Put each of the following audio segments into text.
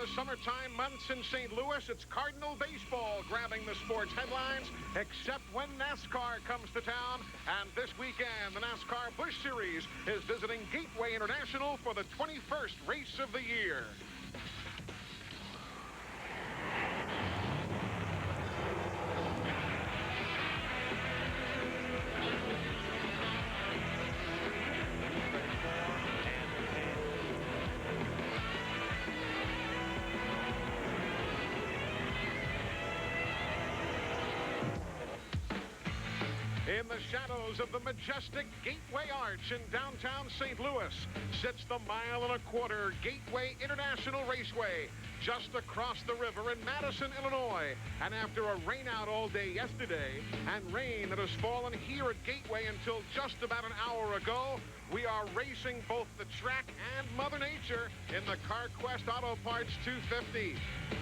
the summertime months in St. Louis, it's Cardinal baseball grabbing the sports headlines, except when NASCAR comes to town. And this weekend, the NASCAR Busch Series is visiting Gateway International for the 21st race of the year. In the shadows of the majestic Gateway Arch in downtown St. Louis sits the mile-and-a-quarter Gateway International Raceway just across the river in Madison, Illinois. And after a rainout all day yesterday and rain that has fallen here at Gateway until just about an hour ago, we are racing both the track and Mother Nature in the CarQuest Auto Parts 250.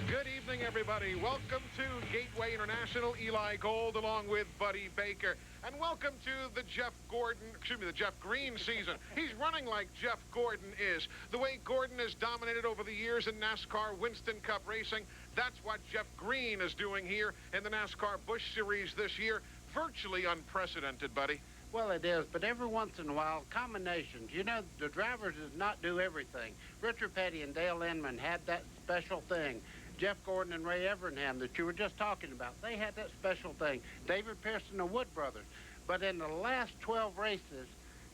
Good evening, everybody. Welcome to Gateway International. Eli Gold along with Buddy Baker. And welcome to the Jeff Green season. He's running like Jeff Gordon is. The way Gordon has dominated over the years in NASCAR Winston Cup racing, that's what Jeff Green is doing here in the NASCAR Busch Series this year. Virtually unprecedented, buddy. Well, it is, but every once in a while, combinations. You know, the drivers does not do everything. Richard Petty and Dale Inman had that special thing. Jeff Gordon and Ray Evernham that you were just talking about, they had that special thing. David Pearson and the Wood brothers. But in the last 12 races,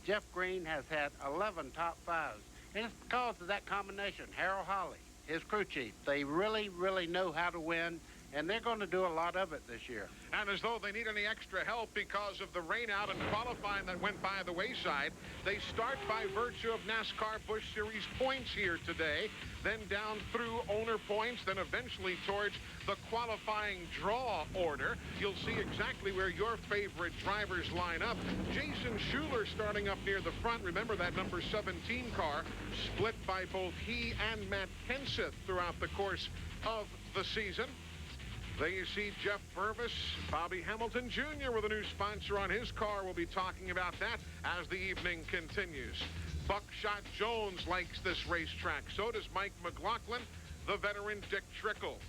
Jeff Green has had 11 top fives. And it's because of that combination. Harold Holly, his crew chief, they really, really know how to win. And they're going to do a lot of it this year. And as though they need any extra help because of the rainout and qualifying that went by the wayside, they start by virtue of NASCAR Busch Series points here today, then down through owner points, then eventually towards the qualifying draw order. You'll see exactly where your favorite drivers line up. Jason Schuler starting up near the front. Remember that number 17 car split by both he and Matt Kenseth throughout the course of the season. There you see Jeff Purvis, Bobby Hamilton Jr. with a new sponsor on his car. We'll be talking about that as the evening continues. Buckshot Jones likes this racetrack. So does Mike McLaughlin, the veteran Dick Trickle.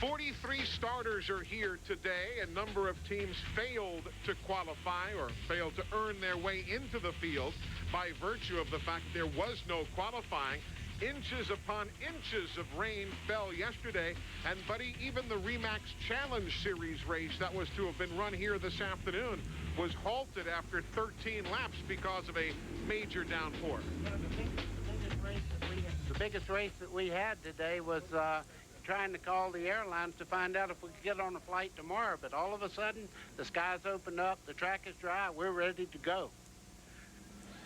43 starters are here today. A number of teams failed to qualify or failed to earn their way into the field by virtue of the fact that there was no qualifying. Inches upon inches of rain fell yesterday, and buddy, even the Remax Challenge Series race that was to have been run here this afternoon was halted after 13 laps because of a major downpour. The biggest race that we had today was trying to call the airlines to find out if we could get on a flight tomorrow, but all of a sudden the skies opened up, the track is dry, we're ready to go.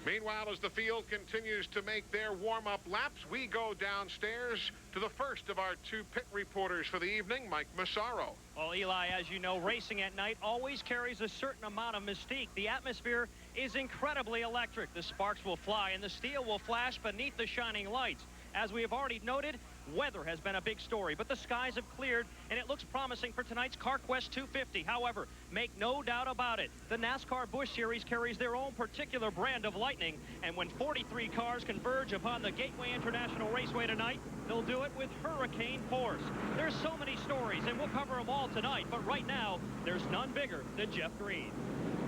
Meanwhile, as the field continues to make their warm-up laps, we go downstairs to the first of our two pit reporters for the evening, Mike Massaro. Well, Eli, as you know, racing at night always carries a certain amount of mystique. The atmosphere is incredibly electric. The sparks will fly and the steel will flash beneath the shining lights. As we have already noted, weather has been a big story, but the skies have cleared, and it looks promising for tonight's CarQuest 250. However, make no doubt about it, the NASCAR Busch Series carries their own particular brand of lightning, and when 43 cars converge upon the Gateway International Raceway tonight, they'll do it with hurricane force. There's so many stories, and we'll cover them all tonight, but right now, there's none bigger than Jeff Green.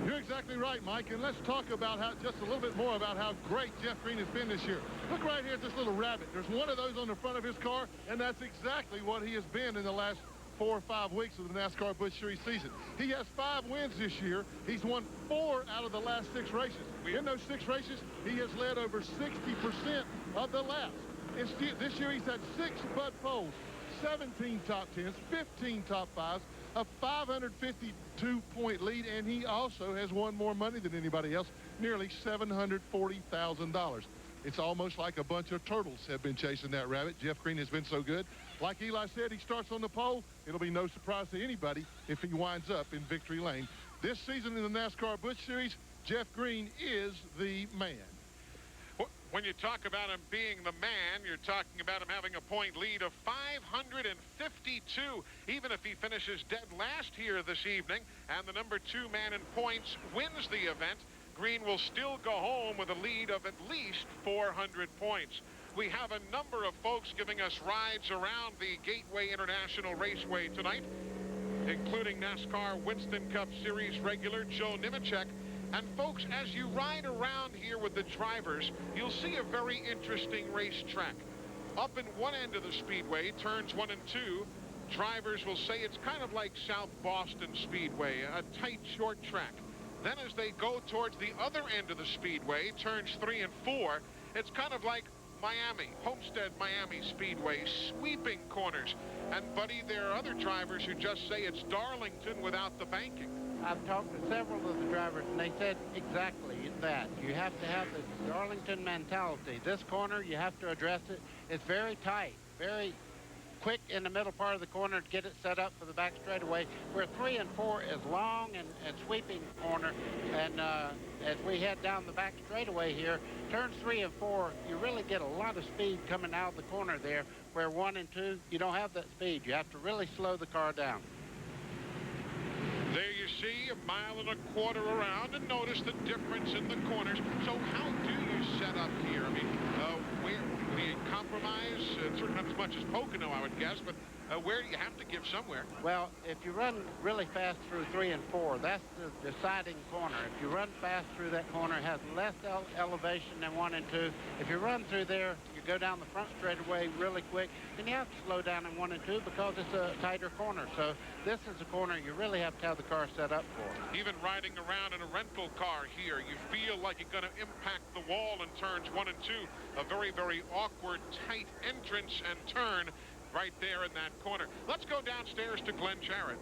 You're exactly right, Mike, and let's talk about just a little bit more about how great Jeff Green has been this year. Look right here at this little rabbit. There's one of those on the front of his car, and that's exactly what he has been in the last 4 or 5 weeks of the NASCAR Busch Series season. He has 5 wins this year. He's won 4 out of the last 6 races. In those 6 races, he has led over 60% of the laps. This year, he's had 6 Bud Poles, 17 top 10s, 15 top 5s, a 552-point lead, and he also has won more money than anybody else, nearly $740,000. It's almost like a bunch of turtles have been chasing that rabbit. Jeff Green has been so good. Like Eli said, he starts on the pole. It'll be no surprise to anybody if he winds up in victory lane. This season in the NASCAR Busch Series, Jeff Green is the man. When you talk about him being the man, you're talking about him having a point lead of 552, even if he finishes dead last here this evening, and the number 2 man in points wins the event. Green will still go home with a lead of at least 400 points. We have a number of folks giving us rides around the Gateway International Raceway tonight, including NASCAR Winston Cup Series regular Joe Nemechek. And folks, as you ride around here with the drivers, you'll see a very interesting racetrack. Up in one end of the speedway, turns 1 and 2, drivers will say it's kind of like South Boston Speedway, a tight, short track. Then as they go towards the other end of the speedway, turns 3 and 4, it's kind of like Miami, Homestead Miami Speedway, sweeping corners. And, Buddy, there are other drivers who just say it's Darlington without the banking. I've talked to several of the drivers, and they said exactly that. You have to have the Darlington mentality. This corner, you have to address it. It's very tight, very quick in the middle part of the corner to get it set up for the back straightaway, where 3 and 4 is long and sweeping corner. And as we head down the back straightaway here, turns 3 and 4, you really get a lot of speed coming out of the corner there, where 1 and 2, you don't have that speed. You have to really slow the car down. There you see, 1.25 miles around, and notice the difference in the corners. So how do you set up here? I mean, where we compromise? Certainly not as much as Pocono, I would guess, but where do you have to give somewhere? Well, if you run really fast through 3 and 4, that's the deciding corner. If you run fast through that corner, it has less elevation than 1 and 2. If you run through there, you go down the front straightaway really quick, and you have to slow down in 1 and 2 because it's a tighter corner. So this is a corner you really have to have the car set up for. Even riding around in a rental car here, you feel like you're going to impact the wall in turns 1 and 2. A very, very awkward, tight entrance and turn right there in that corner. Let's go downstairs to Glenn Jarrett.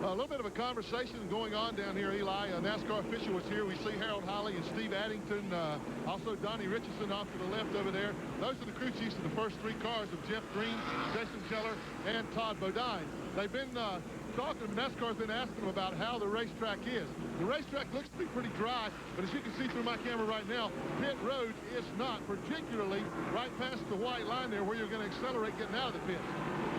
A little bit of a conversation going on down here, Eli. A NASCAR official was here. We see Harold Holly and Steve Addington, also Donnie Richardson off to the left over there. Those are the crew chiefs of the first 3 cars of Jeff Green, Jason Keller, and Todd Bodine. They've been talking, NASCAR's been asking them about how the racetrack is. The racetrack looks to be pretty dry, but as you can see through my camera right now, pit road is not, particularly right past the white line there where you're going to accelerate getting out of the pits.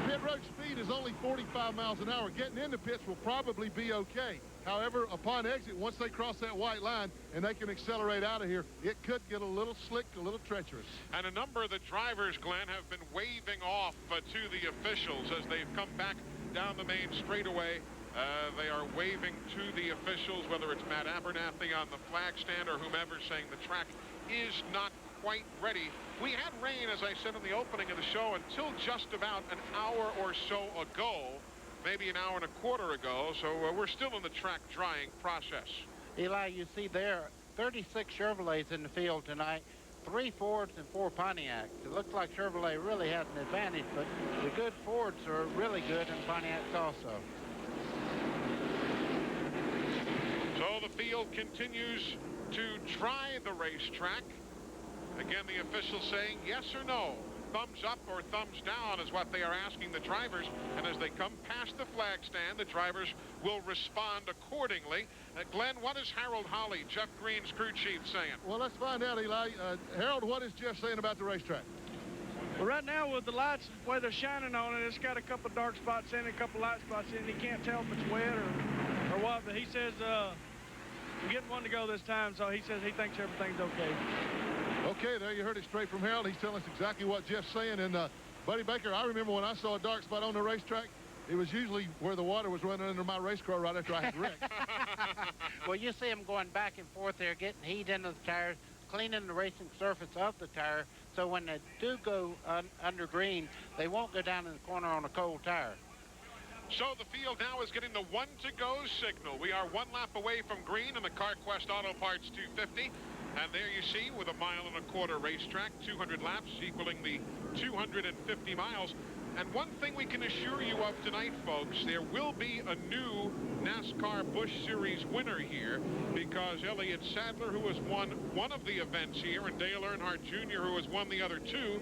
Pit road speed is only 45 miles an hour. Getting into pits will probably be okay. However, upon exit, once they cross that white line and they can accelerate out of here, it could get a little slick, a little treacherous. And a number of the drivers, Glenn, have been waving off to the officials as they've come back down the main straightaway. They are waving to the officials, whether it's Matt Abernathy on the flag stand or whomever, saying the track is not quite ready. We had rain, as I said in the opening of the show, until just about an hour or so ago, maybe an hour and a quarter ago, so we're still in the track drying process. Eli, you see there 36 Chevrolets in the field tonight, 3 Fords and 4 Pontiacs. It looks like Chevrolet really has an advantage, but the good Fords are really good, and Pontiacs also. So the field continues to try the racetrack. Again, the officials saying yes or no. Thumbs up or thumbs down is what they are asking the drivers. And as they come past the flag stand, the drivers will respond accordingly. Glenn, what is Harold Holly, Jeff Green's crew chief, saying? Well, let's find out, Eli. Harold, what is Jeff saying about the racetrack? Well, right now with the lights, the way they're shining on it, it's got a couple dark spots in it, a couple light spots in it. He can't tell if it's wet or what, but he says we're getting one to go this time, so he says he thinks everything's okay. Okay, there you heard it straight from Harold. He's telling us exactly what Jeff's saying. And Buddy Baker, I remember when I saw a dark spot on the racetrack, it was usually where the water was running under my race car right after I had wrecked. Well, you see them going back and forth there, getting heat into the tires, cleaning the racing surface of the tire, so when they do go under green, they won't go down in the corner on a cold tire. So the field now is getting the 1-to-go signal. We are 1 lap away from green in the CarQuest Auto Parts 250. And there you see, with a 1.25 mile racetrack, 200 laps equaling the 250 miles. And one thing we can assure you of tonight, folks, there will be a new NASCAR Busch Series winner here, because Elliott Sadler, who has won one of the events here, and Dale Earnhardt Jr., who has won the other 2,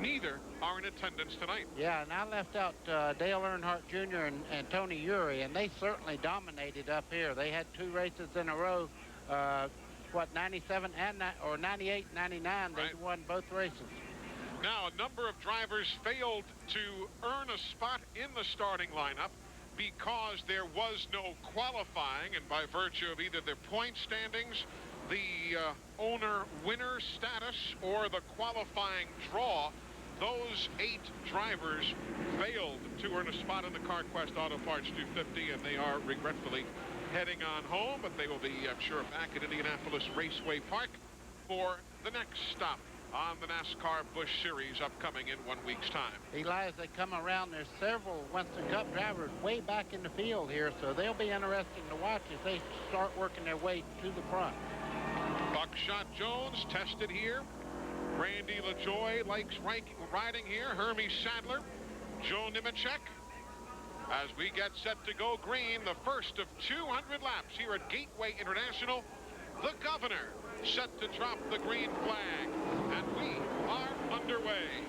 neither are in attendance tonight. Yeah, and I left out Dale Earnhardt Jr. and Tony Eury, and they certainly dominated up here. They had 2 races in a row. 97 and or 98, 99, they won both races. Now, a number of drivers failed to earn a spot in the starting lineup because there was no qualifying, and by virtue of either their point standings the owner winner status or the qualifying draw, those 8 drivers failed to earn a spot in the CarQuest Auto Parts 250, and they are regretfully heading on home, but they will be, I'm sure, back at Indianapolis Raceway Park for the next stop on the NASCAR Busch Series upcoming in 1 week's time. Eli, as they come around, there's several Winston Cup drivers way back in the field here, so they'll be interesting to watch as they start working their way to the front. Buckshot Jones tested here. Randy LaJoy likes riding here. Hermie Sadler, Joe Nemechek. As we get set to go green, the first of 200 laps here at Gateway International, the governor set to drop the green flag, and we are underway.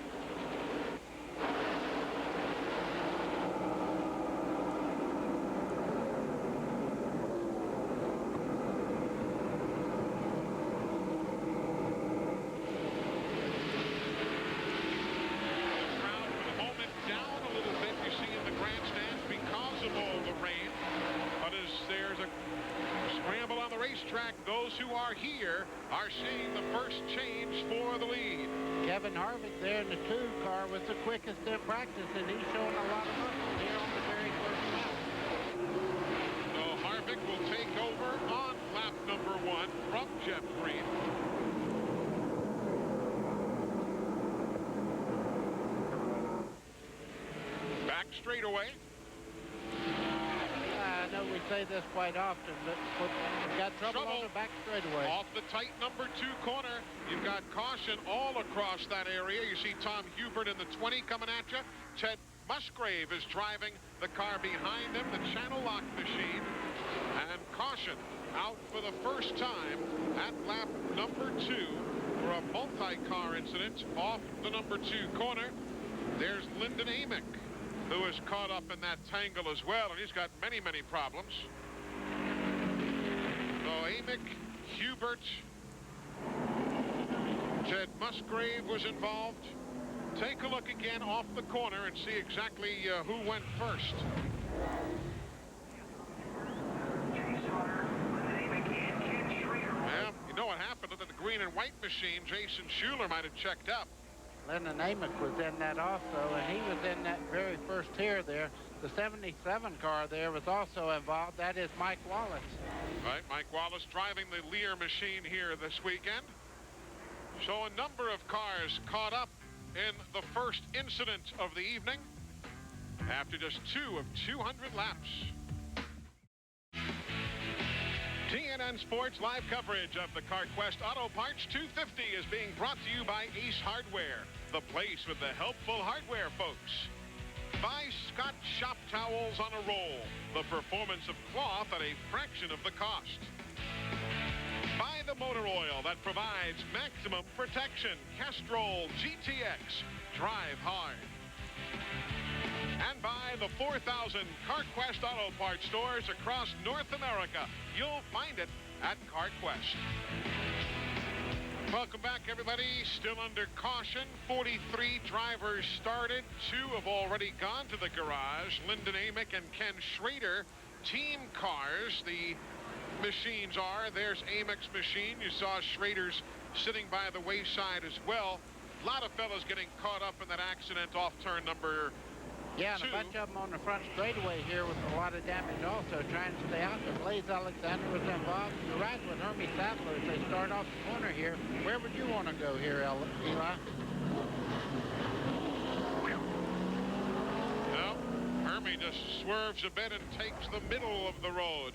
Track, those who are here are seeing the first change for the lead. Kevin Harvick there in the 2 car was the quickest in practice, and he's showing a lot of muscle here on the very first lap. So Harvick will take over on lap number 1 from Jeff Green. Back straightaway. I know we say this quite often, but we've got trouble on the back straightaway. Off the tight number 2 corner, you've got caution all across that area. You see Tom Hubert in the 20 coming at you. Ted Musgrave is driving the car behind him, the channel lock machine. And caution out for the first time at lap number 2 for a multi-car incident off the number 2 corner. There's Lyndon Amick, who is caught up in that tangle as well, and he's got many, many problems. So Amick, Hubert, Ted Musgrave was involved. Take a look again off the corner and see exactly who went first. Well, you know what happened at the green and white machine. Jason Schuler might have checked up. Lyndon Amick was in that also, and he was in that very first tier there. The 77 car there was also involved. That is Mike Wallace. Right, Mike Wallace driving the Lear machine here this weekend. So a number of cars caught up in the first incident of the evening after just 2 of 200 laps. TNN Sports live coverage of the CarQuest Auto Parts 250 is being brought to you by Ace Hardware, the place with the helpful hardware folks. Buy Scott Shop Towels on a roll, the performance of cloth at a fraction of the cost. Buy the motor oil that provides maximum protection. Castrol GTX, drive hard. And by the 4,000 CarQuest Auto Parts stores across North America. You'll find it at CarQuest. Welcome back, everybody. Still under caution. 43 drivers started. 2 have already gone to the garage. Lyndon Amick and Ken Schrader. Team cars. The machines are. There's Amick's machine. You saw Schrader's sitting by the wayside as well. A lot of fellas getting caught up in that accident off turn number 2. Yeah, and a bunch of them on the front straightaway here with a lot of damage also, trying to stay out there. Blaze Alexander was involved. The ride with Hermie Sadler as they start off the corner here. Where would you want to go here, Eli? Well, Hermie just swerves a bit and takes the middle of the road.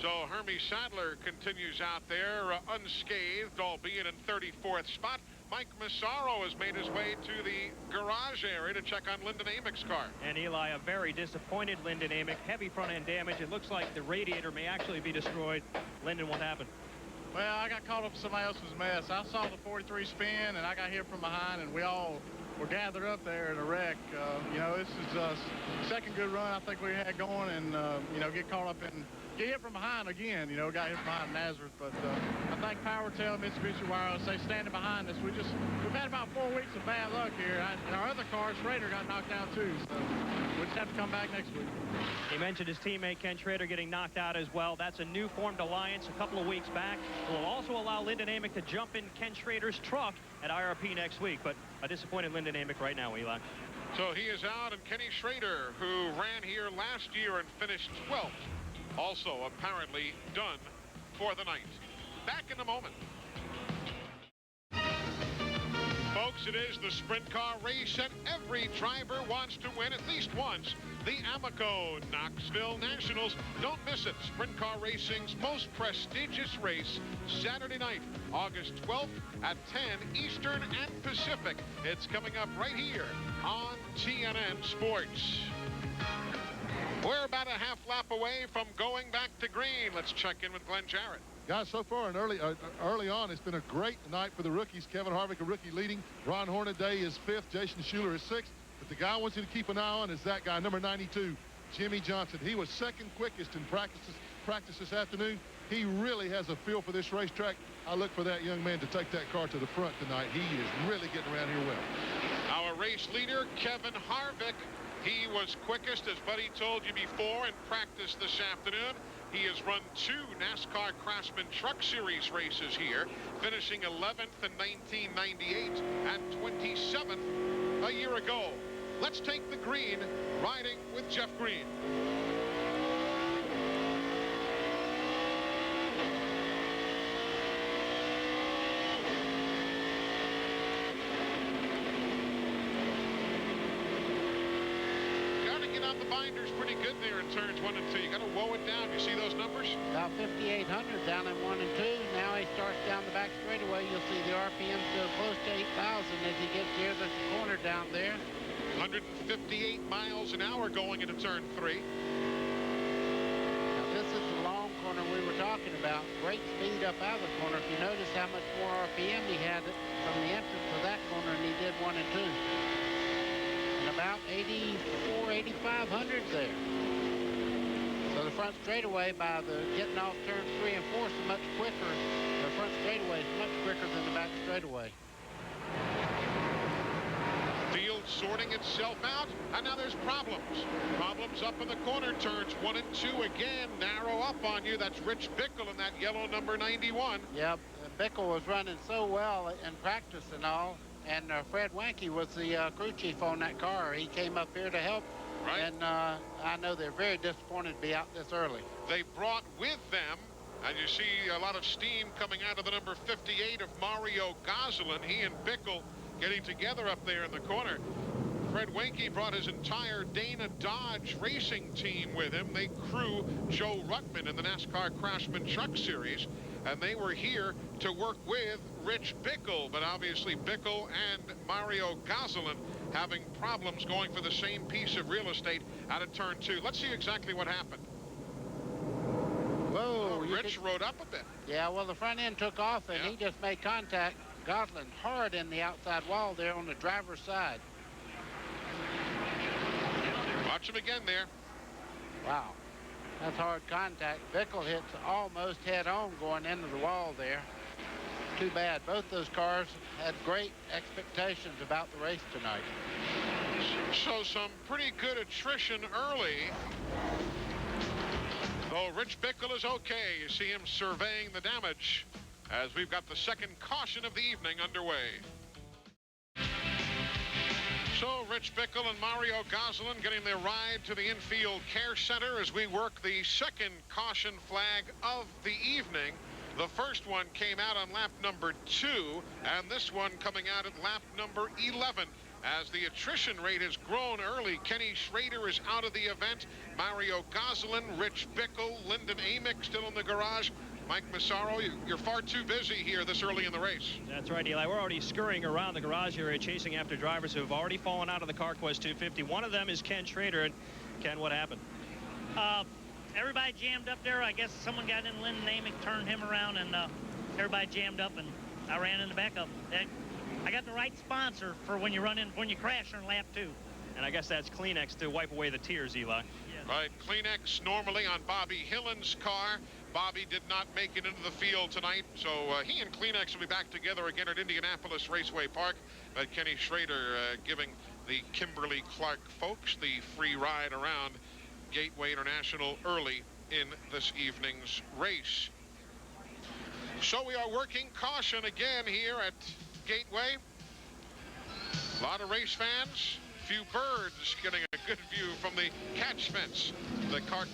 So Hermie Sadler continues out there unscathed, albeit in 34th spot. Mike Massaro has made his way to the garage area to check on Lyndon Amick's car. And Eli, a very disappointed Lyndon Amick. Heavy front end damage. It looks like the radiator may actually be destroyed. Lyndon, what happened? Well, I got caught up in somebody else's mess. I saw the 43 spin, and I got hit from behind, and we all were gathered up there in a wreck. You know, this is the second good run I think we had going, and, you know, get caught up in get hit from behind again. You know, got hit from behind Nazareth. But I think PowerTel, Mitsubishi Wireless, they standing behind us. We've had about 4 weeks of bad luck here. And our other car, Schrader, got knocked down too. So we'll just have to come back next week. He mentioned his teammate Ken Schrader getting knocked out as well. That's a new formed alliance a couple of weeks back. It will also allow Lyndon Amick to jump in Ken Schrader's truck at IRP next week. But a disappointed Lyndon Amick right now, Eli. So he is out, and Kenny Schrader, who ran here last year and finished 12th, also apparently done for the night. Back in a moment. Folks, it is the sprint car race, and every driver wants to win at least once. The Amoco Knoxville Nationals. Don't miss it. Sprint car racing's most prestigious race, Saturday night, August 12th at 10 Eastern and Pacific. It's coming up right here on TNN Sports. We're about a half lap away from going back to green. Let's check in with Glenn Jarrett. Guys, so far and early on, it's been a great night for the rookies. Kevin Harvick, a rookie, leading. Ron Hornaday is 5th. Jason Schuler is 6th. But the guy I want you to keep an eye on is that guy, number 92, Jimmy Johnson. He was 2nd quickest in practice this afternoon. He really has a feel for this racetrack. I look for that young man to take that car to the front tonight. He is really getting around here well. Our race leader, Kevin Harvick. He was quickest, as Buddy told you before, in practice this afternoon. He has run 2 NASCAR Craftsman Truck Series races here, finishing 11th in 1998 and 27th a year ago. Let's take the green, riding with Jeff Green. The binder's pretty good there in turns 1 and 2. You got to woe it down. You see those numbers? About 5,800 down in 1 and 2. Now he starts down the back straightaway. You'll see the RPM still close to 8,000 as he gets near the corner down there. 158 miles an hour going into turn 3. Now this is the long corner we were talking about. Great speed up out of the corner. If you notice how much more RPM he had from the entrance to that corner than he did 1 and 2. About 84, 8,500 there. So the front straightaway by the getting off turn 3 and 4 is much quicker. The front straightaway is much quicker than the back straightaway. Field sorting itself out, and now there's problems. Problems up in the corner, turns 1 and 2 again, narrow up on you. That's Rich Bickle in that yellow number 91. Yep, Bickle was running so well in practice and all. And Fred Wanke was the crew chief on that car. He came up here to help. Right. And I know they're very disappointed to be out this early. They brought with them, and you see a lot of steam coming out of the number 58 of Mario Gosselin. He and Bickle getting together up there in the corner. Fred Wanke brought his entire Dana Dodge racing team with him. They crew Joe Ruttman in the NASCAR Craftsman Truck Series, and they were here to work with Rich Bickle. But obviously Bickle and Mario Gosselin having problems going for the same piece of real estate out of turn 2. Let's see exactly what happened. Whoa. Rich rode up a bit. Yeah, well, the front end took off, and he just made contact. Gosselin hard in the outside wall there on the driver's side. Watch him again there. Wow. That's hard contact. Bickle hits almost head-on going into the wall there. Too bad. Both those cars had great expectations about the race tonight. So some pretty good attrition early. Though Rich Bickle is okay. You see him surveying the damage as we've got the second caution of the evening underway. So Rich Bickle and Mario Gosselin getting their ride to the infield care center as we work the second caution flag of the evening. The first one came out on lap number 2, and this one coming out at lap number 11. As the attrition rate has grown early, Kenny Schrader is out of the event. Mario Gosselin, Rich Bickle, Lyndon Amick still in the garage. Mike Massaro, you're far too busy here this early in the race. That's right, Eli. We're already scurrying around the garage area chasing after drivers who have already fallen out of the CarQuest 250. One of them is Ken Schrader. And Ken, what happened? Everybody jammed up there. I guess someone got in Lyndon Amick, turned him around, and everybody jammed up, and I ran in the back of them. I got the right sponsor for when you crash on lap 2. And I guess that's Kleenex to wipe away the tears, Eli. Yes. Right, Kleenex normally on Bobby Hillen's car. Bobby did not make it into the field tonight, so he and Kleenex will be back together again at Indianapolis Raceway Park. But Kenny Schrader giving the Kimberly-Clark folks the free ride around Gateway International early in this evening's race. So we are working caution again here at Gateway. A lot of race fans, few birds getting a good view from the catch fence. The car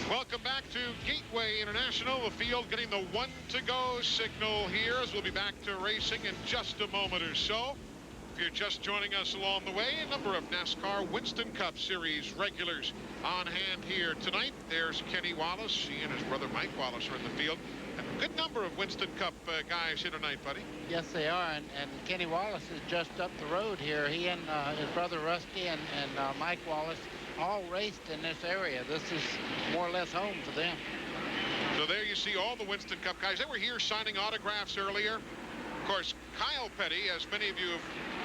Welcome back to Gateway International. The field getting the 1 to go signal here as we'll be back to racing in just a moment or so. If you're just joining us along the way, a number of NASCAR Winston Cup Series regulars on hand here tonight. There's Kenny Wallace. He and his brother Mike Wallace are in the field. And a good number of Winston Cup guys here tonight, buddy. Yes, they are. And Kenny Wallace is just up the road here. He and his brother Rusty and Mike Wallace all raced in this area. This is more or less home for them. So there you see all the Winston Cup guys. They were here signing autographs earlier. Of course, Kyle Petty, as many of you have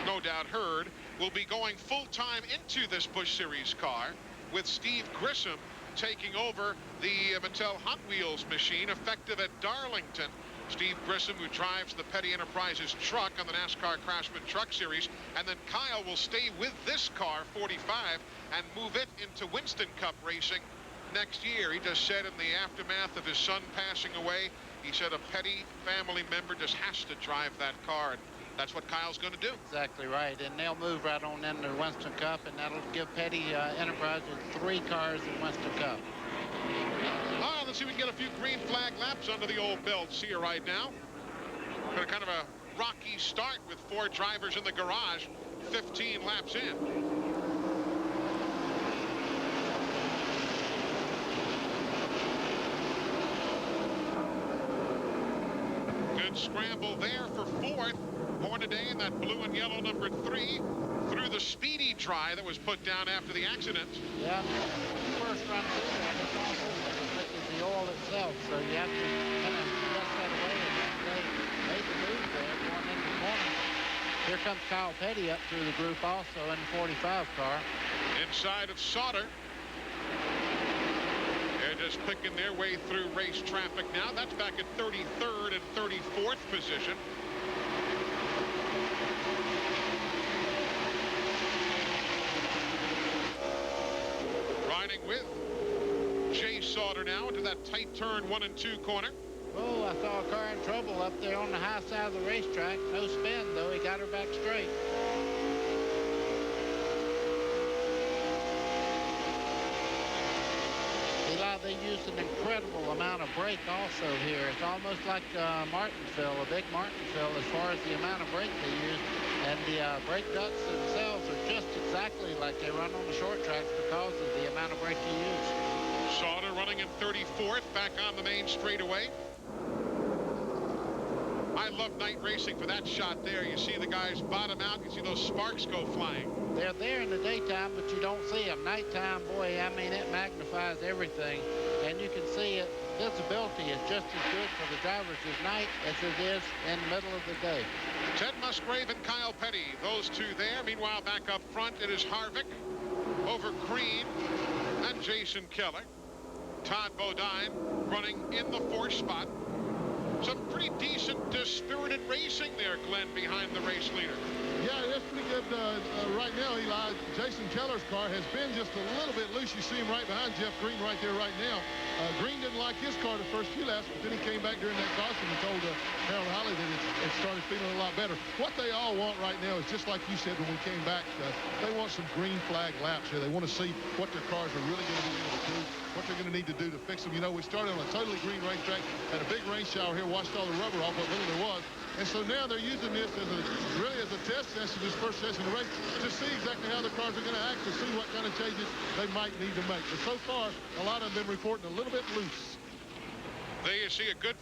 no doubt heard, will be going full-time into this Busch Series car with Steve Grissom taking over the Mattel Hot Wheels machine effective at Darlington. Steve Grissom, who drives the Petty Enterprises truck on the NASCAR Craftsman Truck Series, and then Kyle will stay with this car, 45, and move it into Winston Cup racing next year. He just said in the aftermath of his son passing away, he said a Petty family member just has to drive that car, and that's what Kyle's going to do. Exactly right, and they'll move right on into the Winston Cup, and that'll give Petty Enterprises 3 cars in Winston Cup. All right, let's see if we can get a few green flag laps under the old belts here right now. Got kind of a rocky start with 4 drivers in the garage, 15 laps in. Good scramble there for 4th. Hornaday in that blue and yellow number 3 through the speedy dry that was put down after the accident. Yeah, first run through that, it's almost as the oil itself, so you have to kind of adjust that away, and they made the move there going into the corner. Here comes Kyle Petty up through the group also in the 45 car. Inside of Sauter. They're just picking their way through race traffic now. That's back at 33rd and 34th position. Riding with Jay Sauter now into that tight turn 1 and 2 corner. Oh, I saw a car in trouble up there on the high side of the racetrack. No spin, though. He got her back straight. Eli, they used an incredible amount of brake also here. It's almost like Martinsville, a big Martinsville, as far as the amount of brake they use. And the brake ducts themselves are just exactly like they run on the short tracks because of the amount of brake you use. Sauter running in 34th, back on the main straightaway. I love night racing for that shot there. You see the guys bottom out. You see those sparks go flying. They're there in the daytime, but you don't see them. Nighttime, boy, I mean, it magnifies everything. And you can see it. Visibility is just as good for the drivers at night as it is in the middle of the day. Ted Musgrave and Kyle Petty, those two there. Meanwhile, back up front, it is Harvick over Green and Jason Keller. Todd Bodine running in the 4th spot. Some pretty decent, spirited racing there, Glenn, behind the race leader. Yeah, that's pretty good right now, Eli. Jason Keller's car has been just a little bit loose. You see him right behind Jeff Green right there right now. Green didn't like his car the first few laps, but then he came back during that caution and told Harold Holly that it started feeling a lot better. What they all want right now is just like you said when we came back, they want some green flag laps here. They want to see what their cars are really going to be able to do, what they're going to need to do to fix them. You know, we started on a totally green racetrack, had a big rain shower here, washed all the rubber off what little there was. And so now they're using this as a test session, this first session of the race, to see exactly how the cars are going to act, to see what kind of changes they might need to make. But so far, a lot of them have been reporting a little bit loose. There you see a good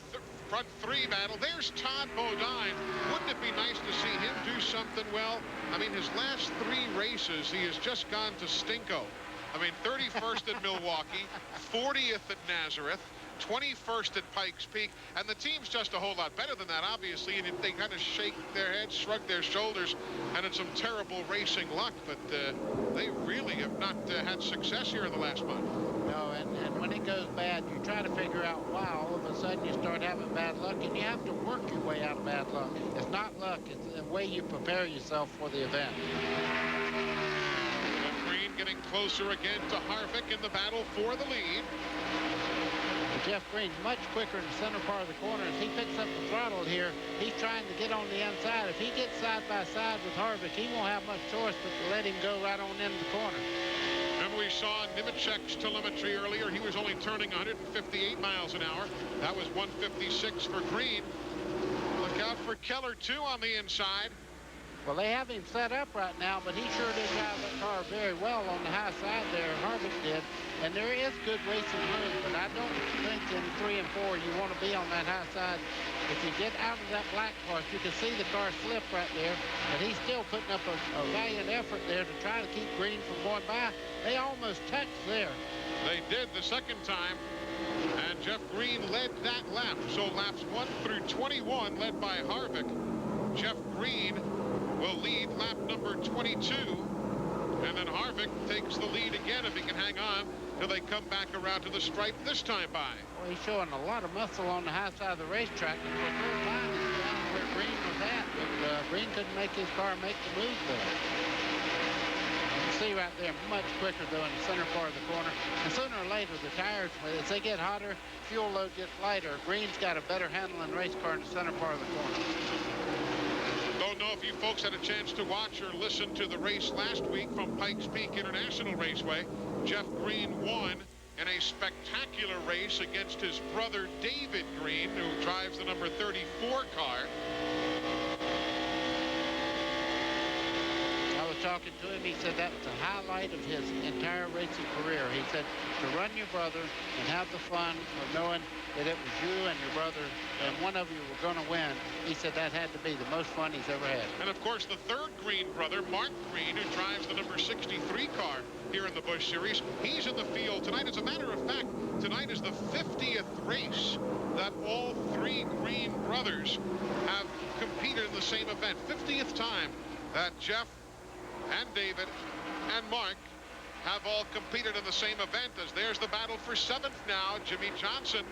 front 3 battle. There's Todd Bodine. Wouldn't it be nice to see him do something well? I mean, his last 3 races, he has just gone to Stinko. I mean, 31st at Milwaukee, 40th at Nazareth, 21st at Pikes Peak, and the team's just a whole lot better than that, obviously, and they kind of shake their heads, shrug their shoulders, and it's some terrible racing luck, but they really have not had success here in the last month. No, and when it goes bad, you try to figure out why all of a sudden you start having bad luck, and you have to work your way out of bad luck. It's not luck, it's the way you prepare yourself for the event. Green getting closer again to Harvick in the battle for the lead. Jeff Green much quicker in the center part of the corner. As he picks up the throttle here, he's trying to get on the inside. If he gets side by side with Harvick, he won't have much choice but to let him go right on into the corner. Remember, we saw Nemechek's telemetry earlier. He was only turning 158 miles an hour. That was 156 for Green. Look out for Keller, too, on the inside. Well, they have him set up right now, but he sure did drive that car very well on the high side there. Harvick did. And there is good racing room, but I don't think in 3 and 4 you want to be on that high side. If you get out of that black part, you can see the car slip right there, and he's still putting up a valiant effort there to try to keep Green from going by. They almost touched there. They did the second time, and Jeff Green led that lap. So laps 1 through 21 led by Harvick. Jeff Green will lead lap number 22, and then Harvick takes the lead again if he can hang on till they come back around to the stripe this time by. Well, he's showing a lot of muscle on the high side of the racetrack, and for the first time he's down where Green was at, but Green couldn't make his car make the move there. You can see right there, much quicker though in the center part of the corner. And sooner or later, the tires, as they get hotter, fuel load gets lighter. Green's got a better handling race car in the center part of the corner. Don't know if you folks had a chance to watch or listen to the race last week from Pikes Peak International Raceway. Jeff Green won in a spectacular race against his brother David Green, who drives the number 34 car. I was talking to him. He said that was the highlight of his entire racing career. He said to run your brother and have the fun of knowing that it was you and your brother and one of you were going to win. He said that had to be the most fun he's ever had. And of course the third Green brother, Mark Green, who drives the number 63 car here in the Busch Series, he's in the field tonight. As a matter of fact, tonight is the 50th race that all 3 Green brothers have competed in the same event. 50th time that Jeff and David and Mark have all competed in the same event, as there's the battle for 7th now. Jimmy Johnson,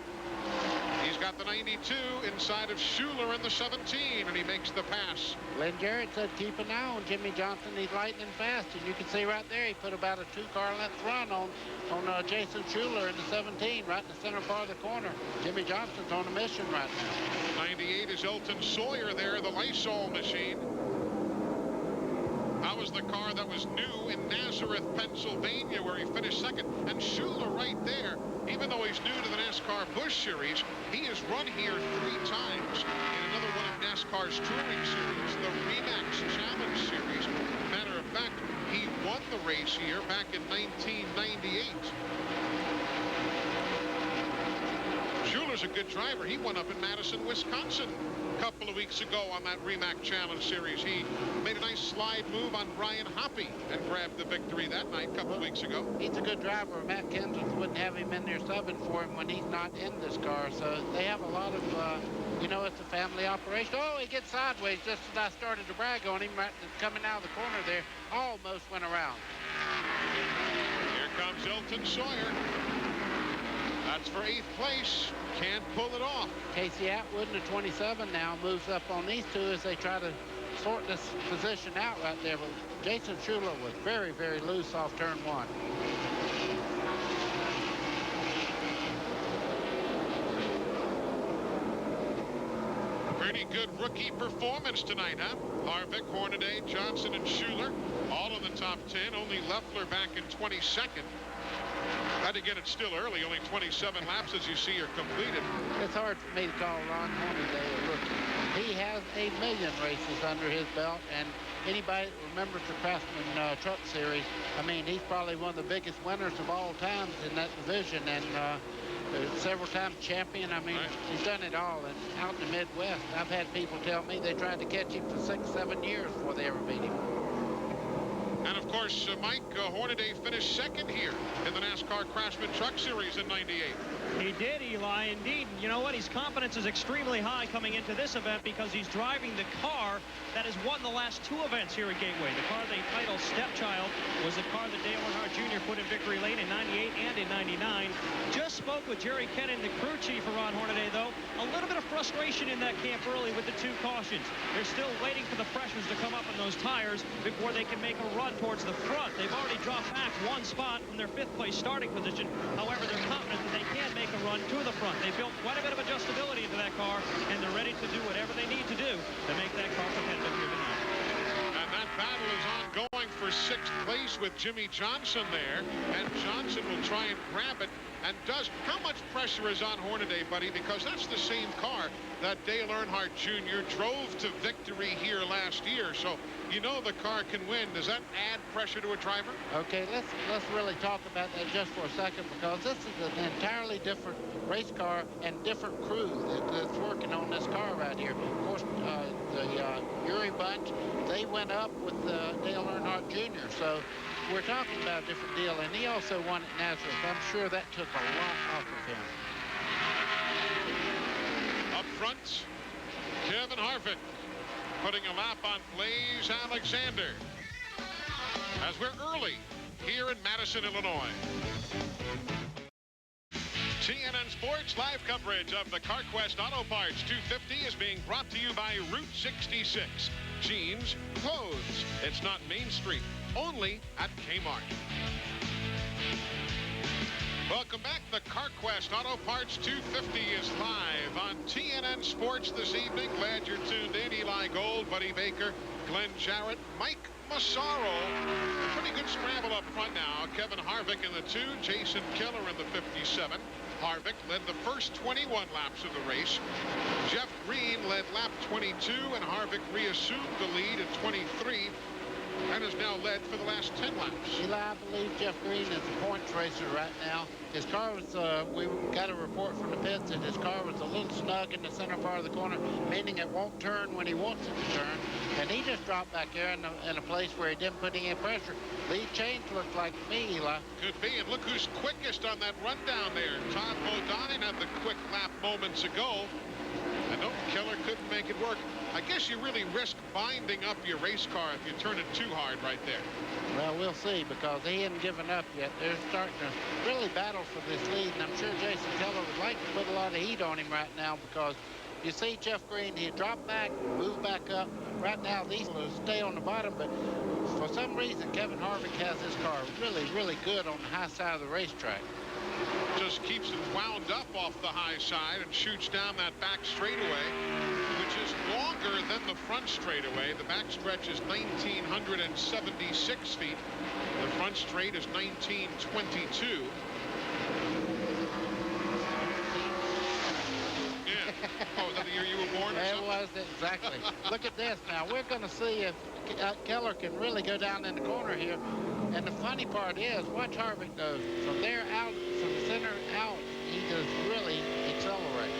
he's got the 92 inside of Schuler in the 17, and he makes the pass. Glenn Jarrett said keep an eye on Jimmy Johnson. He's lightning fast, and you can see right there he put about a 2-car length run on Jason Schuler in the 17, right in the center part of the corner. Jimmy Johnson's on a mission right now. 98 is Elton Sawyer there, the Lysol machine. That was the car that was new in Nazareth, Pennsylvania, where he finished second. And Schuler right there, even though he's new to the NASCAR Busch Series, he has run here 3 times in another one of NASCAR's touring series, the Remax Challenge Series. Matter of fact, he won the race here back in 1998. Schuler's a good driver. He won up in Madison, Wisconsin a couple of weeks ago on that Remax Challenge Series. He made a nice slide move on Brian Hoppy and grabbed the victory that night a couple of weeks ago. He's a good driver. Matt Kenseth wouldn't have him in there subbing for him when he's not in this car. So they have a lot of, you know, it's a family operation. Oh, he gets sideways just as I started to brag on him, right coming out of the corner there. Almost went around. Here comes Elton Sawyer. That's for 8th place. Can't pull it off. Casey Atwood in the 27 now moves up on these two as they try to sort this position out right there. But Jason Schuler was very, very loose off turn 1. Pretty good rookie performance tonight, huh? Harvick, Hornaday, Johnson, and Schuler all in the top 10. Only Leffler back in 22nd. And again, it's still early. Only 27 laps, as you see, are completed. It's hard for me to call Ron Hornaday a rookie. He has 1 million races under his belt, and anybody that remembers the Craftsman Truck Series, I mean, he's probably one of the biggest winners of all times in that division, and several times champion. I mean, he's done it all. And out in the Midwest, I've had people tell me they tried to catch him for 6, 7 years before they ever beat him. And of course, Mike, Hornaday finished second here in the NASCAR Craftsman Truck Series in '98. He did, Eli, indeed. You know what? His confidence is extremely high coming into this event because he's driving the car that has won the last 2 events here at Gateway. The car they titled Stepchild was the car that Dale Earnhardt Jr. put in victory lane in '98 and in '99. Just spoke with Jerry Kennan, the crew chief for Ron Hornaday, though. A little bit of frustration in that camp early with the 2 cautions. They're still waiting for the pressures to come up on those tires before they can make a run towards the front. They've already dropped back 1 spot from their 5th place starting position. However, they're confident that they can make a run to the front. They built quite a bit of adjustability into that car, and they're ready to do whatever they need to do to make that car competitive here tonight. And that battle is ongoing for 6th place with Jimmy Johnson there, and Johnson will try and grab it, and does. How much pressure is on Hornaday, buddy? Because that's the same car that Dale Earnhardt Jr. drove to victory here last year, so you know the car can win. Does that add pressure to a driver? Okay, let's really talk about that just for a second, because this is an entirely different race car and different crew that's working on this car right here. Of course, the Uri bunch, they went up with Dale Earnhardt Jr., so we're talking about a different deal, and he also won at Nazareth. I'm sure that took a lot off of him. Up front, Kevin Harvick putting a lap on Blaze Alexander as we're early here in Madison, Illinois. TNN Sports live coverage of the CarQuest Auto Parts 250 is being brought to you by Route 66. Jeans, clothes. It's not Main Street, only at Kmart. Welcome back. The CarQuest Auto Parts 250 is live on TNN Sports this evening. Glad you're tuned in. Eli Gold, Buddy Baker, Glenn Jarrett, Mike Massaro. Pretty good scramble up front now. Kevin Harvick in the 2, Jason Keller in the 57. Harvick led the first 21 laps of the race. Jeff Green led lap 22, and Harvick reassumed the lead at 23 and has now led for the last 10 laps. Eli, I believe Jeff Green is a points racer right now. His car was, we got a report from the pits that his car was a little snug in the center part of the corner, meaning it won't turn when he wants it to turn. And he just dropped back there in a place where he didn't put any pressure. Lead change looked like to me, Eli. Could be, and look who's quickest on that rundown there. Todd Bodine had the quick lap moments ago. And no, Keller couldn't make it work. I guess you really risk binding up your race car if you turn it too hard right there. Well, we'll see, because he hasn't given up yet. They're starting to really battle for this lead, and I'm sure Jason Keller would like to put a lot of heat on him right now, because you see Jeff Green, he dropped back, moved back up. Right now, these will stay on the bottom, but for some reason, Kevin Harvick has his car really, really good on the high side of the racetrack. Just keeps it wound up off the high side and shoots down that back straightaway, which is longer than the front straightaway. The back stretch is 1,976 feet. The front straight is 1,922. Yeah. Oh, is that the year you were born or That something? was it, exactly. Look at this now. We're going to see if Keller can really go down in the corner here. And the funny part is, watch Harvick does. From there out, from the center out, he does really accelerate.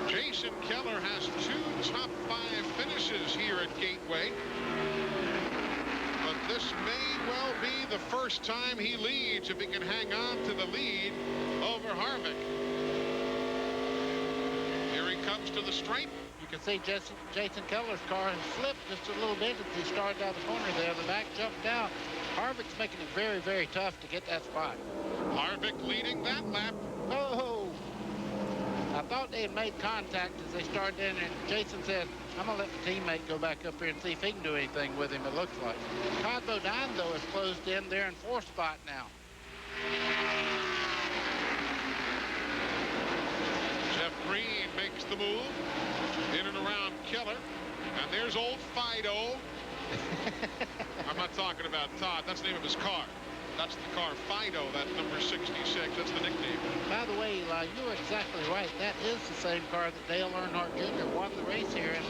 Jason Keller has 2 top 5 finishes here at Gateway. But this may well be the first time he leads if he can hang on to the lead over Harvick. Here he comes to the stripe. You can see Jason Keller's car slipped just a little bit as he started out the corner there. The back jumped out. Harvick's making it very, very tough to get that spot. Harvick leading that lap. Oh! I thought they had made contact as they started in, and Jason said, I'm going to let the teammate go back up here and see if he can do anything with him, it looks like. Todd Bodine, though, is closed in there in 4th spot now. Jeff Green makes the move in and around Keller. And there's old Fido. I'm not talking about Todd. That's the name of his car. That's the car Fido, that number 66. That's the nickname. By the way, Eli, you were exactly right. That is the same car that Dale Earnhardt Jr. won the race here in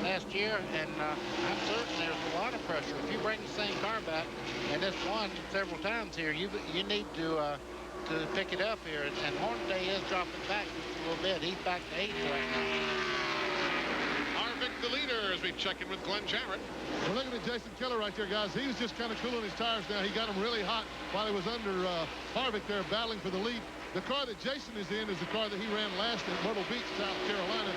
last year. And I'm certain there's a lot of pressure. If you bring the same car back, and it's won several times here, you need to pick it up here. And Hornaday is dropping back just a little bit. He's back to 8th right now. Harvick, the leader, is as we check in with Glenn Jarrett. We're looking at Jason Keller right there, guys. He was just kind of cooling his tires down. He got them really hot while he was under Harvick there battling for the lead. The car that Jason is in is the car that he ran last at Myrtle Beach, South Carolina,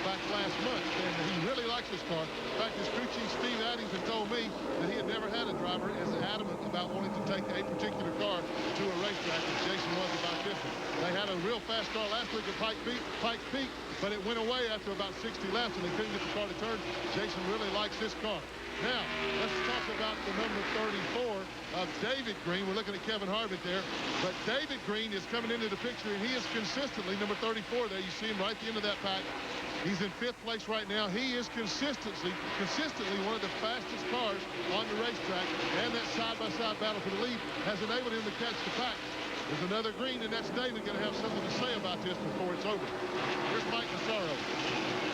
back last month. And he really likes this car. In fact, his crew chief, Steve Addington, told me that he had never had a driver as adamant about wanting to take a particular car to a racetrack as Jason was about this one. They had a real fast car last week at Pikes Peak, but it went away after about 60 laps, and they couldn't get the car to turn. Jason really likes this car. Now, let's talk about the number 34 of David Green. We're looking at Kevin Harvick there. But David Green is coming into the picture, and he is consistently number 34 there. You see him right at the end of that pack. He's in 5th place right now. He is consistently one of the fastest cars on the racetrack. And that side-by-side battle for the lead has enabled him to catch the pack. There's another Green, and that's David going to have something to say about this before it's over. Here's Mike Massaro.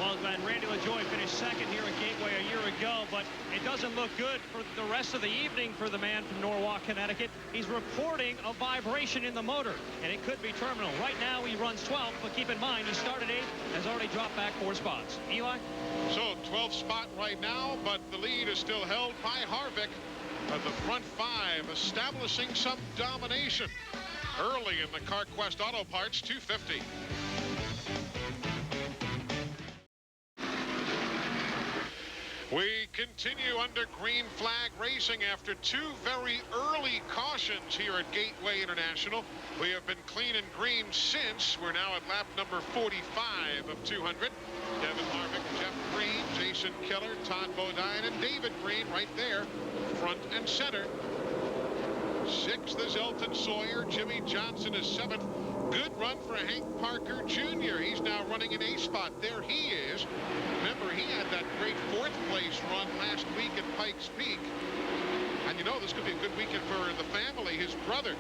Well, Glenn, Randy LaJoie finished second here at Gateway a year ago, but it doesn't look good for the rest of the evening for the man from Norwalk, Connecticut. He's reporting a vibration in the motor, and it could be terminal. Right now, he runs 12th, but keep in mind, he started 8th, has already dropped back 4 spots. Eli? So 12th spot right now, but the lead is still held by Harvick. The front 5 establishing some domination early in the CarQuest Auto Parts 250. We continue under green flag racing after 2 very early cautions here at Gateway International. We have been clean and green since. We're now at lap number 45 of 200. Kevin Harvick, Jeff Green, Jason Keller, Todd Bodine, and David Green right there, front and center. 6th is Elton Sawyer. Jimmy Johnson is 7th. Good run for Hank Parker Jr. He's now running an A spot. There he is. Remember, he had that great 4th place run last week at Pikes Peak. And you know, this could be a good weekend for the family. His brother,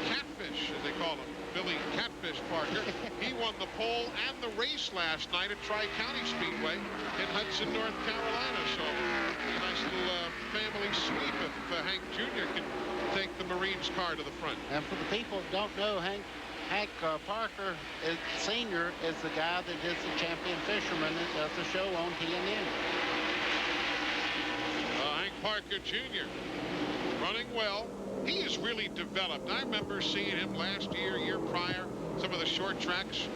Catfish, as they call him, Billy Catfish Parker, he won the pole and the race last night at Tri-County Speedway in Hudson, North Carolina. So a nice little family sweep if Hank Jr. can take the Marines car to the front. And for the people who don't know, Hank Parker Sr. is the guy that is the champion fisherman that does the show on TNN. Hank Parker Jr. running well. He has really developed. I remember seeing him last year prior, some of the short tracks.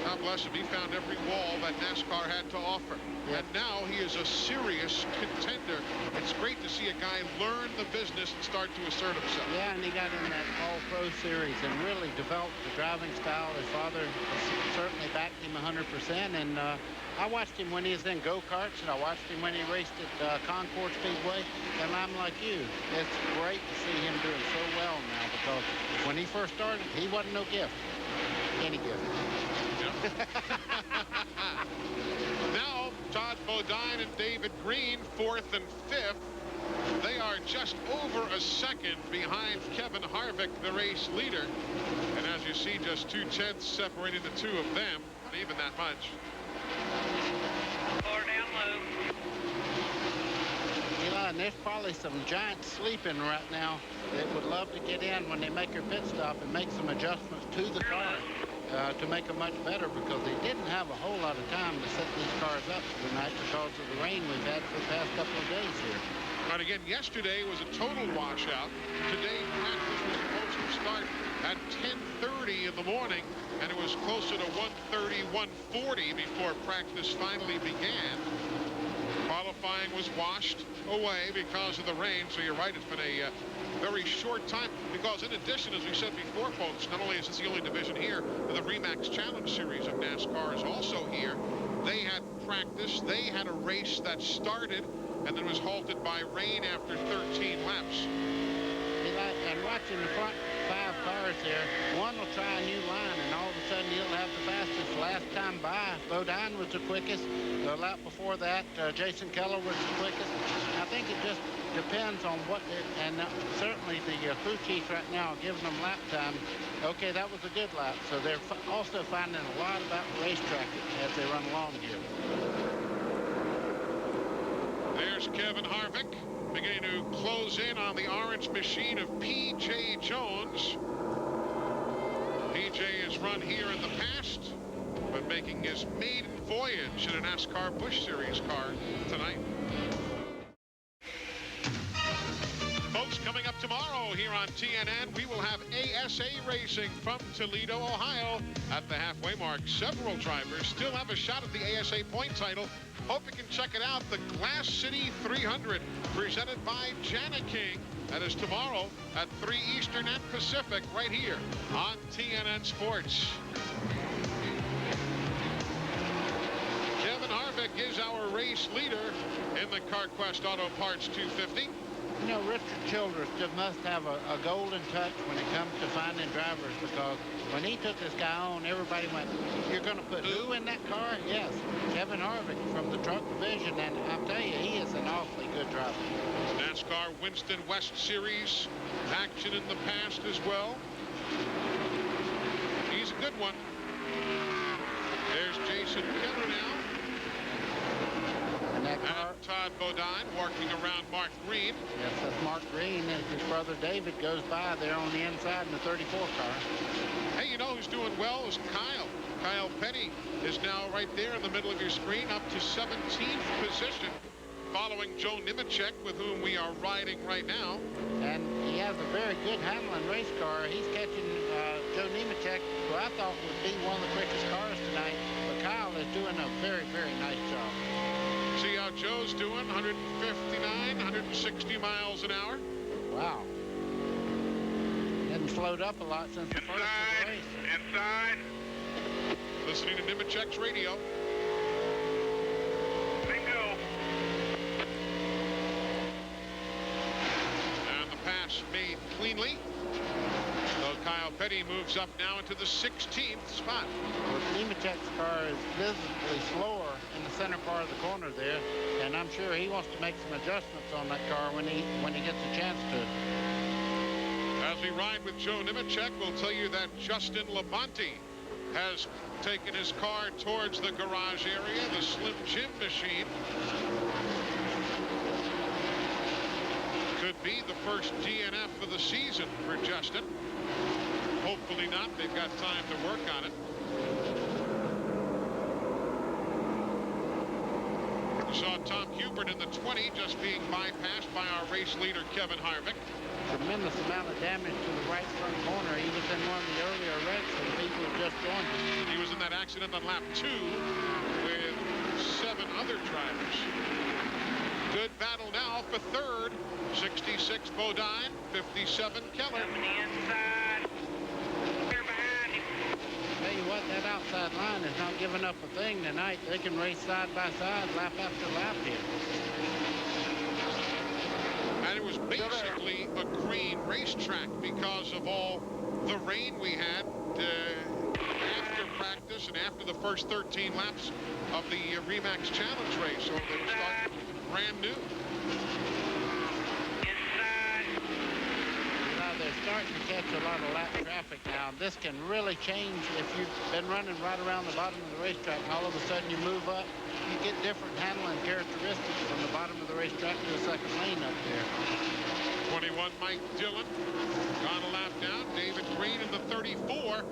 God bless him, he found every wall that NASCAR had to offer. Yep. And now he is a serious contender. It's great to see a guy learn the business and start to assert himself. Yeah, and he got in that All-Pro Series and really developed the driving style. His father certainly backed him 100%. And I watched him when he was in go-karts, and I watched him when he raced at Concord Speedway. And I'm like you. It's great to see him doing so well now, because when he first started, he wasn't no gift. Any gift. Now, Todd Bodine and David Green, 4th and 5th. They are just over a second behind Kevin Harvick, the race leader. And as you see, just 2/10 separating the two of them, not even that much. Or down low. Eli, and there's probably some giants sleeping right now that would love to get in when they make their pit stop and make some adjustments to the car. To make them much better, because they didn't have a whole lot of time to set these cars up for the night because of the rain we've had for the past couple of days here. But again, yesterday was a total washout. Today, practice was supposed to start at 10:30 in the morning, and it was closer to 1:30, 1:40 before practice finally began. Qualifying was washed away because of the rain, so you're right, it's been a very short time, because in addition, as we said before, folks, not only is this the only division here, the Remax Challenge Series of NASCAR is also here. They had practice, they had a race that started and then was halted by rain after 13 laps. And watching the front 5 cars there, one will try a new line, and all of a sudden he'll have the fastest. Last time by, Bodine was the quickest. The lap before that, Jason Keller was the quickest. I think it just depends on what and certainly the crew chief right now giving them lap time. Okay, that was a good lap. So they're also finding a lot about the racetrack as they run along here. There's Kevin Harvick beginning to close in on the orange machine of P.J. Jones. P.J. has run here in the past, but making his maiden voyage in a NASCAR Busch Series car tonight. Folks, coming up tomorrow here on TNN, we will have ASA racing from Toledo, Ohio. At the halfway mark, several drivers still have a shot at the ASA point title. Hope you can check it out. The Glass City 300, presented by Jana King. That is tomorrow at 3 Eastern and Pacific, right here on TNN Sports. Kevin Harvick is our race leader in the CarQuest Auto Parts 250. You know, Richard Childress just must have a golden touch when it comes to finding drivers, because when he took this guy on, everybody went, "You're going to put who in that car?" Yes, Kevin Harvick from the truck division, and I'll tell you, he is an awfully good driver. NASCAR Winston West Series action in the past as well. He's a good one. There's Jason Keller now. And Todd Bodine working around Mark Green. Yes, that's Mark Green, and his brother David goes by there on the inside in the 34 car. Hey, you know who's doing well is Kyle. Kyle Petty is now right there in the middle of your screen, up to 17th position, following Joe Nemechek, with whom we are riding right now. And he has a very good handling race car. He's catching Joe Nemechek, who I thought would be one of the quickest cars tonight. But Kyle is doing a very, very nice job. See how Joe's doing, 159, 160 miles an hour. Wow. Hadn't slowed up a lot since the first of the race. Inside. Listening to Nemechek's radio. Bingo. And the pass made cleanly. So Kyle Petty moves up now into the 16th spot. Well, Nemechek's car is visibly slower in the center part of the corner there, and I'm sure he wants to make some adjustments on that car when he gets a chance to. As we ride with Joe Nemechek, we'll tell you that Justin Labonte has taken his car towards the garage area, the Slim Jim machine. Could be the first DNF of the season for Justin. Hopefully not. They've got time to work on it. We saw Tom Hubert in the 20 just being bypassed by our race leader, Kevin Harvick. Tremendous amount of damage to the right front corner. He was in one of the earlier wrecks when people had just joined him. He was in that accident on lap 2 with 7 other drivers. Good battle now for third. 66 Bodine, 57 Keller. Tell you what, that outside line is not giving up a thing tonight. They can race side by side, lap after lap here. And it was basically a green racetrack because of all the rain we had after practice and after the first 13 laps of the Remax Challenge race. So they were starting brand new. They're starting to catch a lot of lap traffic now. This can really change if you've been running right around the bottom of the racetrack and all of a sudden you move up. You get different handling characteristics from the bottom of the racetrack to the second lane up there. 21 Mike Dillon gone a lap down. David Green in the 34.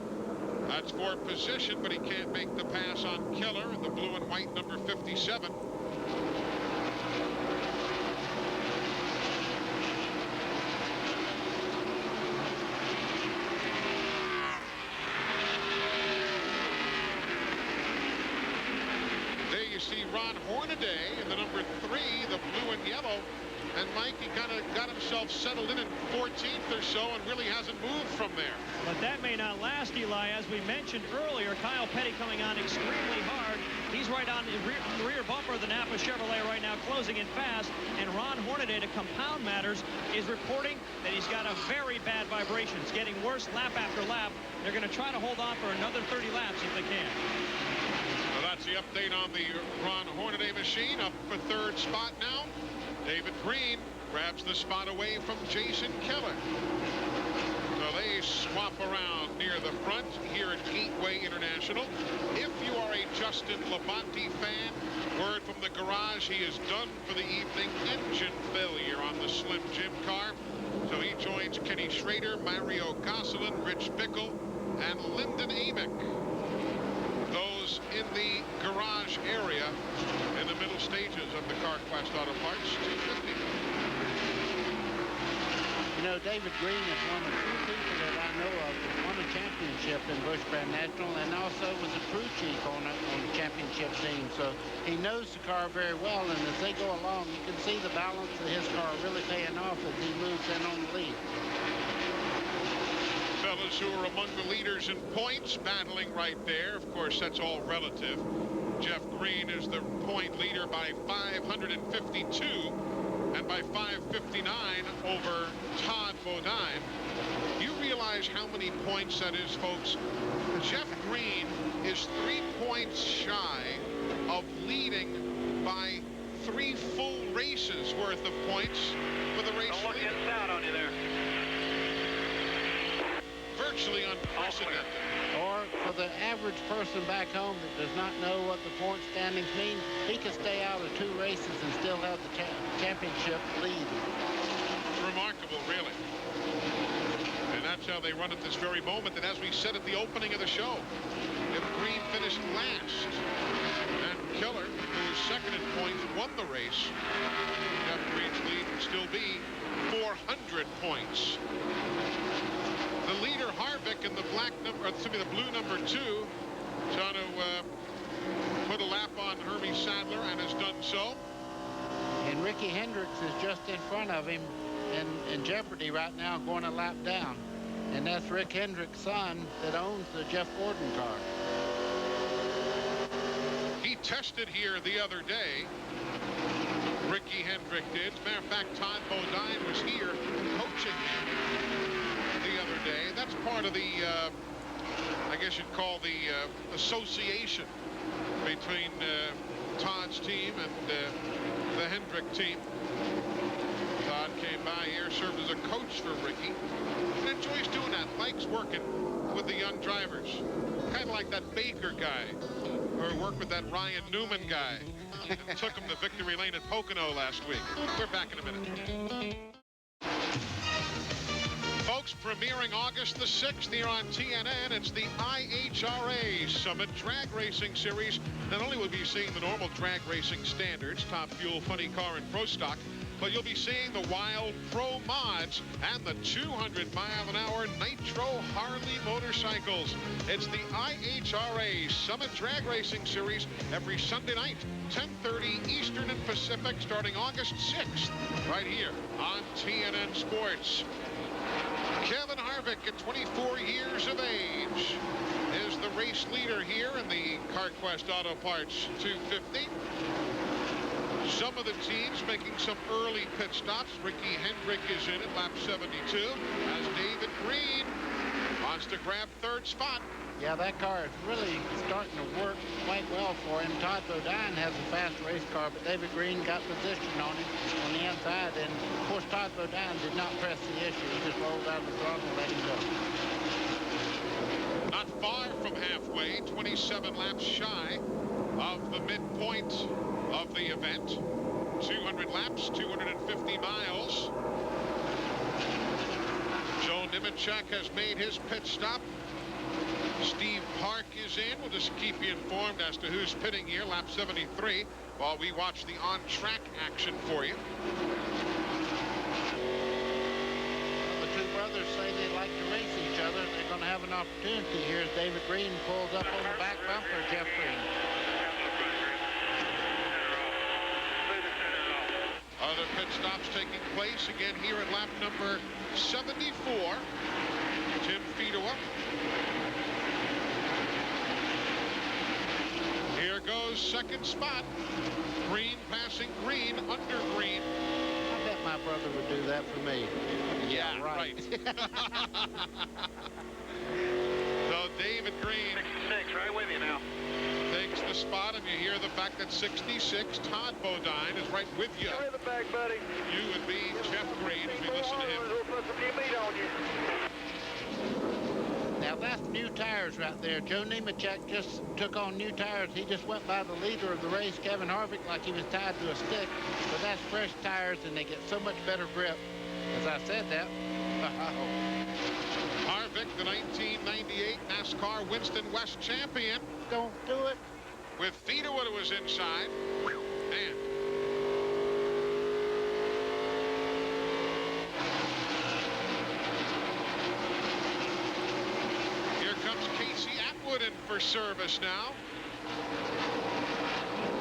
That's for position, but he can't make the pass on Keller in the blue and white number 57. See Ron Hornaday in the number 3, the blue and yellow. And Mike, he kind of got himself settled in 14th or so and really hasn't moved from there. But that may not last, Eli. As we mentioned earlier, Kyle Petty coming on extremely hard. He's right on the rear bumper of the Napa Chevrolet right now, closing in fast. And Ron Hornaday, to compound matters, is reporting that he's got a very bad vibration. It's getting worse lap after lap. They're going to try to hold on for another 30 laps if they can. That's the update on the Ron Hornaday machine. Up for third spot now. David Green grabs the spot away from Jason Keller. So they swap around near the front here at Gateway International. If you are a Justin Labonte fan, word from the garage, he is done for the evening. Engine failure on the Slim Jim car. So he joins Kenny Schrader, Mario Gosselin, Rich Bickle, and Lyndon Amick. Those us in the garage area in the middle stages of the CarQuest Auto Parts 250. You know, David Green is one of the few people that I know of that won a championship in Busch Grand National and also was a crew chief on the championship team. So he knows the car very well, and as they go along, you can see the balance of his car really paying off as he moves in on the lead. Fellas who are among the leaders in points battling right there. Of course, that's all relative. Jeff Green is the point leader by 552 and by 559 over Todd Bodine. You realize how many points that is, folks? Jeff Green is 3 points shy of leading by 3 full races worth of points for the race Don't look leader. inside on you there. Virtually unprecedented. Or for the average person back home that does not know what the point standings mean, he can stay out of 2 races and still have the championship lead. Remarkable, really. And that's how they run at this very moment. And as we said at the opening of the show, if Green finished last and Keller, who was second in points, won the race, Jeff Green's lead would still be 400 points. The leader, Harvick, in the the blue number 2, trying to put a lap on Hermie Sadler, and has done so. And Ricky Hendricks is just in front of him and in jeopardy right now, going a lap down. And that's Rick Hendricks' son that owns the Jeff Gordon car. He tested here the other day. Ricky Hendrick did. As a matter of fact, Todd Bodine was here coaching him the other day. That's part of the, I guess you'd call the association between Todd's team and the Hendrick team. Todd came by here, served as a coach for Ricky, and enjoys doing that. Likes working with the young drivers. Kind of like that Baker guy, or worked with that Ryan Newman guy. Took him to victory lane at Pocono last week. We're back in a minute. Folks, premiering August the 6th here on TNN, it's the IHRA Summit Drag Racing Series. Not only will we be seeing the normal drag racing standards, Top Fuel, Funny Car, and Pro Stock, but you'll be seeing the Wild Pro Mods and the 200-mile-an-hour Nitro Harley motorcycles. It's the IHRA Summit Drag Racing Series every Sunday night, 10:30 Eastern and Pacific, starting August 6th, right here on TNN Sports. Kevin Harvick, at 24 years of age, is the race leader here in the CarQuest Auto Parts 250. Some of the teams making some early pit stops. Ricky Hendrick is in at lap 72, as David Green wants to grab 3rd spot. Yeah, that car is really starting to work quite well for him. Todd Bodine has a fast race car, but David Green got position on him on the inside. And, of course, Todd Bodine did not press the issue. He just rolled out of the throttle and let him go. Not far from halfway, 27 laps shy of the midpoint of the event. 200 laps, 250 miles. Joe Nemechek has made his pit stop. Steve Park is in. We'll just keep you informed as to who's pitting here, lap 73, while we watch the on-track action for you. The two brothers say they like to race each other. They're going to have an opportunity here as David Green pulls up on the back bumper of Jeff Green. Other pit stops taking place again here at lap number 74. Tim Fedowa. Here goes 2nd spot. Green passing Green, under Green. I bet my brother would do that for me. Yeah, right. So David Green 66, right with you now. takes the spot, and you hear the fact that 66, Todd Bodine, is right with you. Go in the back, buddy. You would be Jeff Green as we listen to him. We'll put some new meat on you. Now that's new tires right there. Joe Nemechek just took on new tires. He just went by the leader of the race, Kevin Harvick, like he was tied to a stick. But that's fresh tires, and they get so much better grip. As I said that, Harvick the 1998 NASCAR Winston West champion. Don't do it. With feet of what was inside. And here comes Casey Atwood in for service now.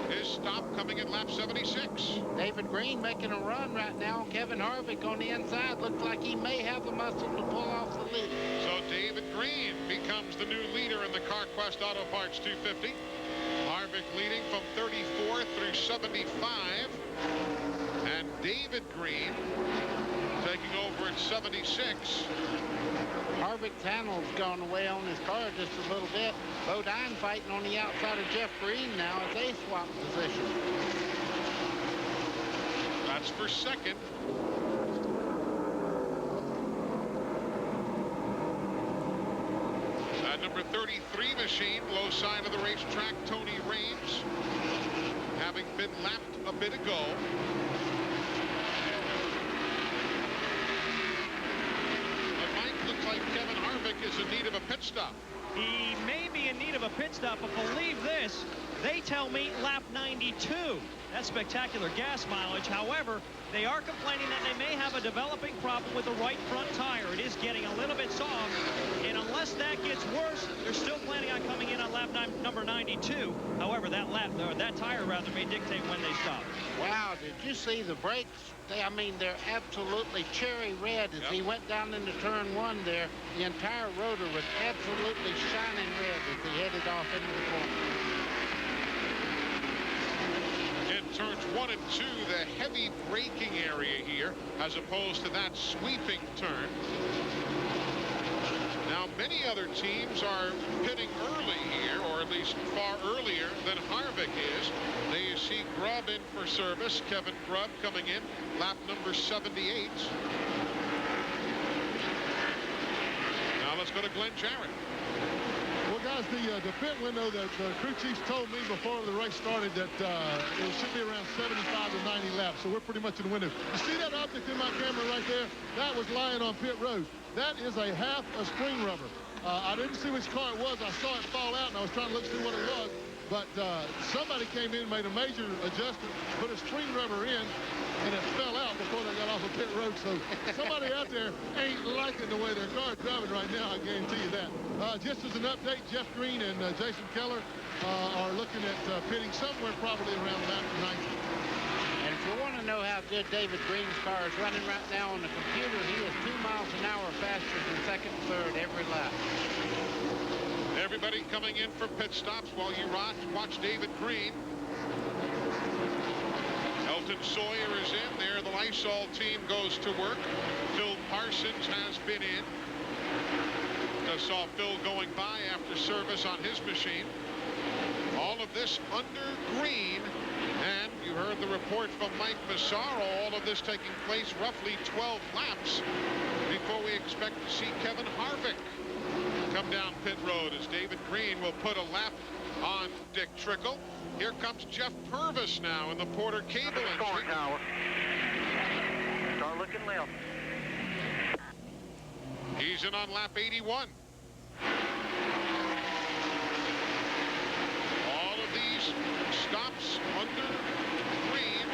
His stop coming in lap 76. David Green making a run right now. Kevin Harvick on the inside. Looks like he may have the muscle to pull off the lead. So David Green becomes the new leader in the CarQuest Auto Parts 250. Harvick leading from 34 through 75. And David Green taking over at 76. Harvick's handle's gone away on his car just a little bit. Bodine fighting on the outside of Jeff Green now as they swap position. That's for second. That number 33 machine, low side of the racetrack, Tony Raines, having been lapped a bit ago. Looks like Kevin Harvick is in need of a pit stop. He may be in need of a pit stop, but believe this, they tell me lap 92. That's spectacular gas mileage. However, they are complaining that they may have a developing problem with the right front tire. It is getting a little bit soft, and unless that gets worse, they're still planning on coming in on lap number 92. However, that tire rather may dictate when they stop. Wow, did you see the brakes? I mean, they're absolutely cherry red as he went down into turn one there. The entire rotor was absolutely shining red as he headed off into the corner. In turns 1 and 2, the heavy braking area here, as opposed to that sweeping turn. Now, many other teams are pitting early here, or at least far earlier than Harvick is. There you see Grubb in for service. Kevin Grubb coming in, lap number 78. Now let's go to Glenn Jarrett. Well, guys, the pit window that the crew chiefs told me before the race started that it should be around 75 to 90 laps, so we're pretty much in the window. You see that object in my camera right there? That was lying on pit road. That is a half a spring rubber. I didn't see which car it was. I saw it fall out, and I was trying to look to see what it was. But somebody came in, made a major adjustment, put a spring rubber in, and it fell out before they got off of pit road. So somebody out there ain't liking the way their car is driving right now, I guarantee you that. Just as an update, Jeff Green and Jason Keller are looking at pitting somewhere probably around lap 90. And if you want to know how good David Green's car is running right now on the computer, he is 2 miles an hour faster than second and third every lap. Everybody coming in for pit stops while you watch David Green. Elton Sawyer is in there. The Lysol team goes to work. Phil Parsons has been in. Just saw Phil going by after service on his machine. All of this under Green. And you heard the report from Mike Massaro. All of this taking place roughly 12 laps before we expect to see Kevin Harvick come down pit road as David Green will put a lap on Dick Trickle. Here comes Jeff Purvis now in the Porter Cable entry. Tower. Start looking left. He's in on lap 81. All of these stops under Green.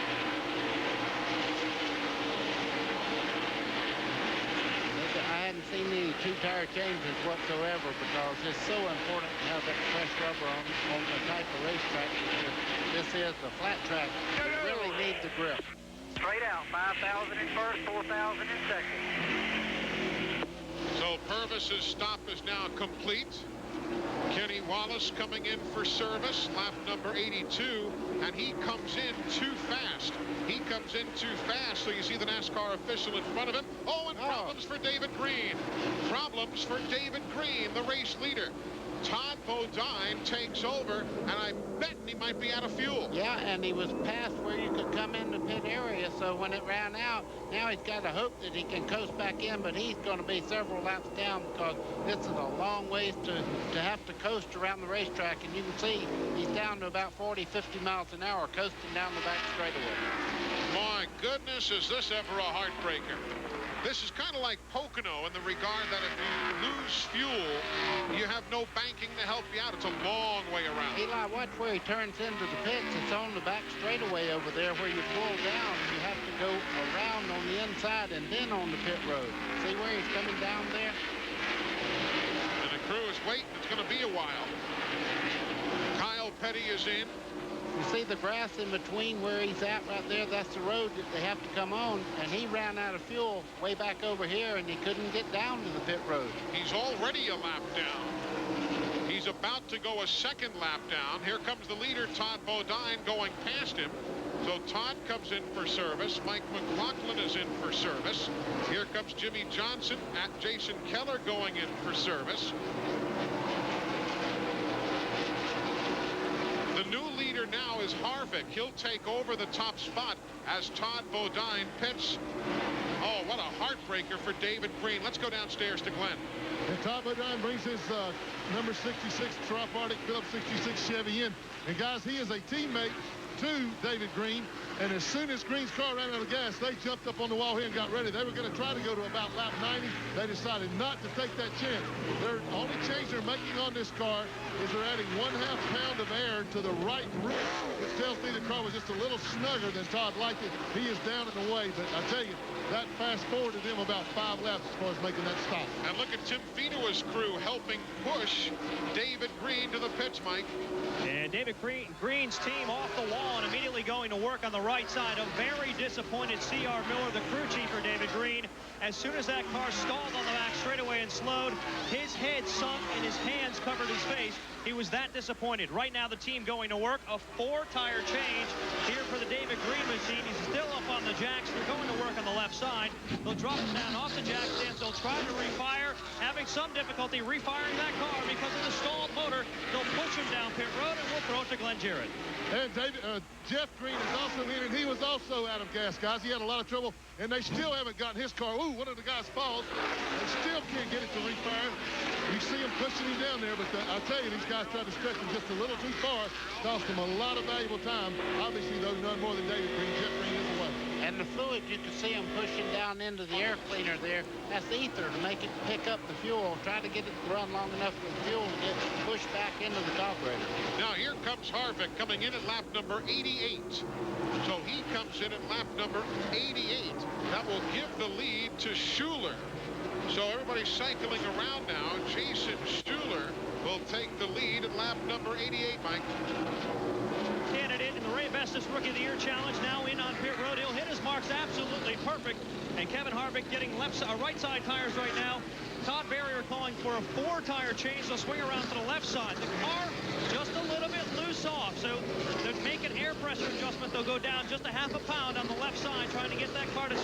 I hadn't seen any two-tire changes whatsoever because it's so important to have that fresh rubber on the type of racetrack. This is the flat track. You really need the grip. Straight out, 5,000 in first, 4,000 in second. So Purvis's stop is now complete. Kenny Wallace coming in for service, lap number 82, and he comes in too fast. He comes in too fast, so you see the NASCAR official in front of him. Oh, and problems for David Green. Problems for David Green, the race leader. Todd Bodine takes over, and I bet he might be out of fuel. Yeah, and he was past where you could come in the pit area, so when it ran out, now he's got to hope that he can coast back in, but he's going to be several laps down because this is a long ways to have to coast around the racetrack, and you can see he's down to about 40, 50 miles an hour coasting down the back straightaway. My goodness, is this ever a heartbreaker. This is kind of like Pocono in the regard that if you lose fuel, you have no banking to help you out. It's a long way around. Eli, watch where he turns into the pits. It's on the back straightaway over there where you pull down. You have to go around on the inside and then on the pit road. See where he's coming down there? And the crew is waiting. It's going to be a while. Kyle Petty is in. You see the grass in between where he's at right there? That's the road that they have to come on. And he ran out of fuel way back over here, and he couldn't get down to the pit road. He's already a lap down. He's about to go a second lap down. Here comes the leader, Todd Bodine, going past him. So Todd comes in for service. Mike McLaughlin is in for service. Here comes Jimmy Johnson at Jason Keller going in for service. The new leader now is Harvick. He'll take over the top spot as Todd Bodine pits. Oh, what a heartbreaker for David Green. Let's go downstairs to Glenn. And Todd Bodine brings his number 66 Trop Arctic Phillips 66 Chevy in. And guys, he is a teammate to David Green, and as soon as Green's car ran out of gas, they jumped up on the wall here and got ready. They were going to try to go to about lap 90. They decided not to take that chance. Their only change they're making on this car is they're adding 1/2 pound of air to the right rear, which tells me the car was just a little snugger than Todd liked it. He is down in the way, but I tell you, that fast forwarded them about 5 laps as far as making that stop. And look at Tim Finoa's crew helping push David Green to the pits, Mike. And David Green's team off the wall and immediately going to work on the right side. A very disappointed C.R. Miller, the crew chief for David Green. As soon as that car stalled on the back straightaway and slowed, his head sunk and his hands covered his face. He was that disappointed. Right now, the team going to work. A 4-tire change here for the David Green machine. He's still up on the jacks. They're going to work on the left side. They'll drop him down off the jack stands. They'll try to refire, having some difficulty refiring that car because of the stalled motor. They'll push him down pit road, and we'll throw it to Glenn Jarrett. And Jeff Green is also in, and he was also out of gas, guys. He had a lot of trouble, and they still haven't gotten his car. Ooh, one of the guys falls. They still can't get it to refire. You see him pushing him down there, but I'll tell you, these guys tried to stretch him just a little too far. Cost him a lot of valuable time. Obviously, those none more than David Green. Jeff Green is away. And the fluid, you can see him pushing down into the air cleaner there. That's ether to make it pick up the fuel. Try to get it to run long enough for the fuel to get pushed back into the carburetor. Now here comes Harvick coming in at lap number 88. So he comes in at lap number 88. That will give the lead to Schuler. So everybody's cycling around now. Jason Schuler will take the lead at lap number 88, Mike. Candidate in the Ray Vestas Rookie of the Year Challenge, now in on pit road. He'll hit his marks absolutely perfect. And Kevin Harvick getting right side tires right now. Todd Barrier calling for a 4-tire change. They'll swing around to the left side. The car just a little bit loose off. So to make an air pressure adjustment, they'll go down just a 1/2 pound on the left side, trying to get that car to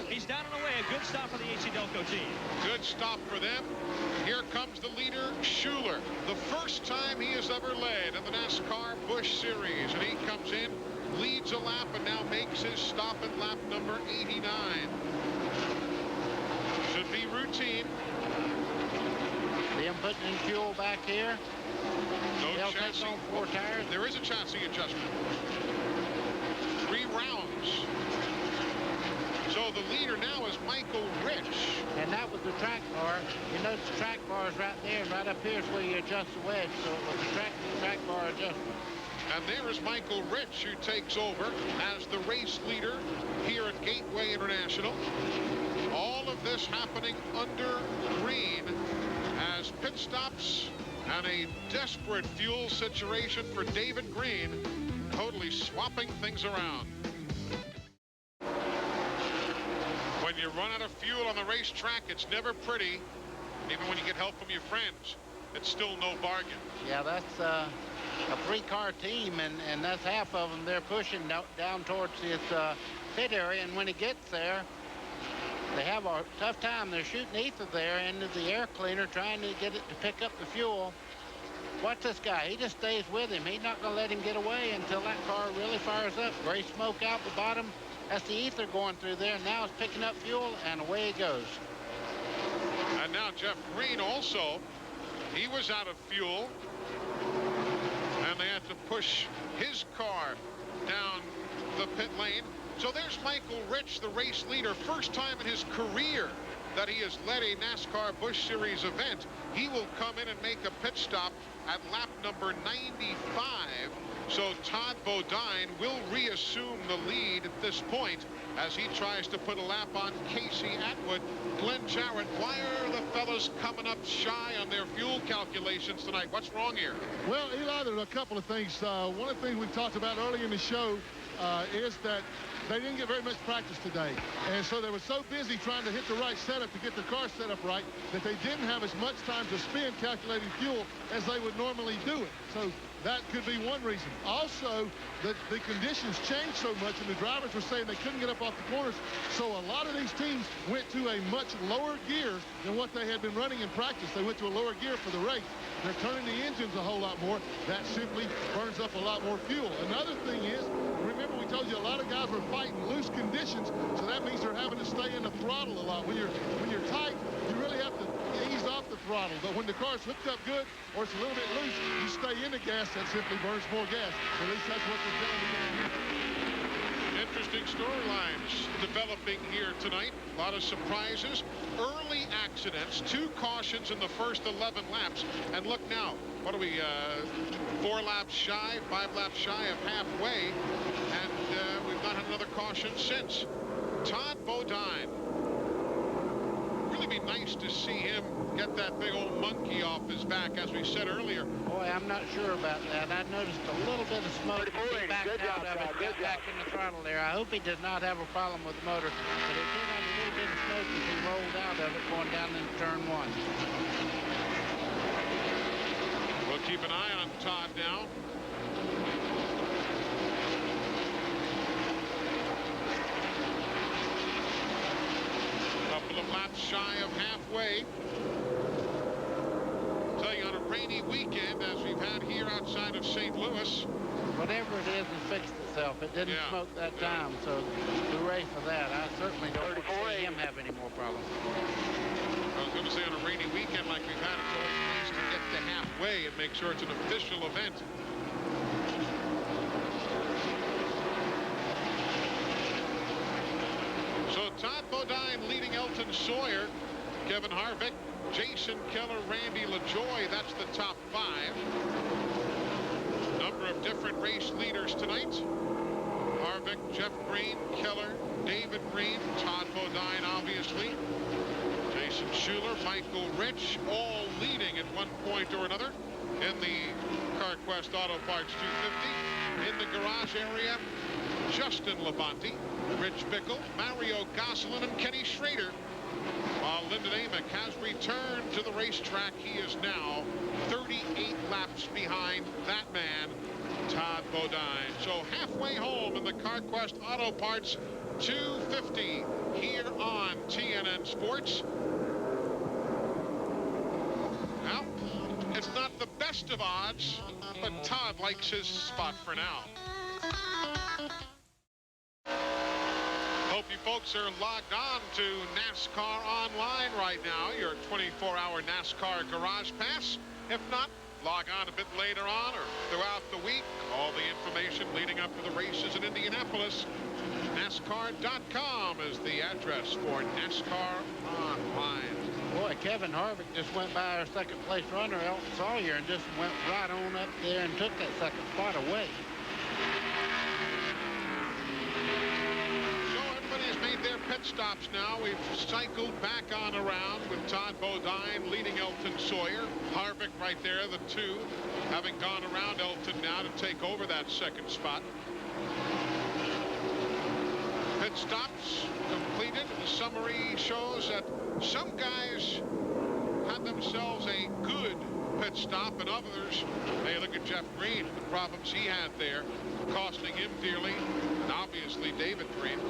He's down and away. A good stop for the AC Delco team. Good stop for them. Here comes the leader, Schuler. The first time he has ever led in the NASCAR Busch Series. And he comes in, leads a lap, and now makes his stop at lap number 89. Should be routine. See him putting in fuel back here. No They'll chassis. take on 4 tires. There is a chassis adjustment. 3 rounds. So the leader now is Michael Rich. And that was the track bar. You notice the track bar is right there, and right up here is where you adjust the wedge. So it was the track bar adjustment. And there is Michael Rich, who takes over as the race leader here at Gateway International. All of this happening under green as pit stops and a desperate fuel situation for David Green, totally swapping things around. When you run out of fuel on the racetrack, it's never pretty. Even when you get help from your friends, it's still no bargain. Yeah, that's a 3-car team, and that's half of them. They're pushing down towards this pit area, and when it gets there, they have a tough time. They're shooting ether there into the air cleaner, trying to get it to pick up the fuel. Watch this guy. He just stays with him. He's not going to let him get away until that car really fires up. Gray smoke out the bottom. That's the ether going through there. Now it's picking up fuel, and away it goes. And now Jeff Green also, he was out of fuel. And they had to push his car down the pit lane. So there's Michael Rich, the race leader. First time in his career that he has led a NASCAR Busch Series event. He will come in and make a pit stop at lap number 95. So Todd Bodine will reassume the lead at this point as he tries to put a lap on Casey Atwood. Glenn Jarrett, why are the fellas coming up shy on their fuel calculations tonight? What's wrong here? Well, Eli, there's a couple of things. One of the things we talked about early in the show is that they didn't get very much practice today. And so they were so busy trying to hit the right setup to get the car set up right that they didn't have as much time to spend calculating fuel as they would normally do it. So that could be one reason. Also, the conditions changed so much, and the drivers were saying they couldn't get up off the corners. So a lot of these teams went to a much lower gear than what they had been running in practice. They went to a lower gear for the race. They're turning the engines a whole lot more. That simply burns up a lot more fuel. Another thing is, remember we told you a lot of guys were fighting loose conditions, so that means they're having to stay in the throttle a lot. When you're tight, you really have to ease off the throttle. But when the car's hooked up good or it's a little bit loose, you stay in the gas. That simply burns more gas. At least that's what they're telling me down here. Interesting storylines developing here tonight. A lot of surprises. Early accidents. 2 cautions in the first 11 laps. And look now. What are we, 4 laps shy, 5 laps shy of halfway. And we've not had another caution since. Todd Bodine. Really be nice to see him get that big old monkey off his back, as we said earlier. Boy, I'm not sure about that. I noticed a little bit of smoke as he backed out of it, got back in the throttle there. I hope he did not have a problem with the motor, but it did have a little bit of smoke as he rolled out of it going down into turn 1. We'll keep an eye on Todd now. Couple of laps shy of halfway. Tell you, on a rainy weekend, as we've had here outside of St. Louis. Whatever it is, it fixed itself. It didn't smoke that time, so hooray for that. I certainly don't see him have any more problems. I was going to say, on a rainy weekend like we've had, it's always nice to get to halfway and make sure it's an official event. So Todd Bodine leading Elton Sawyer, Kevin Harvick, Jason Keller, Randy LaJoy. That's the top 5. Number of different race leaders tonight. Harvick, Jeff Green, Keller, David Green, Todd Bodine, obviously. Jason Schuler, Michael Rich, all leading at one point or another in the CarQuest Auto Parts 250. In the garage area, Justin Labonte, Rich Bickle, Mario Gosselin, and Kenny Schrader. While Lyndon Amick has returned to the racetrack, he is now 38 laps behind that man, Todd Bodine. So halfway home in the CarQuest Auto Parts 250 here on TNN Sports. Well, it's not the best of odds, but Todd likes his spot for now. Hope you folks are logged on to NASCAR Online right now, your 24-hour NASCAR Garage Pass. If not, log on a bit later on or throughout the week. All the information leading up to the races in Indianapolis. NASCAR.com is the address for NASCAR Online. Boy, Kevin Harvick just went by our second-place runner, Elton Sawyer, and just went right on up there and took that second spot away. Made their pit stops now. We've cycled back on around with Todd Bodine leading Elton Sawyer. Harvick right there, the 2, having gone around Elton now to take over that second spot. Pit stops completed. The summary shows that some guys had themselves a good pit stop, and others, hey, look at Jeff Green, the problems he had there, costing him dearly, and obviously David Green.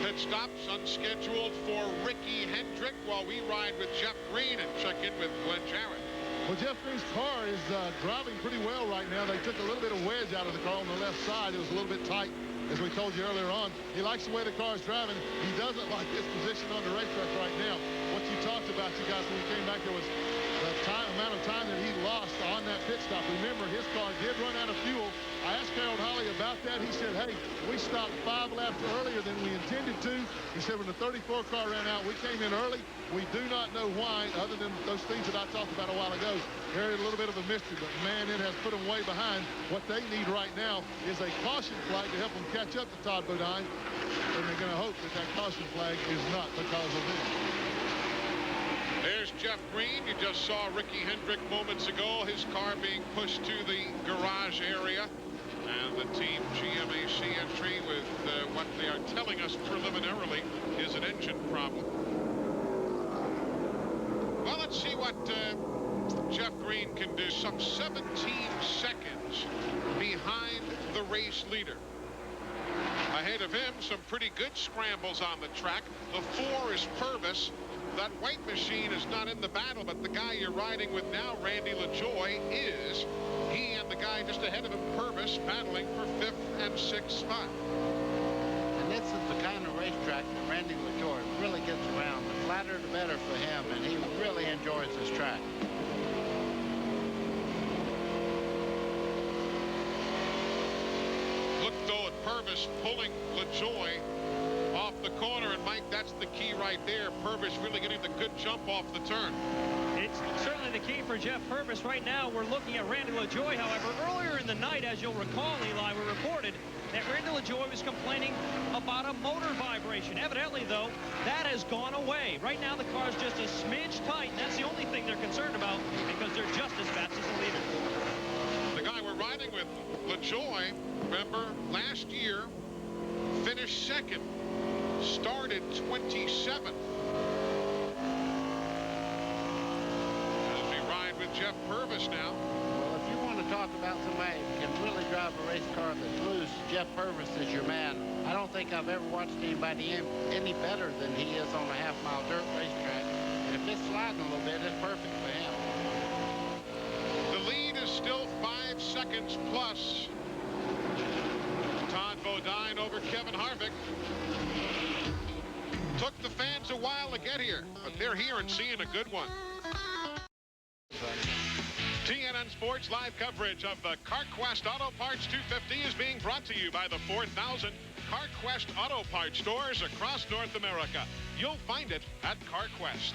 Pit stops unscheduled for Ricky Hendrick while we ride with Jeff Green and check in with Glenn Jarrett. Well, Jeff Green's car is driving pretty well right now. They took a little bit of wedge out of the car on the left side. It was a little bit tight, as we told you earlier on. He likes the way the car is driving. He doesn't like his position on the racetrack right now. What you talked about, you guys, when we came back, there was the amount of time that he lost on that pit stop. Remember, his car did run out of fuel. I asked Harold Holley about that. He said, hey, we stopped 5 laps earlier than we intended to. He said when the 34 car ran out, we came in early. We do not know why, other than those things that I talked about a while ago. They're a little bit of a mystery, but man, it has put them way behind. What they need right now is a caution flag to help them catch up to Todd Bodine. And they're going to hope that that caution flag is not because of them. There's Jeff Green. You just saw Ricky Hendrick moments ago. His car being pushed to the garage area. And the team GMAC entry with what they are telling us preliminarily is an engine problem. Well, let's see what Jeff Green can do. Some 17 seconds behind the race leader. Ahead of him, some pretty good scrambles on the track. The 4 is Purvis. That white machine is not in the battle, but the guy you're riding with now, Randy LaJoy, is. He and the guy just ahead of him, Purvis, battling for 5th and 6th spot. And this is the kind of racetrack that Randy LaJoy really gets around. The flatter the better for him, and he really enjoys this track. Look, though, at Purvis pulling LaJoy off the corner, and Mike, that's the key right there. Purvis really getting the good jump off the turn. It's certainly the key for Jeff Purvis. Right now, we're looking at Randy LaJoy. However, earlier in the night, as you'll recall, Eli, we reported that Randy LaJoy was complaining about a motor vibration. Evidently, though, that has gone away. Right now, the car's just a smidge tight, and that's the only thing they're concerned about because they're just as fast as the leader. The guy we're riding with, LaJoy, remember, last year, finished 2nd. Started 27th. As we ride with Jeff Purvis now. Well, if you want to talk about somebody who can really drive a race car that's loose, Jeff Purvis is your man. I don't think I've ever watched anybody any better than he is on a half-mile dirt racetrack. And if it's sliding a little bit, it's perfect for him. The lead is still 5 seconds plus. Todd Bodine over Kevin Harvick. Took the fans a while to get here, but they're here and seeing a good one. TNN Sports live coverage of the CarQuest Auto Parts 250 is being brought to you by the 4,000 CarQuest Auto Parts stores across North America. You'll find it at CarQuest.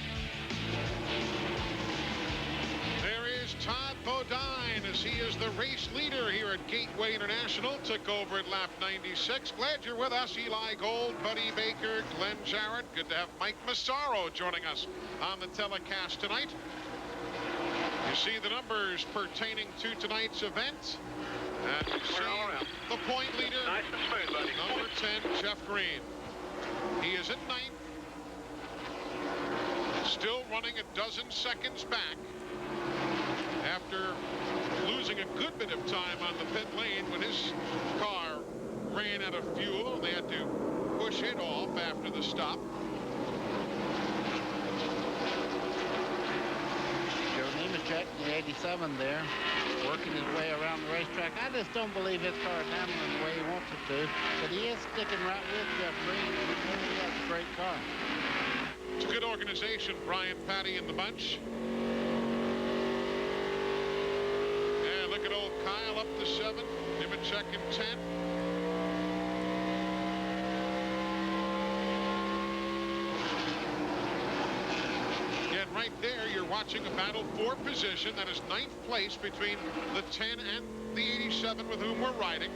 There is Todd Bodine as he is the race leader here at Gateway International. Took over at lap 96. Glad you're with us, Eli Gold, Buddy Baker, Glenn Jarrett. Good to have Mike Massaro joining us on the telecast tonight. You see the numbers pertaining to tonight's event. And you see the point leader, Nice and smooth, buddy. number 10, Jeff Green. He is in 9th. Still running a dozen seconds back. After losing a good bit of time on the pit lane when his car ran out of fuel, they had to push it off after the stop. Joe Nemechek, the 87 there, working his way around the racetrack. I just don't believe his car is handling the way he wants it to, but he is sticking right with Jeff Green, and he really has a great car. It's a good organization, Brian Patty and the bunch. Look at old Kyle up to 7. Nemechek in 10. And right there, you're watching a battle for position. That is 9th place between the 10 and the 87 with whom we're riding.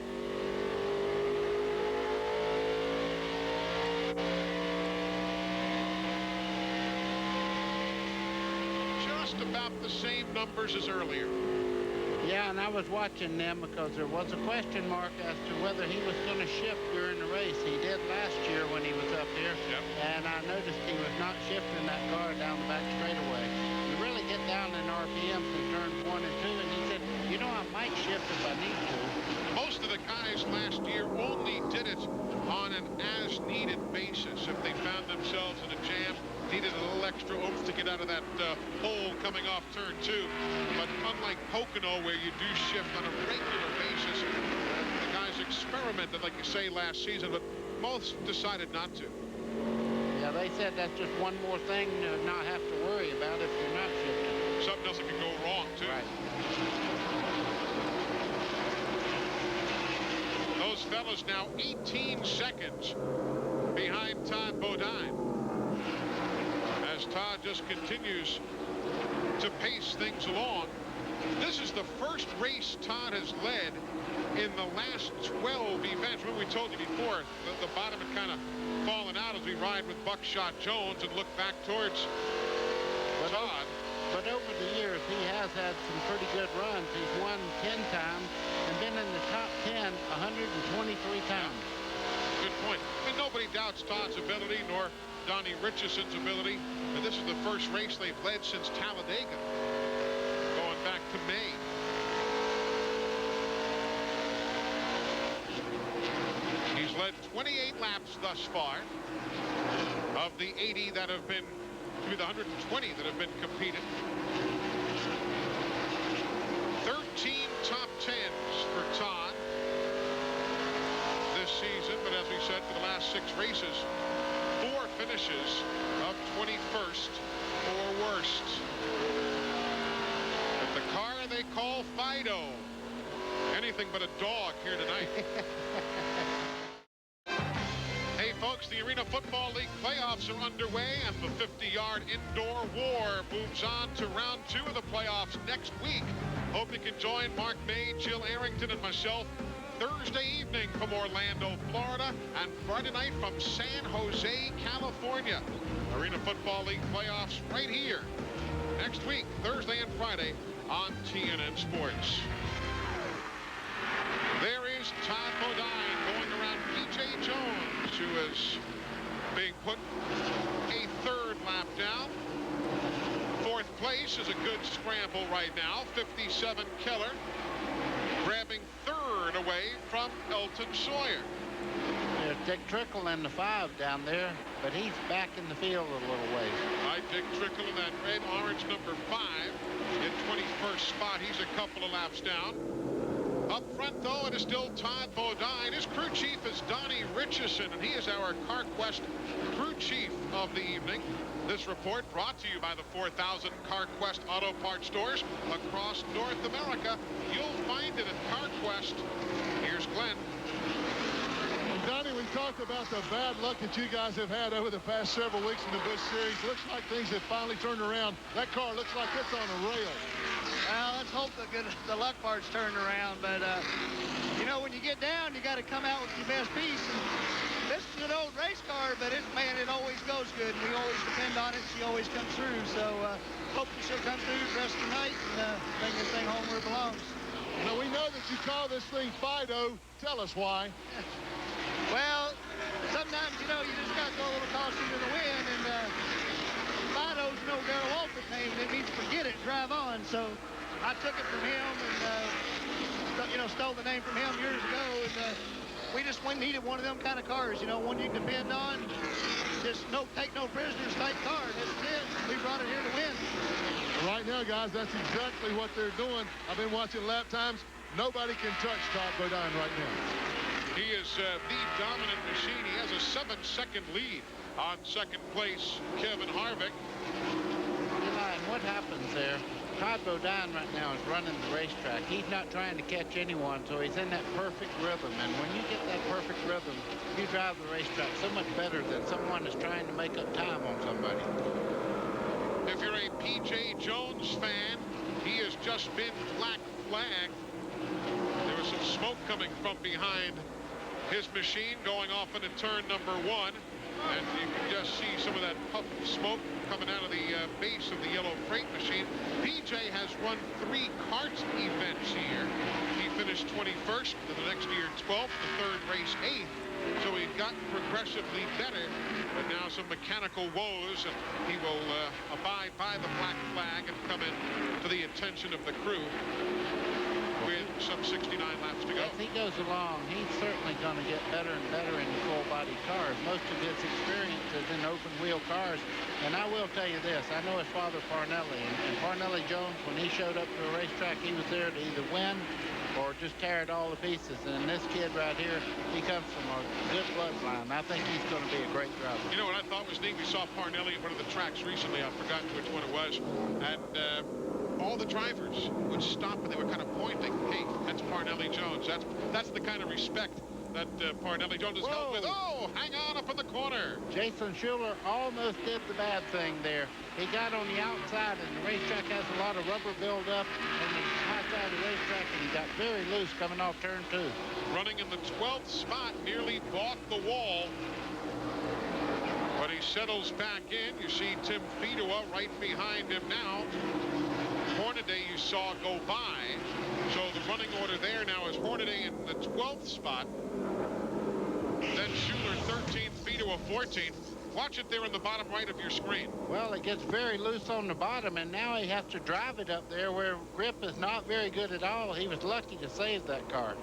Just about the same numbers as earlier. Yeah, and I was watching them because there was a question mark as to whether he was going to shift during the race. He did last year when he was up here. Yep. And I noticed he was not shifting that car down the back straightaway. You really get down in RPMs in turns 1 and 2, and he said, you know, I might shift if I need to. Most of the guys last year only did it on an as-needed basis. If they found themselves in a jam, needed a little extra oomph to get out of that hole coming off turn 2. But unlike Pocono, where you do shift on a regular basis, the guys experimented, like you say, last season, but most decided not to. Yeah, they said that's just one more thing to not have to worry about if you're not shifting. Something else that can Bell is now 18 seconds behind Todd Bodine, as Todd just continues to pace things along. This is the first race Todd has led in the last 12 events. When we told you before, the bottom had kind of fallen out as we ride with Buckshot Jones and look back towards Todd. But over the years, he has had some pretty good runs. He's won 10 times and been in the top 10 123 times. Good point. And nobody doubts Todd's ability, nor Donnie Richardson's ability. And this is the first race they've led since Talladega, going back to May. He's led 28 laps thus far of the 80 that have been, the 120 that have been competed. 13 top 10s for Todd this season, but as we said, for the last 6 races, 4 finishes of 21st or worst. But the car they call Fido, anything but a dog here tonight. Hey folks, the Arena Football League playoffs are underway, and the 50-yard indoor war moves on to round 2 of the playoffs next week. Hope you can join Mark May, Jill Arrington, and myself Thursday evening from Orlando, Florida, and Friday night from San Jose, California. Arena Football League playoffs right here next week, Thursday and Friday on TNN Sports. There is Todd Bodine going around P.J. Jones, who is being put a 3rd lap down. 4th place is a good scramble right now. 57 Keller grabbing 3rd away from Elton Sawyer. There's Dick Trickle in the 5 down there, but he's back in the field a little ways. Right, Dick Trickle in that red-orange number 5 in 21st spot. He's a couple of laps down. Up front, though, it is still Todd Bodine. His crew chief is Donnie Richardson, and he is our CarQuest crew chief of the evening. This report brought to you by the 4,000 CarQuest auto parts stores across North America. You'll find it at CarQuest. Here's Glenn. Donnie, we talked about the bad luck that you guys have had over the past several weeks in the Busch Series. Looks like things have finally turned around. That car looks like it's on a rail. Well, let's hope the luck part's turned around. But, you know, when you get down, you got to come out with your best piece. And this is an old race car, but it always goes good. And we always depend on it. She always comes through. So hopefully she'll come through the rest of the night and bring this thing home where it belongs. Now, we know that you call this thing Fido. Tell us why. Well, sometimes, you know, you just got to throw a little caution to the wind. And Fido's no Darrell Waltrip name, and it means forget it, drive on. So I took it from him and, you know, stole the name from him years ago. And we needed one of them kind of cars, you know, one you can depend on. Just take no prisoners type car. This is it. We brought it here to win. Right now, guys, that's exactly what they're doing. I've been watching lap times. Nobody can touch Todd Bodine right now. He is the dominant machine. He has a 7-second lead on 2nd place, Kevin Harvick. And what happens there? Todd Bodine right now is running the racetrack. He's not trying to catch anyone, so he's in that perfect rhythm. And when you get that perfect rhythm, you drive the racetrack so much better than someone that's trying to make up time on somebody. If you're a P.J. Jones fan, he has just been black flagged. There was some smoke coming from behind his machine going off into turn number 1, and you can just see some of that puff of smoke coming out of the base of the yellow freight machine. PJ has run 3 kart events here. He finished 21st, then the next year 12th, the 3rd race 8th. So he got progressively better, but now some mechanical woes, and he will abide by the black flag and come in to the attention of the crew with some 69 laps to go. As he goes along, he's certainly going to get better and better in the full-body cars. Most of his experience is in open-wheel cars. And I will tell you this, I know his father, Parnelli, and Parnelli Jones, when he showed up to a racetrack, he was there to either win or just tear it all to pieces. And this kid right here, he comes from a good bloodline. I think he's going to be a great driver. You know what I thought was neat? We saw Parnelli at one of the tracks recently. I've forgotten which one it was. And all the drivers would stop and they were kind of pointing. Hey, that's Parnelli Jones. That's the kind of respect that Parnelli Jones is held with. Oh, hang on up in the corner. Jason Schuler almost did the bad thing there. He got on the outside, and the racetrack has a lot of rubber buildup on the high side of the racetrack, and he got very loose coming off turn 2. Running in the 12th spot, nearly bought the wall. But he settles back in. You see Tim Fedua right behind him now. Hornaday you saw go by. So the running order there now is Hornaday in the 12th spot. Then Schuler 13th, Fedua 14th. Watch it there in the bottom right of your screen. Well, it gets very loose on the bottom, and now he has to drive it up there where grip is not very good at all. He was lucky to save that car.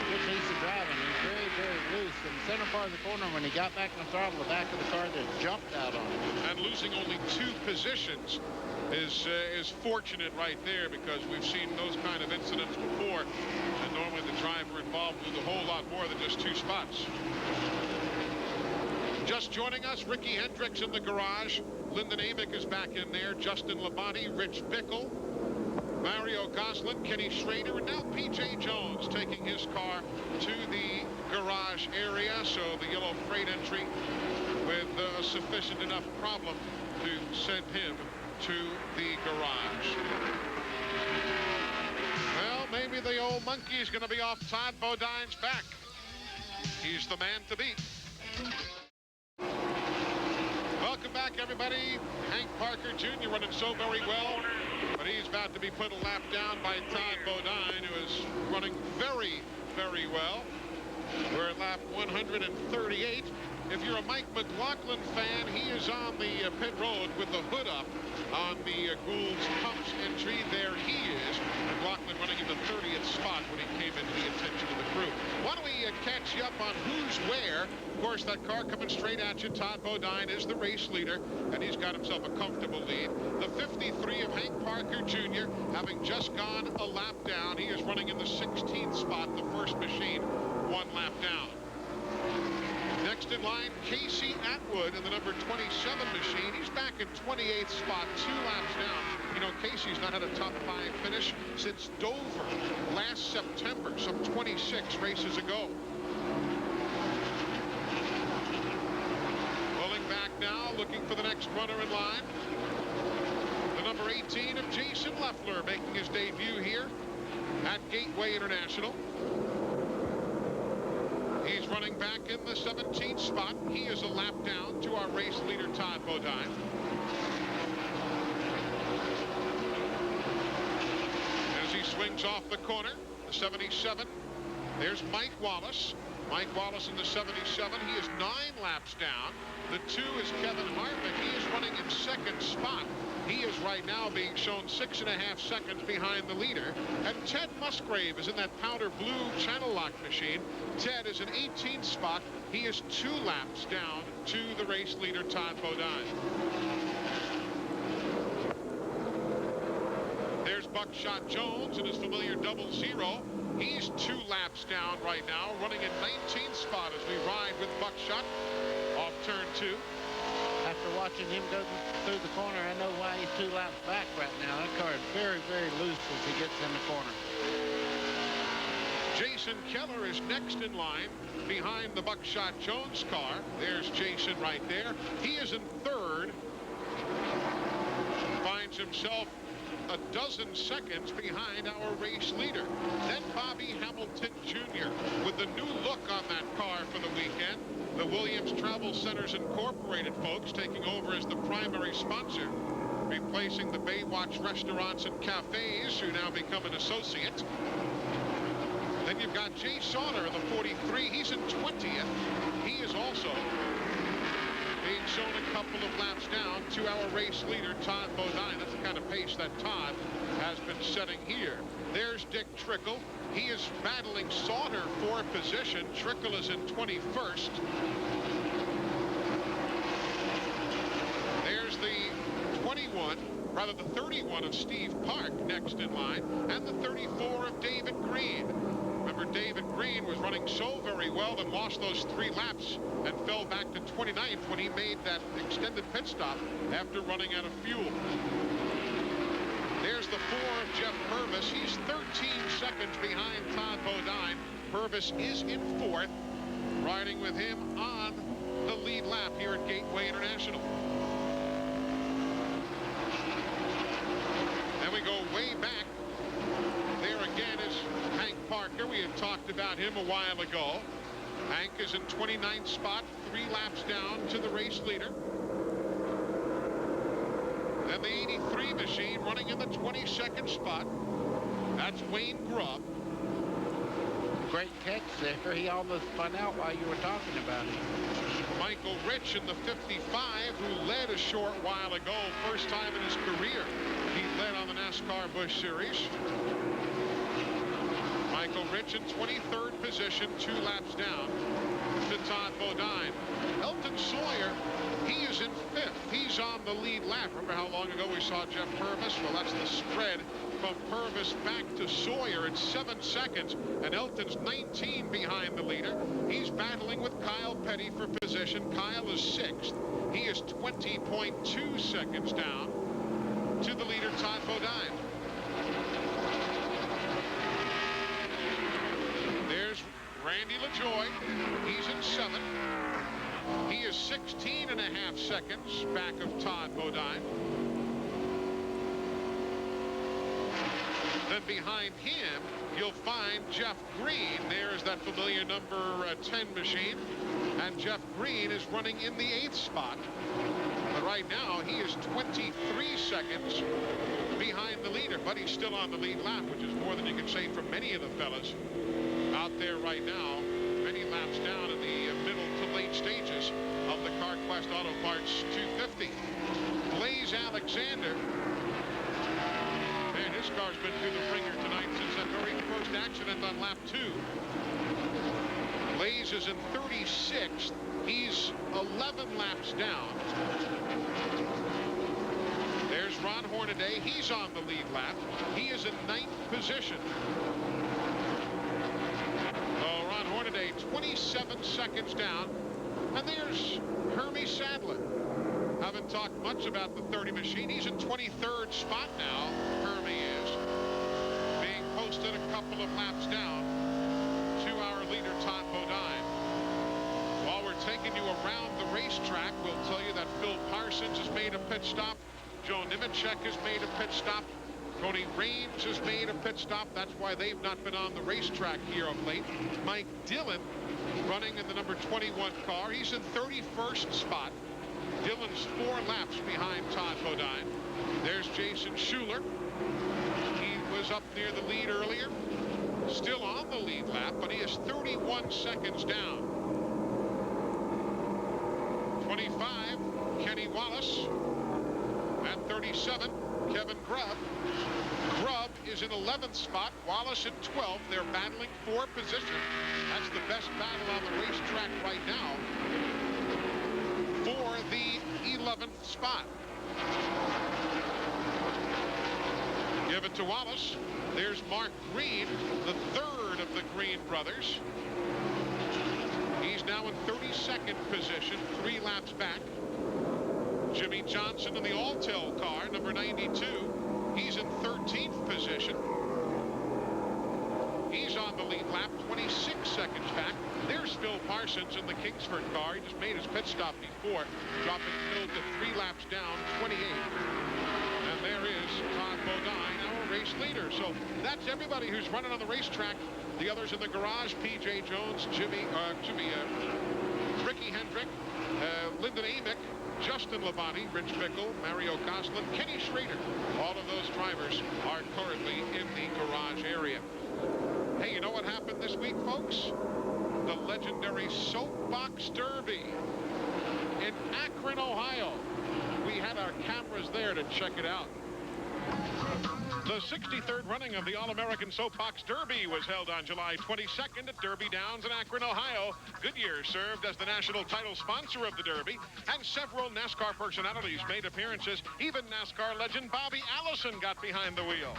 Good piece of driving. He's very, very loose. In the center part of the corner, when he got back on the throttle, the back of the car just jumped out on him. And losing only 2 positions is fortunate right there, because we've seen those kind of incidents before. And normally the driver involved lose a whole lot more than just 2 spots. Just joining us, Ricky Hendricks in the garage. Lyndon Amick is back in there. Justin Labonte, Rich Bickle, Mario Goslin, Kenny Schrader, and now P.J. Jones taking his car to the garage area. So the yellow freight entry with a sufficient enough problem to send him to the garage. Well, maybe the old monkey is going to be off Todd Bodine's back. He's the man to beat. Welcome back, everybody. Hank Parker Jr. running so very well, but he's about to be put a lap down by Todd Bodine, who is running very, very well. We're at lap 138. If you're a Mike McLaughlin fan, he is on the pit road with the hood up on the Gould's Pumps entry. There he is. McLaughlin running in the 30th spot when he came into the attention of the crew. Why don't we catch you up on who's where? Of course, that car coming straight at you. Todd Bodine is the race leader, and he's got himself a comfortable lead. The 53 of Hank Parker Jr. having just gone a lap down. He is running in the 16th spot, the first machine, 1 lap down. Next in line, Casey Atwood in the number 27 machine. He's back in 28th spot, 2 laps down. You know, Casey's not had a top 5 finish since Dover last September, some 26 races ago. Pulling back now, looking for the next runner in line. The number 18 of Jason Leffler making his debut here at Gateway International. He's running back in the 17th spot. He is a lap down to our race leader, Todd Bodine. As he swings off the corner, the 77, there's Mike Wallace. Mike Wallace in the 77. He is 9 laps down. The 2 is Kevin Harvick. He is running in 2nd spot. He is right now being shown 6.5 seconds behind the leader. And Ted Musgrave is in that powder blue channel lock machine. Ted is in 18th spot. He is 2 laps down to the race leader, Todd Bodine. There's Buckshot Jones in his familiar 00. He's 2 laps down right now, running in 19th spot as we ride with Buckshot off turn 2. After watching him go through the corner, I know why he's 2 laps back right now. That car is very, very loose as he gets in the corner. Jason Keller is next in line behind the Buckshot Jones car. There's Jason right there. He is in 3rd. Finds himself a dozen seconds behind our race leader. Then Bobby Hamilton Jr. with the new look on that car for the weekend. The Williams Travel Centers Incorporated folks taking over as the primary sponsor, replacing the Baywatch restaurants and cafes, who now become an associate. Then you've got Jay Sauter in the 43. He's in 20th. He is also being shown a couple of laps down to our race leader, Todd Bodine. That's the kind of pace that Todd has been setting here. There's Dick Trickle. He is battling Sauter for position. Trickle is in 21st. There's the 31 of Steve Park next in line, and the 34 of David Green. Remember, David Green was running so very well, then lost those 3 laps and fell back to 29th when he made that extended pit stop after running out of fuel. There's the 4 of Jeff Purvis. He's 13 seconds behind Todd Bodine. Purvis is in 4th, riding with him on the lead lap here at Gateway International. Then we go way back. There again is Hank Parker. We had talked about him a while ago. Hank is in 29th spot, 3 laps down to the race leader. Then the 83 machine running in the 22nd spot. That's Wayne Grubb. Great catch there. He almost spun out while you were talking about him. Michael Rich in the 55, who led a short while ago, first time in his career. He led on the NASCAR Busch Series. Michael Rich in 23rd position, 2 laps down to Todd Bodine. Elton Sawyer, he is in 5th. He's on the lead lap. Remember how long ago we saw Jeff Purvis? Well, that's the spread from Purvis back to Sawyer at 7 seconds, and Elton's 19 behind the leader. He's battling with Kyle Petty for position. Kyle is 6th. He is 20.2 seconds down to the leader, Todd Bodine. There's Randy LaJoy. He's in 7th. He is 16.5 seconds back of Todd Bodine. Then behind him, you'll find Jeff Green. There's that familiar number 10 machine. And Jeff Green is running in the 8th spot. But right now, he is 23 seconds behind the leader. But he's still on the lead lap, which is more than you can say for many of the fellas out there right now. Many laps down in the middle to late stages of the CarQuest Auto Parts 250. Blaze Alexander. Man, his car's been through the ringer tonight since that very first accident on lap 2. Blaze is in 36th. He's 11 laps down. There's Ron Hornaday. He's on the lead lap. He is in 9th position. Oh, Ron Hornaday, 27 seconds down. And there's Hermie Sadler. Haven't talked much about the 30 machine. He's in 23rd spot now. Hermie is being posted a couple of laps down to our leader, Todd Bodine. While we're taking you around the racetrack, we'll tell you that Phil Parsons has made a pit stop. Joe Nemechek has made a pit stop. Tony Raines has made a pit stop. That's why they've not been on the racetrack here of late. Mike Dillon running in the number 21 car. He's in 31st spot. Dillon's 4 laps behind Todd Bodine. There's Jason Schuler. He was up near the lead earlier. Still on the lead lap, but he is 31 seconds down. 25, Kenny Wallace. At 37, Kevin Grubb. Grubb is in 11th spot. Wallace in 12th. They're battling for position. That's the best battle on the racetrack right now for the 11th spot. Give it to Wallace. There's Mark Green, the 3rd of the Green brothers. He's now in 32nd position, 3 laps back. Jimmy Johnson in the Alltel car, number 92. He's in 13th position. He's on the lead lap, 26 seconds back. There's Phil Parsons in the Kingsford car. He just made his pit stop before, dropping Phil to 3 laps down, 28. And there is Todd Bodine, our race leader. So that's everybody who's running on the racetrack. The others in the garage, P.J. Jones, Ricky Hendrick, Lyndon Amick, Justin Labonte, Rich Bickle, Mario Goslin, Kenny Schrader. All of those drivers are currently in the garage area. Hey, you know what happened this week, folks? The legendary Soapbox Derby in Akron, Ohio. We had our cameras there to check it out. The 63rd running of the All-American Soapbox Derby was held on July 22nd at Derby Downs in Akron, Ohio. Goodyear served as the national title sponsor of the Derby, and several NASCAR personalities made appearances. Even NASCAR legend Bobby Allison got behind the wheel.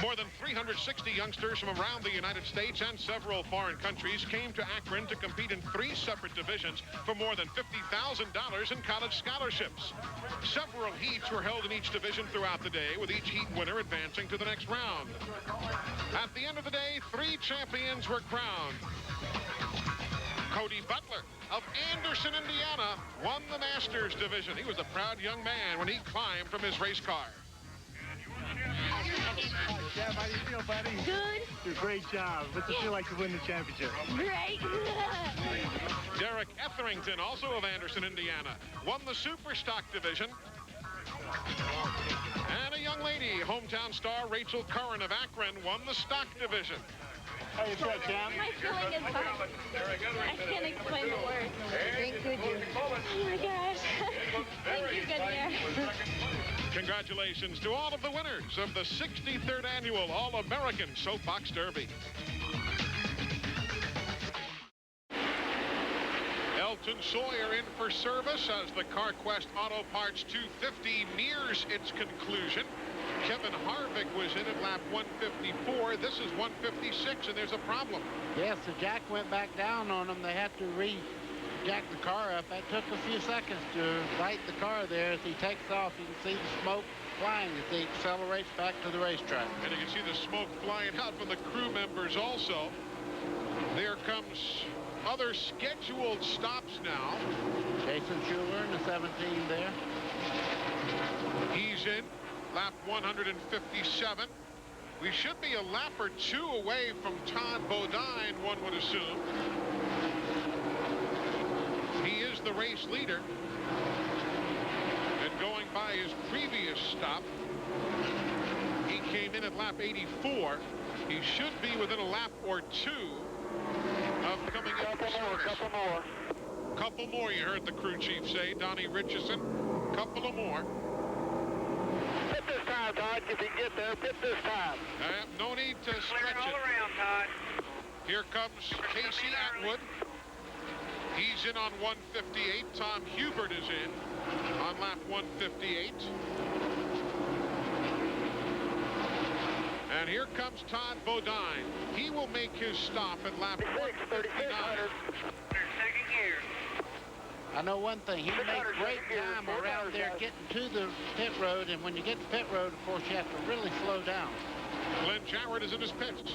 More than 360 youngsters from around the United States and several foreign countries came to Akron to compete in 3 separate divisions for more than $50,000 in college scholarships. Several heats were held in each division throughout the day, with each heat winner advancing to the next round. At the end of the day, 3 champions were crowned. Cody Butler of Anderson, Indiana, won the Masters division. He was a proud young man when he climbed from his race car. Jeff, how do you feel, buddy? Good. Great job. What's it feel like to win the championship? Great. Derek Etherington, also of Anderson, Indiana, won the Super Stock division. And a young lady, hometown star Rachel Curran of Akron, won the Stock division. How you feel, Cam? My feeling is fine. I can't explain the words. Thank Goodyear. Oh my gosh. Thank you, Goodyear. Congratulations to all of the winners of the 63rd Annual All-American Soapbox Derby. Elton Sawyer in for service as the CarQuest Auto Parts 250 nears its conclusion. Kevin Harvick was in at lap 154. This is 156, and there's a problem. Yes, the jack went back down on him. They had to jack the car up. That took a few seconds to right the car there. As he takes off, you can see the smoke flying as he accelerates back to the racetrack. And you can see the smoke flying out from the crew members also. There comes other scheduled stops now. Jason Schuler in the 17 there. He's in lap 157. We should be a lap or 2 away from Todd Bodine, one would assume. He is the race leader. And going by his previous stop, he came in at lap 84. He should be within a lap or 2 of coming in for service. Couple more, you heard the crew chief say, Donnie Richardson. Couple of more. Pit this time, Todd, if you get there. Pit this time. No need to stretch all it. around, Todd. Here comes Casey Atwood. He's in on 158. Tom Hubert is in on lap 158. And here comes Todd Bodine. He will make his stop at lap 159. Second gear. I know one thing. He makes great time around there getting to the pit road, and when you get to pit road, of course, you have to really slow down. Glenn Jarrett is in his pits.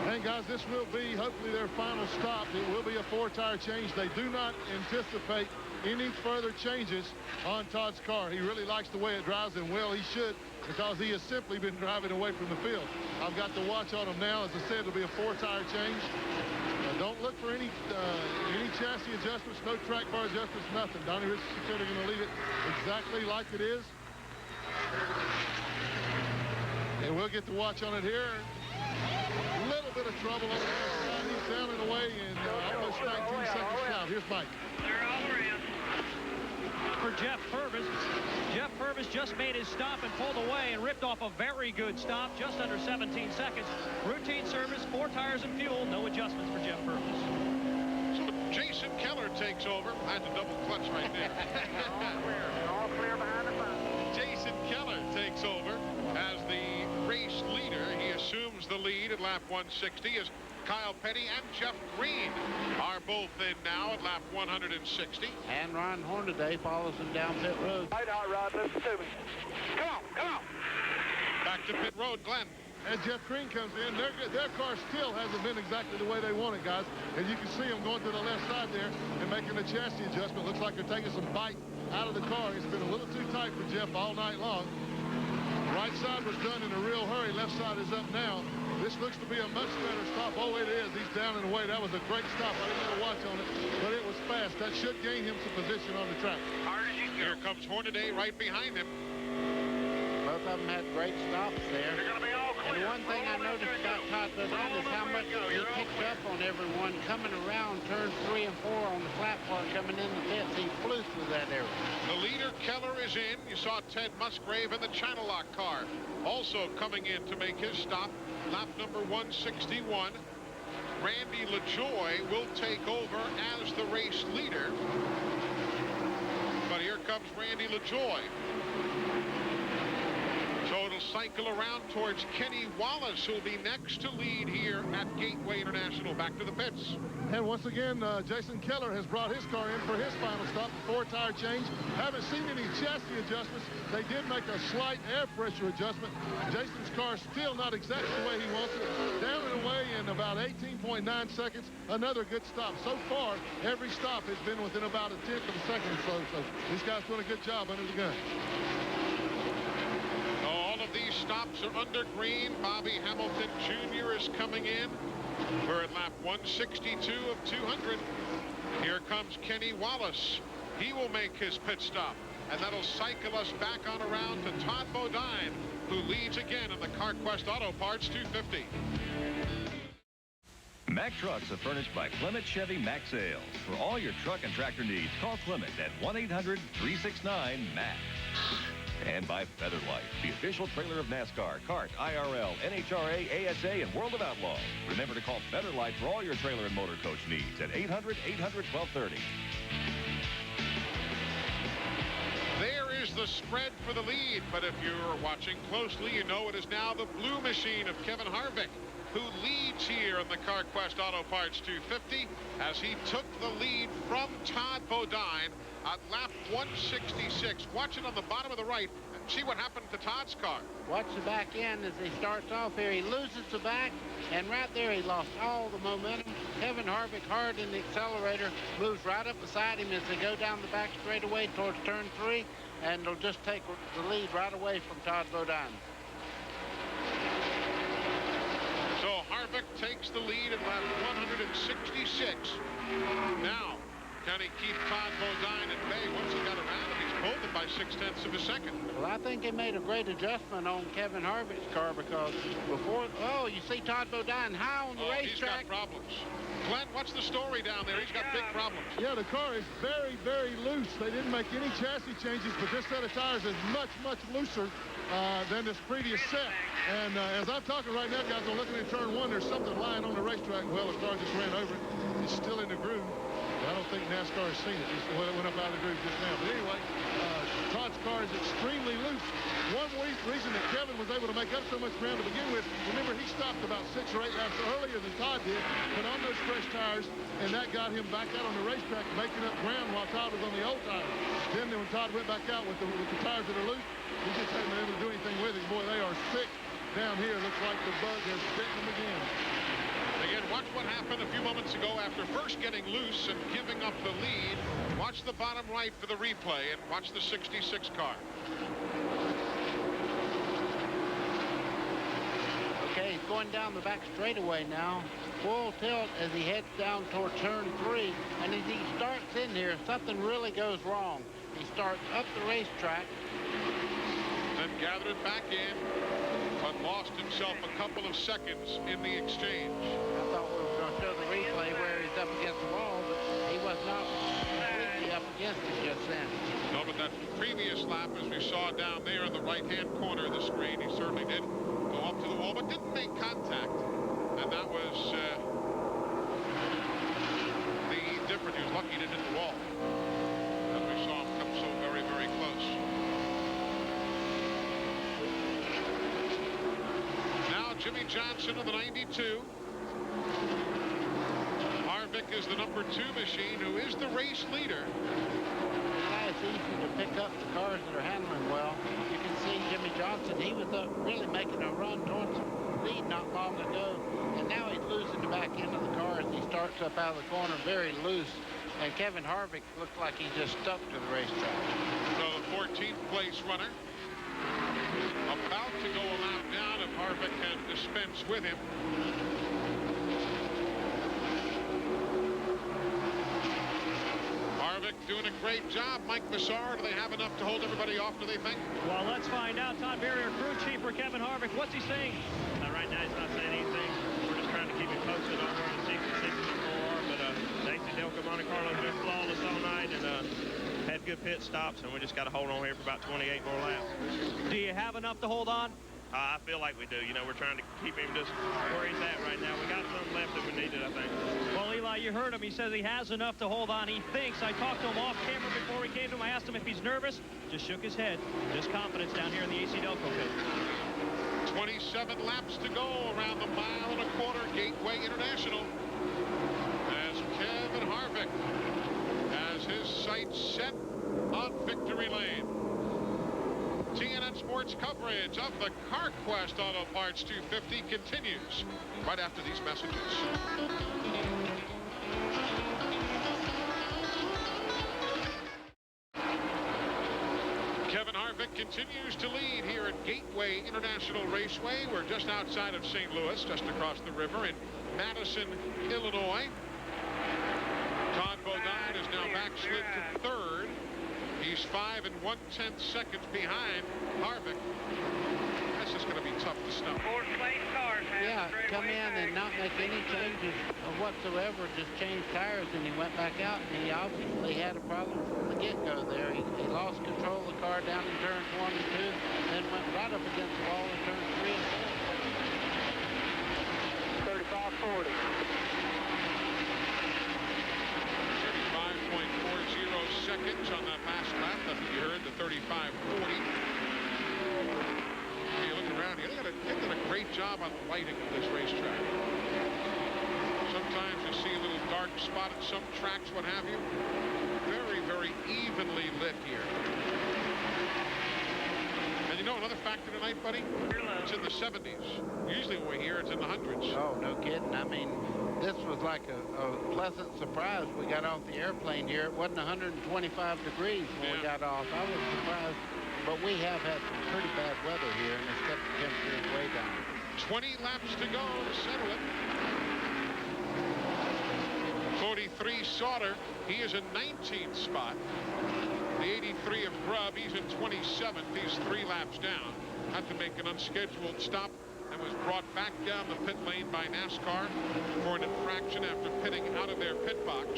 And guys, this will be hopefully their final stop. It will be a 4-tire change. They do not anticipate any further changes on Todd's car. He really likes the way it drives, and well, he should, because he has simply been driving away from the field. I've got the watch on him now. As I said, it'll be a 4-tire change. Don't look for any chassis adjustments, no track bar adjustments, nothing. Donnie Richardson said they're going to leave it exactly like it is. And we'll get the watch on it here. A little bit of trouble on the outside. He's down and away in almost 19 seconds now. Here's Mike. They're all around. For Jeff Purvis. Jeff Purvis just made his stop and pulled away and ripped off a very good stop, just under 17 seconds. Routine service, 4 tires and fuel, no adjustments for Jeff Purvis. So Jason Keller takes over. I had to double clutch right there. All clear behind the front. Jason Keller takes over as the race leader. He assumes the lead at lap 160 as Kyle Petty and Jeff Green are both in now at lap 160. And Ron Hornaday follows him down pit road. Right, hot rod, listen to me. Come on, come on. Back to pit road, Glenn. As Jeff Green comes in, their car still hasn't been exactly the way they want it, guys. As you can see them going to the left side there and making a chassis adjustment. Looks like they're taking some bite out of the car. It's been a little too tight for Jeff all night long. Right side was done in a real hurry. Left side is up now. This looks to be a much better stop. Oh, it is. He's down and away. That was a great stop. I didn't get a watch on it, but it was fast. That should gain him some position on the track. Here comes Hornaday right behind him. Both of them had great stops there. And one thing I noticed about Todd Bodine is how much he picked up on everyone coming around turns 3 and 4 on the flat part coming in the pits. He flew through that area. The leader, Keller, is in. You saw Ted Musgrave in the Channel Lock car also coming in to make his stop. Lap number 161. Randy LaJoy will take over as the race leader. But here comes Randy LaJoy. So it'll cycle around towards Kenny Wallace, who'll be next to lead here at Gateway International. Back to the pits. And once again, Jason Keller has brought his car in for his final stop, the 4-tire change. Haven't seen any chassis adjustments. They did make a slight air pressure adjustment. Jason's car still not exactly the way he wants it. Down and away in about 18.9 seconds. Another good stop. So far, every stop has been within about a tenth of a second or so. So this guy's doing a good job under the gun. All of these stops are under green. Bobby Hamilton Jr. is coming in. We're at lap 162 of 200. Here comes Kenny Wallace. He will make his pit stop, and that'll cycle us back on around to Todd Bodine, who leads again in the CarQuest Auto Parts 250. Mack Trucks are furnished by Clement Chevy Mack Sales. For all your truck and tractor needs, call Clement at 1-800-369-MACK. And by Featherlight, the official trailer of NASCAR, CART, IRL, NHRA, ASA, and World of Outlaws. Remember to call Featherlight for all your trailer and motor coach needs at 800-800-1230. There is the spread for the lead, but if you're watching closely, you know it is now the blue machine of Kevin Harvick, who leads here in the CarQuest Auto Parts 250 as he took the lead from Todd Bodine at lap 166. Watch it on the bottom of the right and see what happened to Todd's car. Watch the back end as he starts off here. He loses the back, and right there he lost all the momentum. Kevin Harvick hard in the accelerator, moves right up beside him as they go down the back straightaway towards turn 3, and they'll just take the lead right away from Todd Bodine. So Harvick takes the lead at lap 166. Now, can he keep Todd Bodine at bay once he got around him? He's pulled him by 0.6 of a second. Well, I think they made a great adjustment on Kevin Harvick's car because before, you see Todd Bodine high on the racetrack. He's got problems. Glenn, what's the story down there? He's got big problems. Yeah, the car is very, very loose. They didn't make any chassis changes, but this set of tires is much, much looser than this previous set. And as I'm talking right now, guys, I'm looking at turn 1. There's something lying on the racetrack. Well, the car just ran over it. It's still in the groove. I don't think NASCAR has seen it. It went up out of the groove just now. But anyway, Todd's car is extremely loose. One reason that Kevin was able to make up so much ground to begin with, remember he stopped about 6 or 8 laps earlier than Todd did, put on those fresh tires, and that got him back out on the racetrack making up ground while Todd was on the old tires. Then when Todd went back out with the tires that are loose, he just hadn't been able to do anything with it. Boy, they are thick down here. Looks like the bug has bitten them again. Again, watch what happened a few moments ago after first getting loose and giving up the lead. Watch the bottom right for the replay and watch the 66 car. Okay, he's going down the back straightaway now. Full tilt as he heads down toward turn 3. And as he starts in here, something really goes wrong. He starts up the racetrack. Then gathered it back in, but lost himself a couple of seconds in the exchange. I thought we were going to show the replay where he's up against the wall, but he was not completely up against it just then. No, but that previous lap, as we saw down there in the right-hand corner of the screen, he certainly did go up to the wall, but didn't make contact. And that was the difference. He was lucky he didn't hit the wall, as we saw him come so very, very close. Jimmy Johnson of the 92. Harvick is the number 2 machine, who is the race leader. It's easy to pick up the cars that are handling well. You can see Jimmy Johnson, he was really making a run towards the lead not long ago. And now he's losing the back end of the car as he starts up out of the corner very loose. And Kevin Harvick looked like he just stuck to the racetrack. So the 14th place runner about to go a lap down if Harvick can dispense with him. Harvick doing a great job. Mike Massar, do they have enough to hold everybody off, do they think? Well, let's find out. Todd Berrier, crew chief for Kevin Harvick. What's he saying? Right now, he's not saying anything. We're just trying to keep him posted on where the 66 are. But Stacy Delco Monte Carlo's been flawless all night and had good pit stops, and we just got to hold on here for about 28 more laps. Do you have enough to hold on? I feel like we do. You know, we're trying to keep him just where he's at right now. We got some left that we needed, I think. Well, Eli, you heard him. He says he has enough to hold on. He thinks. I talked to him off camera before we came to him. I asked him if he's nervous. Just shook his head. Just confidence down here in the AC Delco pit. 27 laps to go around the 1.25 mile Gateway International as Kevin Harvick has his sights set on victory lane. TNN Sports coverage of the CarQuest Auto Parts 250 continues right after these messages. Kevin Harvick continues to lead here at Gateway International Raceway. We're just outside of St. Louis, just across the river in Madison, Illinois. Todd Bodine is now backslid to third. He's 5 1/10 seconds behind Harvick. This is going to be tough to stop. Yeah, come in and not make any changes whatsoever, just change tires, and he went back out, and he obviously had a problem from the get-go there. He lost control of the car down in turns 1 and 2, then went right up against the wall in turns 3 and 4. 35-40. 35.40 seconds on that last lap. That's what you heard, the 35.40. You look around here, they've done a great job on the lighting of this racetrack. Sometimes you see a little dark spot at some tracks, what have you. Very, very evenly lit here. And you know another factor tonight, buddy? It's in the 70s. Usually when we're here, it's in the hundreds. Oh, no kidding. I mean, this was like a pleasant surprise. We got off the airplane here. It wasn't 125 degrees when we got off. I was surprised. But we have had some pretty bad weather here, and it's kept the temperatures way down. 20 laps to go to settle it. 43 Sauter, he is in 19th spot. The 83 of Grubb, he's in 27th. He's 3 laps down. Had to make an unscheduled stop and was brought back down the pit lane by NASCAR for an infraction after pitting out of their pit box.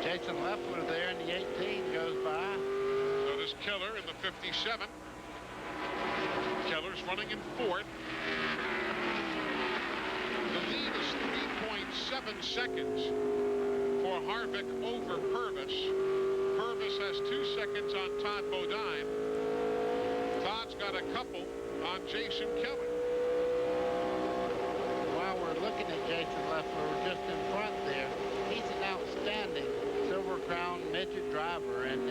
Jason Leffler there in the 18 goes by. So does Keller in the 57. Keller's running in 4th. The lead is 3.7 seconds for Harvick over Purvis. Purvis has 2 seconds on Todd Bodine. Todd's got a couple on Jason Keller. While we're looking at Jason Leffler, we're just in front there. He's an outstanding Silver Crown midget driver, and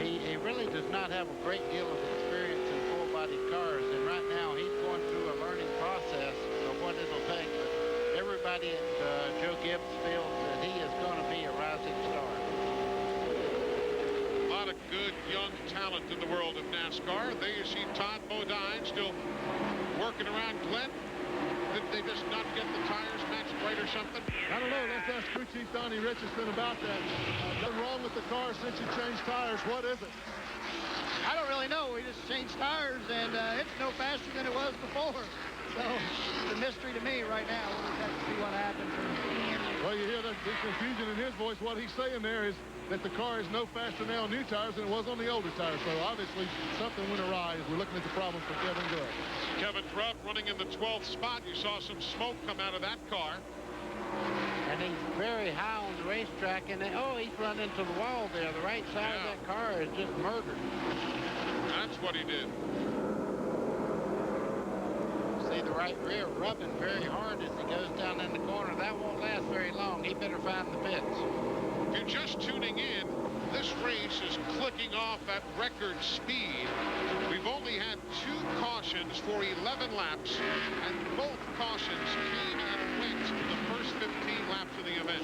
he really does not have a great deal of experience in full-body cars, and right now he's going through a learning process of what it'll take. But everybody at Joe Gibbs feels that he is going to be a rising star. A lot of good young talent in the world of NASCAR. There you see Todd Bodine still working around. Glenn, did they just not get the tires matched right or something? I don't know. Let's ask crew chief Donnie Richardson about that. What's wrong with the car since you changed tires? What is it? I don't really know. We just changed tires, and it's no faster than it was before. So it's a mystery to me right now. We'll just have to see what happens. Well, you hear the confusion in his voice. What he's saying there is that the car is no faster now on new tires than it was on the older tires. So obviously something went awry as we're looking at the problem for Kevin Grubb. Kevin Grubb running in the 12th spot. You saw some smoke come out of that car. And he's very high on the racetrack, and he's run into the wall there. The right side of that car is just murdered. That's what he did. See the right rear rubbing very hard as he goes down in the corner. That won't last very long. He better find the pits. If you're just tuning in, this race is clicking off at record speed. We've only had 2 cautions for 11 laps, and both cautions came and went in the first 15 laps of the event.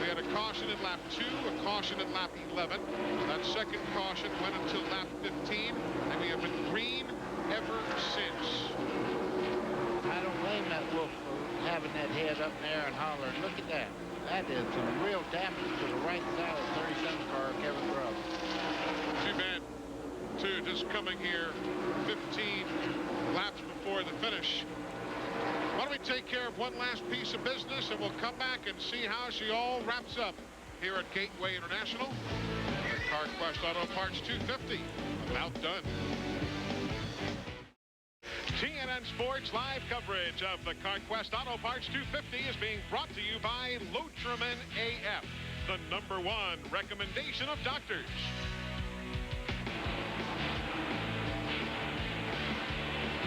We had a caution at lap 2, a caution at lap 11. That second caution went until lap 15, and we have been green ever since. I don't blame that wolf for having that head up there and hollering. Look at that. That is some real damage to the right side of the 37 car of Kevin Grubb. Too bad, too, just coming here 15 laps before the finish. Why don't we take care of one last piece of business, and we'll come back and see how she all wraps up here at Gateway International. CarQuest Auto Parts 250, about done. TNN Sports live coverage of the CarQuest Auto Parts 250 is being brought to you by Lotriman AF. the #1 recommendation of doctors.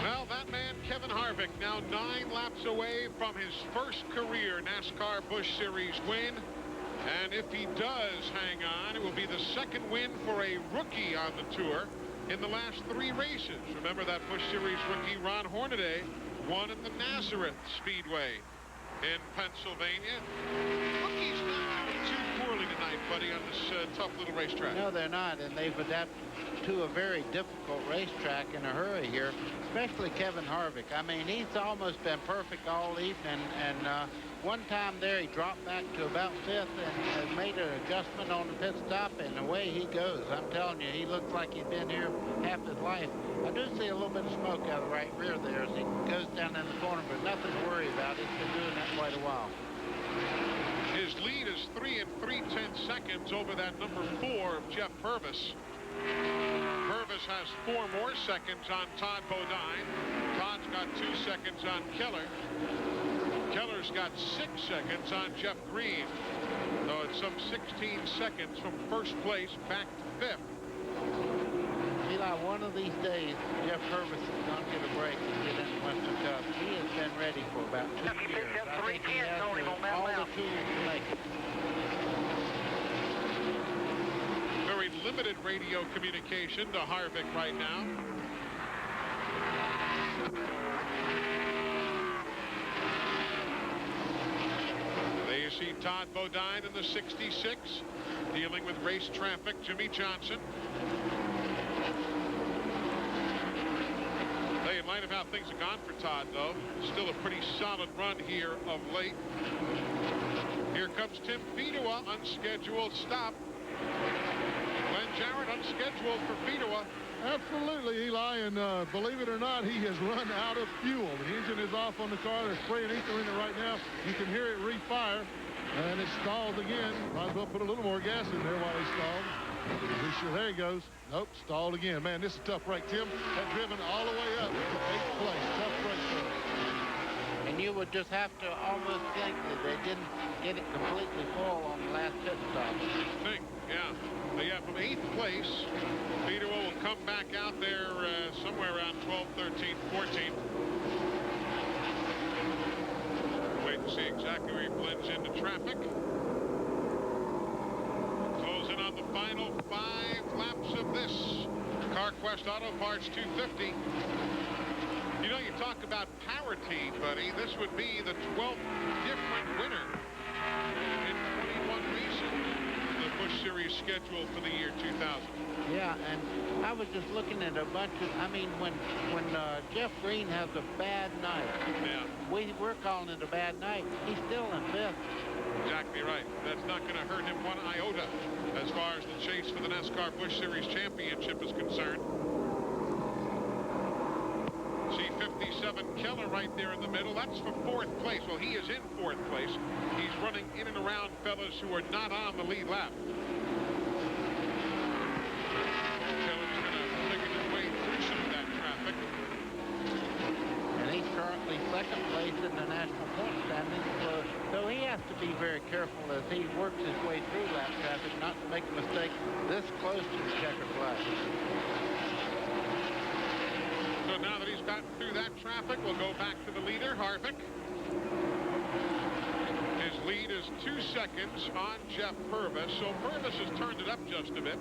Well, that man, Kevin Harvick, now 9 laps away from his first career NASCAR Busch Series win. And if he does hang on, it will be the second win for a rookie on the tour in the last 3 races. Remember that Busch Series rookie Ron Hornaday won at the Nazareth Speedway in Pennsylvania. Rookies not doing too poorly tonight, buddy, on this tough little racetrack. No, they're not, and they've adapted to a very difficult racetrack in a hurry here, especially Kevin Harvick. I mean, he's almost been perfect all evening, and one time there he dropped back to about 5th and made an adjustment on the pit stop, and away he goes. I'm telling you, he looks like he's been here half his life. I do see a little bit of smoke out of the right rear there as he goes down in the corner, but nothing to worry about. He's been doing that quite a while. His lead is 3 3/10 seconds over that #4 of Jeff Purvis. Purvis has 4 more seconds on Todd Bodine. Todd's got 2 seconds on Keller. Keller's got 6 seconds on Jeff Green. So it's some 16 seconds from first place back to 5th. Eli, one of these days, Jeff Purvis is going to get a break and get in the Western Cup. He has been ready for about 2 years. I think he has all the tools to make it. Very limited radio communication to Harvick right now. There you see Todd Bodine in the 66, dealing with race traffic. Jimmy Johnson. Hey, in light of how things have gone for Todd, though, still a pretty solid run here of late. Here comes Tim Fedewa, unscheduled stop. Glenn Jarrett unscheduled for Fedewa. Absolutely, Eli, and believe it or not, he has run out of fuel. The engine is off on the car. They're spraying ether in it right now. You can hear it refire, and it stalls again. Might as well put a little more gas in there while he stalled. There he goes. Nope, stalled again. Man, this is a tough break. Tim had driven all the way up to 8th place. Tough break for him. And you would just have to almost think that they didn't get it completely full on the last pit stop. Yeah. But yeah, from 8th place, Fedewa will come back out there somewhere around 12, 13, 14. Wait to see exactly where he blends into traffic. Closing on the final 5 laps of this CarQuest Auto Parts 250. You know, you talk about parity, buddy. This would be the 12th different winner in 21 races. Busch Series schedule for the year 2000. Yeah, and I was just looking at a bunch of, I mean, when Jeff Green has a bad night, yeah, we're calling it a bad night. He's still in 5th. Exactly right. That's not going to hurt him one iota as far as the chase for the NASCAR Busch Series championship is concerned. See 57 Keller right there in the middle. That's for 4th place. Well, he is in 4th place. He's running in and around fellas who are not on the lead lap. Keller's going to figure his way through some of that traffic. And he's currently 2nd place in the national point standings. So he has to be very careful as he works his way through that traffic, not to make a mistake this close to the checkered flag. So now that he's gotten through that traffic, we'll go back to the leader, Harvick. His lead is 2 seconds on Jeff Purvis, so Purvis has turned it up just a bit.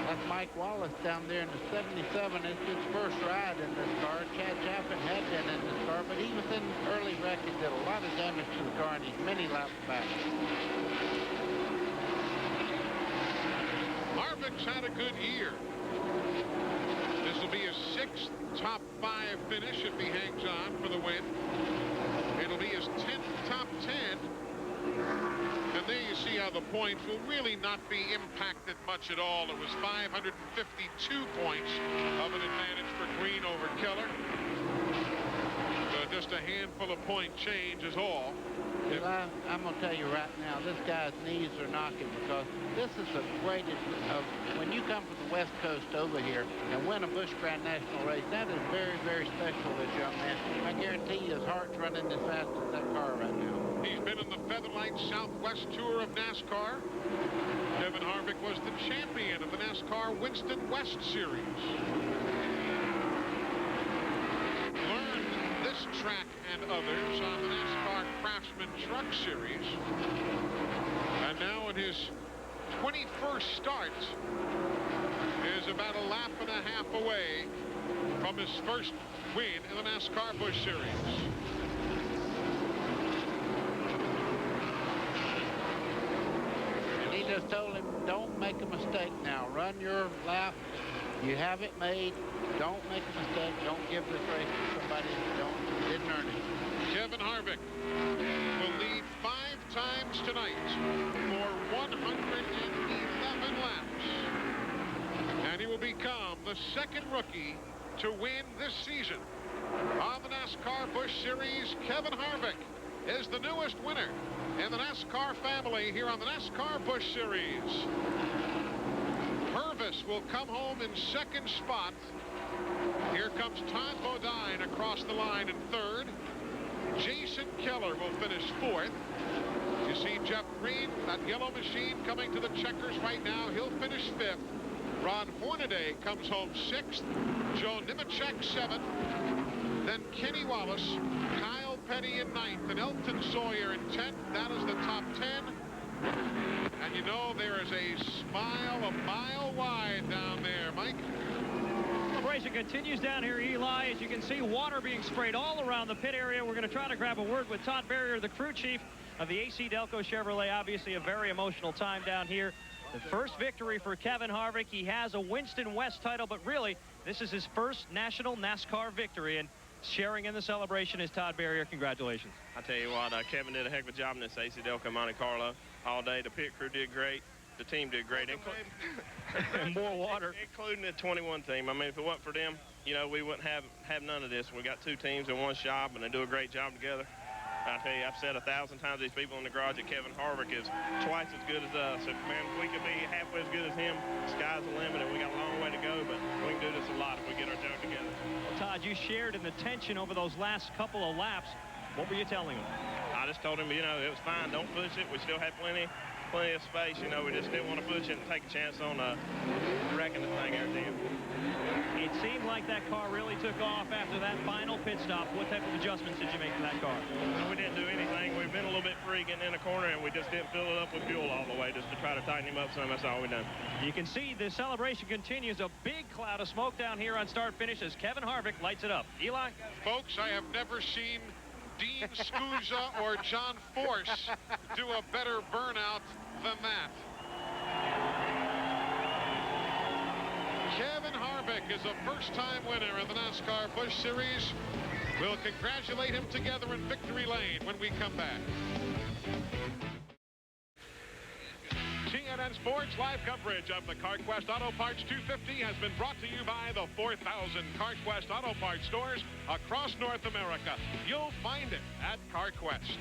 That's Mike Wallace down there in the 77. It's his first ride in this car. Chad Chapman had been in this car, but he was in early wreck and did a lot of damage to the car, and he's many laps back. Harvick's had a good year. This will be his 6th top 5 finish if he hangs on for the win. It'll be his 10th top 10. And there you see how the points will really not be impacted much at all. It was 552 points of an advantage for Green over Keller. So just a handful of point change is all. Eli, I'm going to tell you right now, this guy's knees are knocking because this is the greatest when you come from the West Coast over here and win a Busch Grand National race, that is very, very special, this young man. I guarantee you his heart's running as fast as that car right now. He's been in the Featherlight Southwest Tour of NASCAR. Kevin Harvick was the champion of the NASCAR Winston West Series. Learned this track and others on the NASCAR Craftsman Truck Series. And now in his 21st start is about a lap and a half away from his first win in the NASCAR Busch Series. He just told him, don't make a mistake now. Run your lap. You have it made. Don't make a mistake. Don't give this race to somebody who didn't earn it. Kevin Harvick will lead 5 times tonight for 111 laps. And he will become the second rookie to win this season. On the NASCAR Busch Series, Kevin Harvick is the newest winner in the NASCAR family here on the NASCAR Busch Series. Purvis will come home in second spot. Here comes Todd Bodine across the line in third. Jason Keller will finish fourth. You see Jeff Green, that yellow machine coming to the checkers right now. He'll finish fifth. Ron Hornaday comes home sixth. Joe Nemechek seventh. Then Kenny Wallace, Kyle Petty in ninth, and Elton Sawyer in 10th. That is the top 10. And you know there is a smile a mile wide down there, Mike. Celebration continues down here, Eli. As you can see, water being sprayed all around the pit area. We're going to try to grab a word with Todd Berrier, the crew chief of the AC Delco Chevrolet. Obviously a very emotional time down here. The first victory for Kevin Harvick. He has a Winston West title, but really, this is his first national NASCAR victory. And sharing in the celebration is Todd Berrier. Congratulations. I tell you what, Kevin did a heck of a job in this AC Delco Monte Carlo all day. The pit crew did great. The team did great. And more water. Including the 21 team. I mean, if it wasn't for them, you know, we wouldn't have none of this. We got 2 teams in one shop, and they do a great job together. I tell you, I've said 1,000 times, these people in the garage that Kevin Harvick is twice as good as us. If, man, if we could be halfway as good as him, sky's the limit, and we got a long way to go, but we can do this a lot if we get our junk together. Well, Todd, you shared in the tension over those last couple of laps. What were you telling him? I just told him, you know, it was fine. Don't push it. We still had plenty of space. You know, we just didn't want to push it and take a chance on wrecking the thing every time. It seemed like that car really took off after that final pit stop. What type of adjustments did you make to that car? We didn't do anything. We've been a little bit free getting in the corner, and we just didn't fill it up with fuel all the way just to try to tighten him up some. That's all we done. You can see the celebration continues. A big cloud of smoke down here on start finish as Kevin Harvick lights it up. Eli? Folks, I have never seen Dean Scusa or John Force do a better burnout than that. Kevin Harvick is a first-time winner in the NASCAR Busch Series. We'll congratulate him together in victory lane when we come back. TNN Sports live coverage of the CarQuest Auto Parts 250 has been brought to you by the 4,000 CarQuest Auto Parts stores across North America. You'll find it at CarQuest.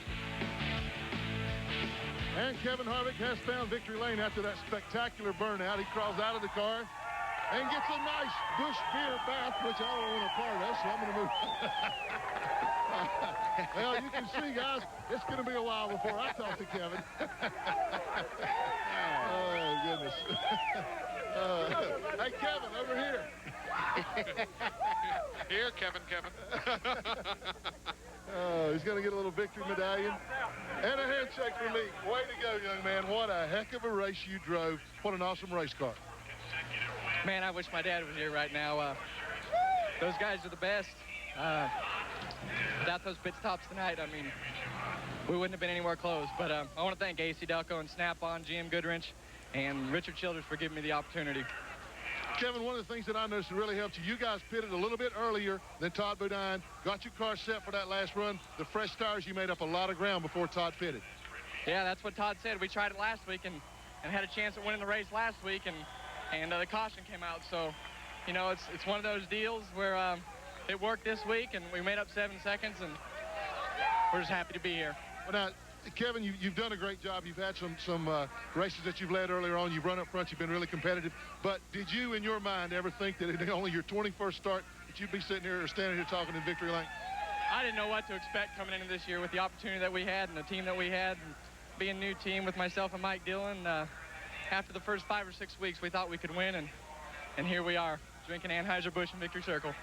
And Kevin Harvick has found victory lane after that spectacular burnout. He crawls out of the car and gets a nice Busch beer bath, which I don't want a part of, so I'm going to move. Well, you can see, guys, it's going to be a while before I talk to Kevin. Oh, goodness. Hey, Kevin, over here. Here, Kevin. Oh, he's going to get a little victory medallion and a handshake for Lee. Way to go, young man. What a heck of a race you drove. What an awesome race car. Man, I wish my dad was here right now. Those guys are the best. Without those pit stops tonight, I mean, we wouldn't have been anywhere close. But I want to thank AC Delco and Snap-on, GM Goodwrench, and Richard Childers for giving me the opportunity. Kevin, one of the things that I noticed that really helped you guys pitted a little bit earlier than Todd Bodine, got your car set for that last run. The fresh tires, you made up a lot of ground before Todd pitted. Yeah, that's what Todd said. We tried it last week and had a chance at winning the race last week, and the caution came out. So, you know, it's one of those deals where it worked this week, and we made up 7 seconds, and we're just happy to be here. Well, now, Kevin, you've done a great job. You've had some races that you've led earlier on. You've run up front. You've been really competitive. But did you, in your mind, ever think that in only your 21st start that you'd be sitting here or standing here talking in victory lane? I didn't know what to expect coming into this year with the opportunity that we had and the team that we had, and being a new team with myself and Mike Dillon. After the first 5 or 6 weeks, we thought we could win, and here we are, drinking Anheuser-Busch in Victory Circle.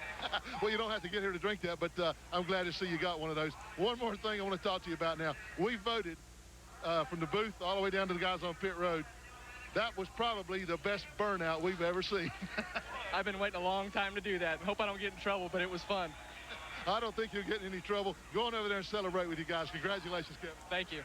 Well, you don't have to get here to drink that, but I'm glad to see you got one of those. One more thing I want to talk to you about now. We voted from the booth all the way down to the guys on pit road. That was probably the best burnout we've ever seen. I've been waiting a long time to do that. Hope I don't get in trouble, but it was fun. I don't think you'll get in any trouble. Go on over there and celebrate with you guys. Congratulations, Kevin. Thank you.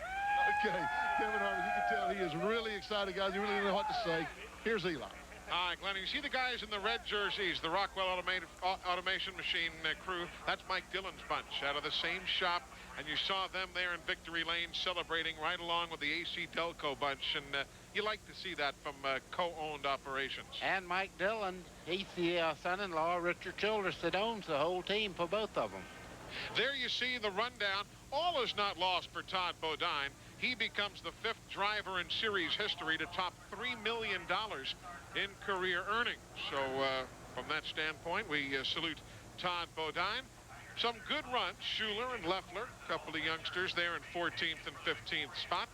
Okay, Kevin Harvick, you can tell he is really excited, guys. He really doesn't know what to say. Here's Eli. Hi, Glenn. You see the guys in the red jerseys, the Rockwell Automation Machine crew? That's Mike Dillon's bunch out of the same shop. And you saw them there in Victory Lane celebrating right along with the AC Delco bunch. And you like to see that from co-owned operations. And Mike Dillon, he's the son-in-law of Richard Childress that owns the whole team for both of them. There you see the rundown. All is not lost for Todd Bodine. He becomes the 5th driver in series history to top $3 million in career earnings. So from that standpoint, we salute Todd Bodine. Some good runs, Schuler and Leffler, a couple of youngsters there in 14th and 15th spot.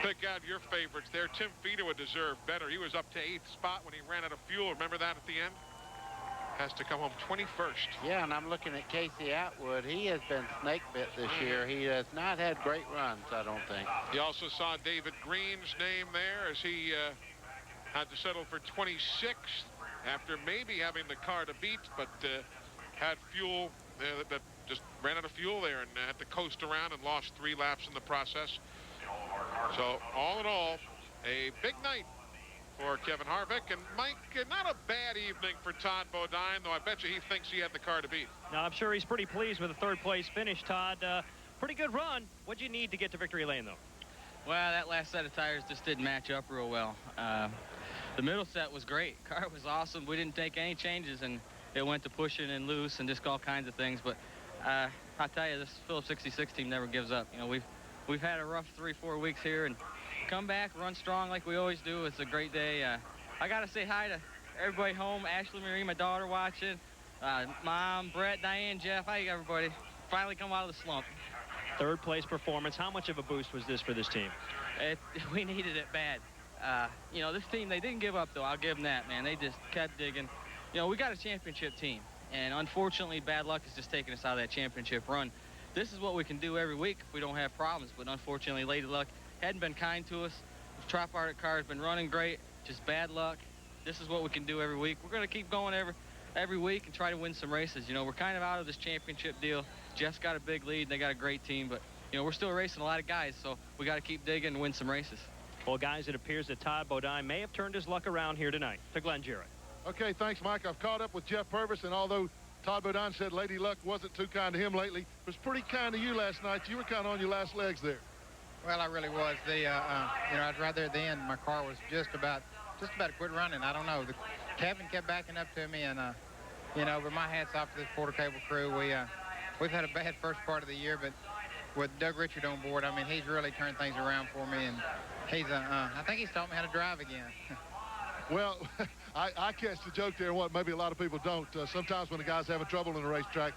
Pick out your favorites there. Tim Feto would deserve better. He was up to 8th spot when he ran out of fuel. Remember that at the end? Has to come home 21st. Yeah, and I'm looking at Casey Atwood. He has been snake bit this year. He has not had great runs, I don't think. You also saw David Green's name there as he had to settle for 26th after maybe having the car to beat, but had fuel that just ran out of fuel there and had to coast around and lost 3 laps in the process. So all in all, a big night for Kevin Harvick. And Mike, not a bad evening for Todd Bodine, though I bet you he thinks he had the car to beat. Now, I'm sure he's pretty pleased with the 3rd place finish, Todd. Pretty good run. What'd you need to get to victory lane, though? Well, that last set of tires just didn't match up real well. The middle set was great. Car was awesome. We didn't take any changes, and it went to pushing and loose and just all kinds of things. But I'll tell you, this Phillips 66 team never gives up. You know, we've had a rough 3-4 weeks here, and come back, run strong like we always do. It's a great day. I got to say hi to everybody home. Ashley Marie, my daughter, watching. Mom, Brett, Diane, Jeff. Hi, everybody. Finally come out of the slump. 3rd place performance. How much of a boost was this for this team? We needed it bad. You know, this team, they didn't give up, though. I'll give them that, man. They just kept digging. You know, we got a championship team, and unfortunately, bad luck has just taken us out of that championship run. This is what we can do every week if we don't have problems, but unfortunately, lady luck hadn't been kind to us. The tripartite car has been running great, just bad luck. This is what we can do every week. We're going to keep going every week and try to win some races. You know, we're kind of out of this championship deal. Jeff's got a big lead, and they got a great team, but, you know, we're still racing a lot of guys, so we got to keep digging and win some races. Well, guys, it appears that Todd Bodine may have turned his luck around here tonight. To Glenn Jarrett. Okay, thanks, Mike. I've caught up with Jeff Purvis, and although Todd Bodine said Lady Luck wasn't too kind to him lately, it was pretty kind to you last night. You were kind of on your last legs there. Well, I really was. You know, I was right there at the end. My car was just about to quit running. I don't know. Kevin kept backing up to me, and you know, but my hat's off to this Porter Cable crew. We've had a bad first part of the year, but with Doug Richard on board, I mean, he's really turned things around for me, and he's I think he's taught me how to drive again. Well, I catch the joke there, what maybe a lot of people don't. Sometimes when the guy's having trouble in the racetrack,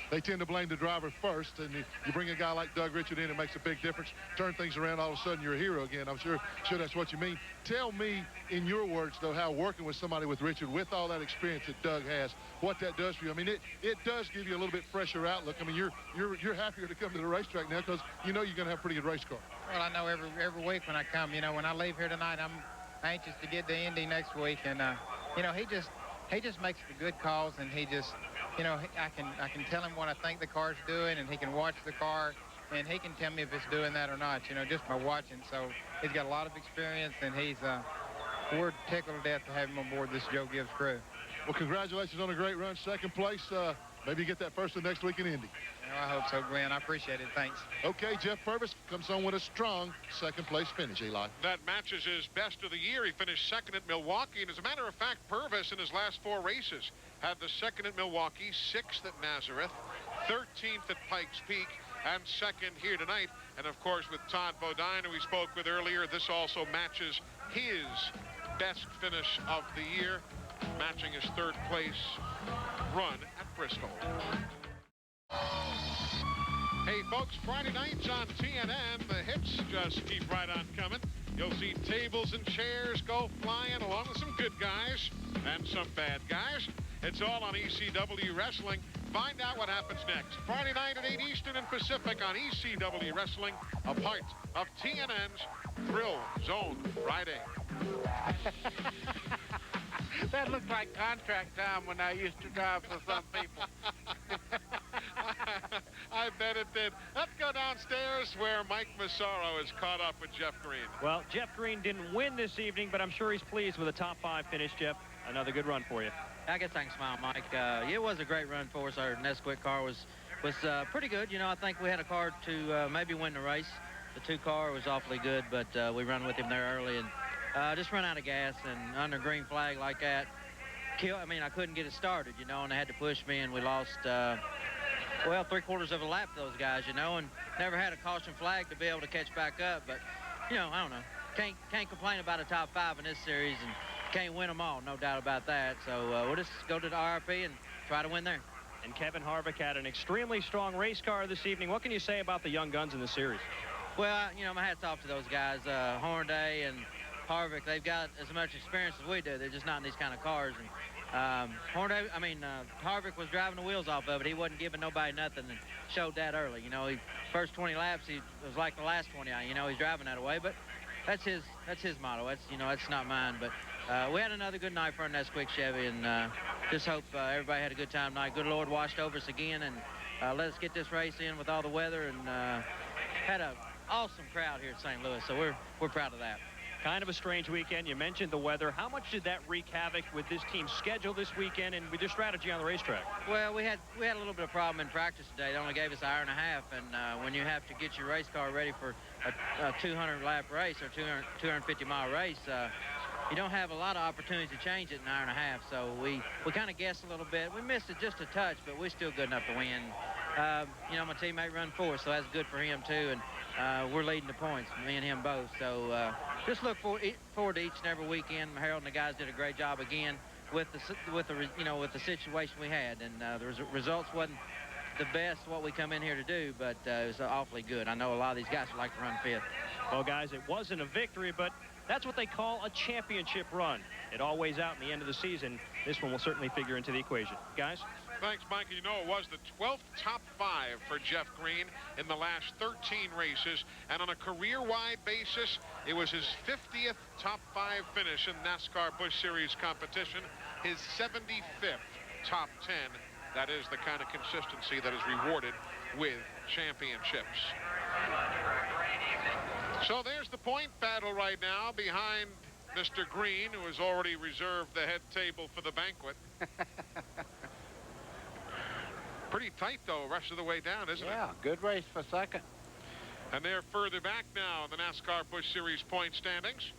they tend to blame the driver first, and you bring a guy like Doug Richard in, it makes a big difference. Turn things around, all of a sudden you're a hero again. I'm sure that's what you mean. Tell me, in your words, though, how working with somebody with Richard, with all that experience that Doug has, what that does for you. I mean, it does give you a little bit fresher outlook. I mean, you're happier to come to the racetrack now because you know you're going to have a pretty good race car. Well, I know every week when I come, you know, when I leave here tonight, I'm anxious to get to Indy next week, and you know, he just makes the good calls, and he just, you know, I can tell him what I think the car's doing, and he can watch the car, and he can tell me if it's doing that or not, you know, just by watching. So he's got a lot of experience, and we're tickled to death to have him on board this Joe Gibbs crew. Well, congratulations on a great run, 2nd place. Maybe you get that first one next week in Indy. I hope so, Glenn. I appreciate it. Thanks. Okay, Jeff Purvis comes home with a strong 2nd place finish, Eli. That matches his best of the year. He finished 2nd at Milwaukee. And as a matter of fact, Purvis in his last 4 races had the 2nd at Milwaukee, 6th at Nazareth, 13th at Pikes Peak, and 2nd here tonight. And of course, with Todd Bodine, who we spoke with earlier, this also matches his best finish of the year, matching his 3rd place run at Bristol. Hey folks, Friday nights on TNN, the hits just keep right on coming. You'll see tables and chairs go flying along with some good guys and some bad guys. It's all on ECW Wrestling. Find out what happens next. Friday night at 8 Eastern and Pacific on ECW Wrestling, a part of TNN's Thrill Zone Friday. That looked like contract time when I used to drive for some people. I bet it did. Let's go downstairs where Mike Massaro is caught up with Jeff Green. Well, Jeff Green didn't win this evening, but I'm sure he's pleased with a top 5 finish, Jeff. Another good run for you. I guess I can smile, Mike. It was a great run for us. Our Nesquik car was pretty good. You know, I think we had a car to maybe win the race. The 2 car was awfully good, but we run with him there early and just run out of gas. And under green flag like that, I couldn't get it started, you know, and they had to push me, and we lost, well, 3/4 of a lap to those guys, you know, and never had a caution flag to be able to catch back up. But, you know, I don't know. Can't complain about a top 5 in this series, and can't win them all, no doubt about that. So we'll just go to the RP and try to win there. And Kevin Harvick had an extremely strong race car this evening. What can you say about the young guns in the series? Well, you know, my hat's off to those guys. Hornaday and Harvick, they've got as much experience as we do. They're just not in these kind of cars. And Harvick was driving the wheels off of it. He wasn't giving nobody nothing, and showed that early. You know, first 20 laps, he was like the last 20. You know, he's driving that way, but that's his motto. That's not mine. But we had another good night for our Nesquik Chevy, and just hope everybody had a good time tonight. Good Lord watched over us again, and let us get this race in with all the weather, and had an awesome crowd here at St. Louis. So we're proud of that. Kind of a strange weekend. You mentioned the weather. How much did that wreak havoc with this team's schedule this weekend and with your strategy on the racetrack? Well, we had a little bit of problem in practice today. They only gave us an hour and a half, and when you have to get your race car ready for a 200-lap race or 250-mile race, you don't have a lot of opportunities to change it in an hour and a half. So we kind of guessed a little bit. We missed it just a touch, but we're still good enough to win. You know, my teammate run 4, so that's good for him too, and we're leading the points, me and him both. So just look forward to each and every weekend. Harold and the guys did a great job again with the situation we had, and the results wasn't the best what we come in here to do, but it was awfully good. I know a lot of these guys would like to run 5th. Well, guys, it wasn't a victory, but that's what they call a championship run. It all weighs out in the end of the season. This one will certainly figure into the equation. Guys? Thanks, Mike. You know, it was the 12th top 5 for Jeff Green in the last 13 races. And on a career-wide basis, it was his 50th top 5 finish in NASCAR Busch Series competition, his 75th top 10. That is the kind of consistency that is rewarded with championships. So there's the point battle right now behind Mr. Green, who has already reserved the head table for the banquet. Pretty tight, though, rest of the way down, isn't it? Yeah, good race for 2nd. And they're further back now in the NASCAR Busch Series point standings.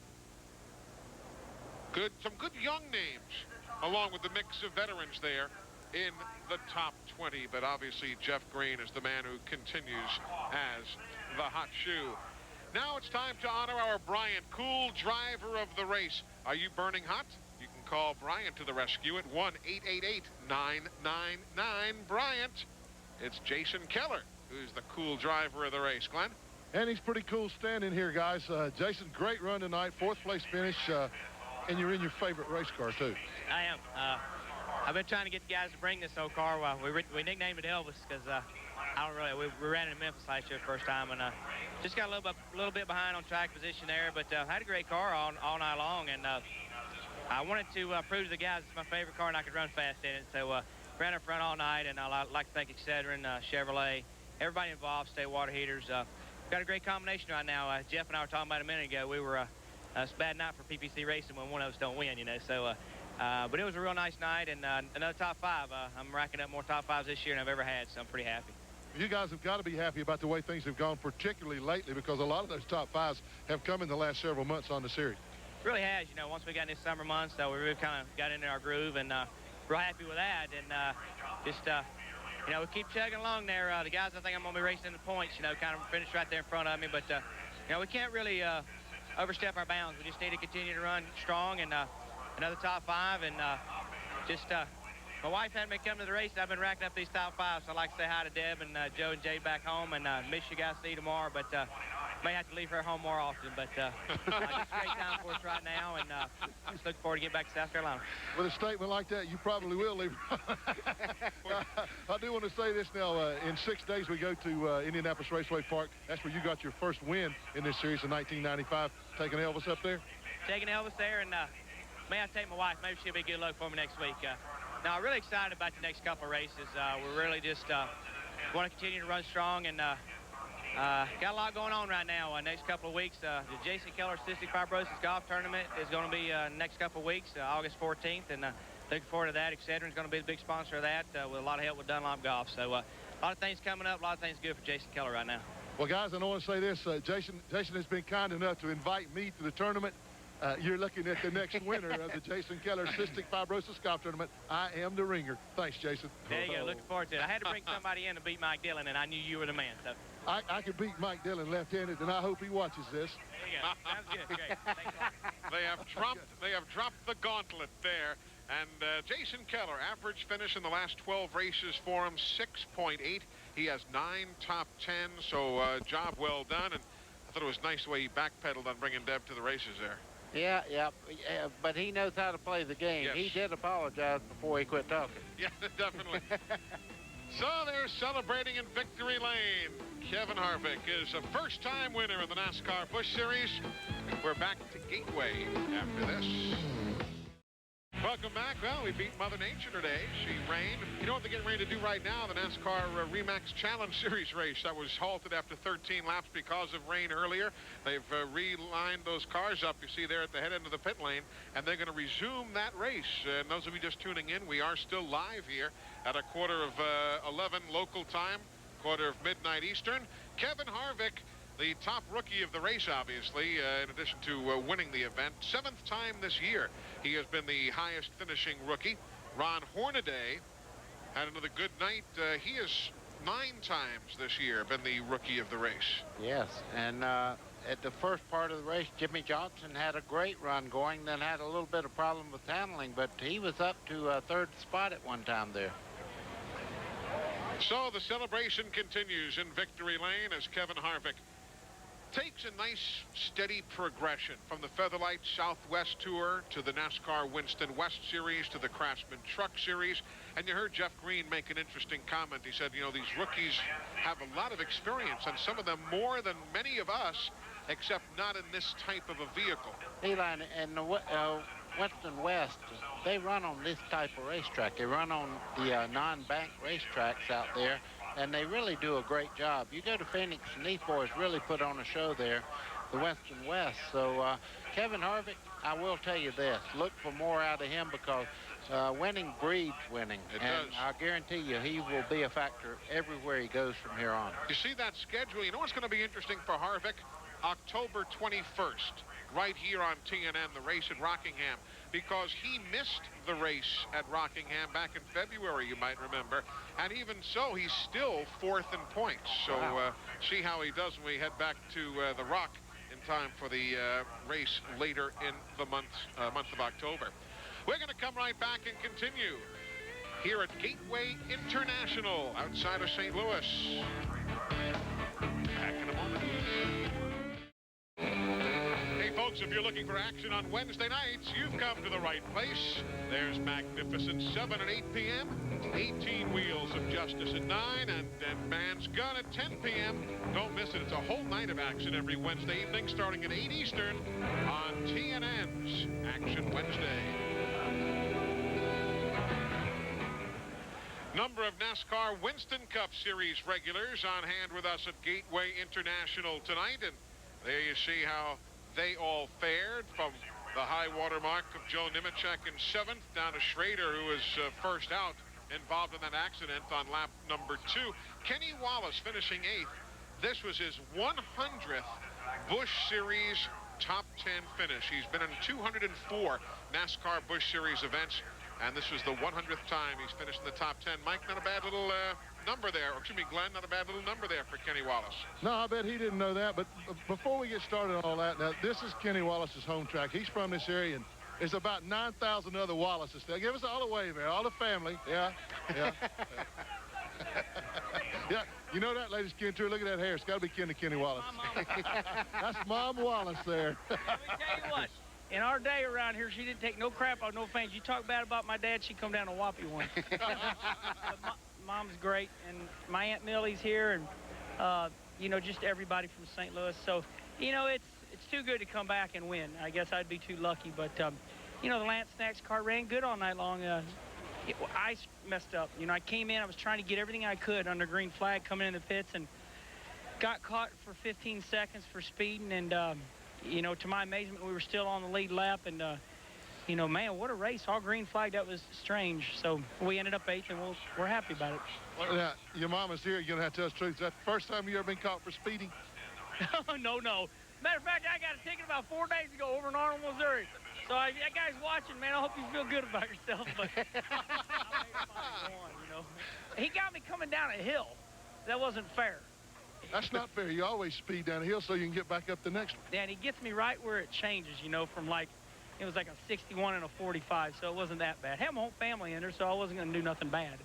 Some good young names, along with the mix of veterans there in the top 20. But obviously, Jeff Green is the man who continues as the hot shoe. Now it's time to honor our Bryant, cool driver of the race. Are you burning hot? You can call Bryant to the rescue at 1-888-999-BRYANT. It's Jason Keller, who's the cool driver of the race. Glenn? And he's pretty cool standing here, guys. Jason, great run tonight, 4th place finish, and you're in your favorite race car, too. I am. I've been trying to get the guys to bring this old car. Well, we nicknamed it Elvis because we ran in Memphis last year the first time, and just got a little bit behind on track position there, but had a great car all night long, and I wanted to prove to the guys it's my favorite car and I could run fast in it. So ran up front all night, and I'd like to thank Excedrin, Chevrolet, everybody involved, State Water Heaters. Got a great combination right now. Jeff and I were talking about a minute ago. It's a bad night for PPC racing when one of us don't win, you know. So, but it was a real nice night, and another top 5. I'm racking up more top 5s this year than I've ever had, so I'm pretty happy. You guys have got to be happy about the way things have gone, particularly lately, because a lot of those top 5s have come in the last several months on the series. It really has, you know, once we got in this summer months, we really kind of got into our groove, and real happy with that, and just you know, we keep chugging along there. The guys, I think I'm going to be racing the points, you know, kind of finish right there in front of me. But, you know, we can't really overstep our bounds. We just need to continue to run strong and another top 5. And my wife hadn't been coming to the race. I've been racking up these top 5. So I'd like to say hi to Deb and Joe and Jade back home and miss you guys. See you tomorrow. But may have to leave her home more often. But it's a great time for us right now. And I just look forward to getting back to South Carolina. With a statement like that, you probably will leave. I do want to say this now. In 6 days, we go to Indianapolis Raceway Park. That's where you got your first win in this series in 1995. Taking Elvis up there? Taking Elvis there, and may I take my wife? Maybe she'll be good luck for me next week. Now, I'm really excited about the next couple of races. We're really just want to continue to run strong, and got a lot going on right now. Next couple of weeks, the Jason Keller Cystic Fibrosis Golf Tournament is going to be next couple of weeks, August 14th, and looking forward to that. Xfinity is going to be the big sponsor of that with a lot of help with Dunlop Golf. So a lot of things coming up, a lot of things good for Jason Keller right now. Well, guys, I want to say this. Jason has been kind enough to invite me to the tournament. You're looking at the next winner of the Jason Keller Cystic Fibrosis Golf Tournament. I am the ringer. Thanks, Jason. There you go. Looking forward to it. I had to bring somebody in to beat Mike Dillon, and I knew you were the man. So I could beat Mike Dillon left-handed, and I hope he watches this. There you go. Sounds good. Great. Thanks a lot. They have dropped the gauntlet there. And Jason Keller, average finish in the last 12 races for him, 6.8. He has 9 top 10, so job well done. And I thought it was nice the way he backpedaled on bringing Deb to the races there. Yeah, but he knows how to play the game. Yes. He did apologize before he quit talking. Yeah, definitely. So they're celebrating in Victory Lane. Kevin Harvick is a first-time winner of the NASCAR Busch Series. We're back to Gateway after this. Welcome back. Well, we beat Mother Nature today. She rained. You know what they're getting ready to do right now? The NASCAR Remax Challenge Series race that was halted after 13 laps because of rain earlier. They've relined those cars up you see there at the head end of the pit lane, and they're going to resume that race. And those of you just tuning in, we are still live here at a quarter of 11 local time, quarter of midnight Eastern. Kevin Harvick, the top rookie of the race, obviously, in addition to winning the event. 7th time this year he has been the highest finishing rookie. Ron Hornaday had another good night. He has 9 times this year been the rookie of the race. Yes, and at the first part of the race, Jimmy Johnson had a great run going, then had a little bit of problem with handling, but he was up to 3rd spot at one time there. So the celebration continues in Victory Lane as Kevin Harvick takes a nice steady progression from the Featherlight Southwest Tour to the NASCAR Winston West Series to the Craftsman Truck Series. And you heard Jeff Green make an interesting comment. He said, you know, these rookies have a lot of experience, and some of them more than many of us, except not in this type of a vehicle. Eli, and the Winston West, they run on this type of racetrack. They run on the non-bank racetracks out there, and they really do a great job. You go to Phoenix, and these boys really put on a show there, the Winston West. So Kevin Harvick, I will tell you this, look for more out of him because winning breeds winning. It and does. I guarantee you he will be a factor everywhere he goes from here on. You see that schedule? You know what's going to be interesting for Harvick? October 21st, right here on TNN, the race at Rockingham, because he missed the race at Rockingham back in February, you might remember, and even so, he's still 4th in points. So see how he does when we head back to the Rock in time for the race later in the month of October. We're going to come right back and continue here at Gateway International outside of St. Louis. Back in a moment. Hey folks, if you're looking for action on Wednesday nights, you've come to the right place. There's Magnificent 7 and 8 p.m., 18 Wheels of Justice at 9, and Man's Gun at 10 p.m. Don't miss it. It's a whole night of action every Wednesday evening starting at 8 Eastern on TNN's Action Wednesday. Number of NASCAR Winston Cup Series regulars on hand with us at Gateway International tonight, and there you see how they all fared, from the high water mark of Joe Nemechek in 7th down to Schrader, who was first out, involved in that accident on lap number 2. Kenny Wallace finishing 8th. This was his 100th Busch Series top 10 finish. He's been in 204 NASCAR Busch Series events, and this was the 100th time he's finished in the top 10. Mike, not a bad little number there. Or, excuse me, Glenn, not a bad little number there for Kenny Wallace. No, I bet he didn't know that. But before we get started on all that, now, this is Kenny Wallace's home track. He's from this area, and there's about 9,000 other Wallaces. Now, give us all a wave there, all the family. Yeah, yeah. Yeah, you know that, ladies and gentlemen. Look at that hair. It's got to be Kenny Wallace. That's Mom Wallace there. Let me tell you what. In our day around here, she didn't take no crap out, no fans. You talk bad about my dad, she'd come down and whop you one. Mom's great, and my Aunt Millie's here, and, you know, just everybody from St. Louis. So, you know, it's too good to come back and win. I guess I'd be too lucky, but, you know, the Lance Snacks car ran good all night long. I messed up. You know, I came in, I was trying to get everything I could under green flag coming in the pits, and got caught for 15 seconds for speeding, and, you know, to my amazement, we were still on the lead lap, and, you know, man, what a race. All green flag. That was strange. So we ended up 8th, and we're happy about it. Well, now, your mama's here. You're going to have to tell us the truth. Is that the first time you ever been caught for speeding? No. Matter of fact, I got a ticket about 4 days ago over in Arnold, Missouri. So that guy's watching, man. I hope you feel good about yourself. But I made one, you know. He got me coming down a hill. That wasn't fair. That's not fair. You always speed down a hill so you can get back up the next one. Yeah, and he gets me right where it changes, you know, from like, it was like a 61 and a 45, so it wasn't that bad. I have my whole family in there, so I wasn't going to do nothing bad.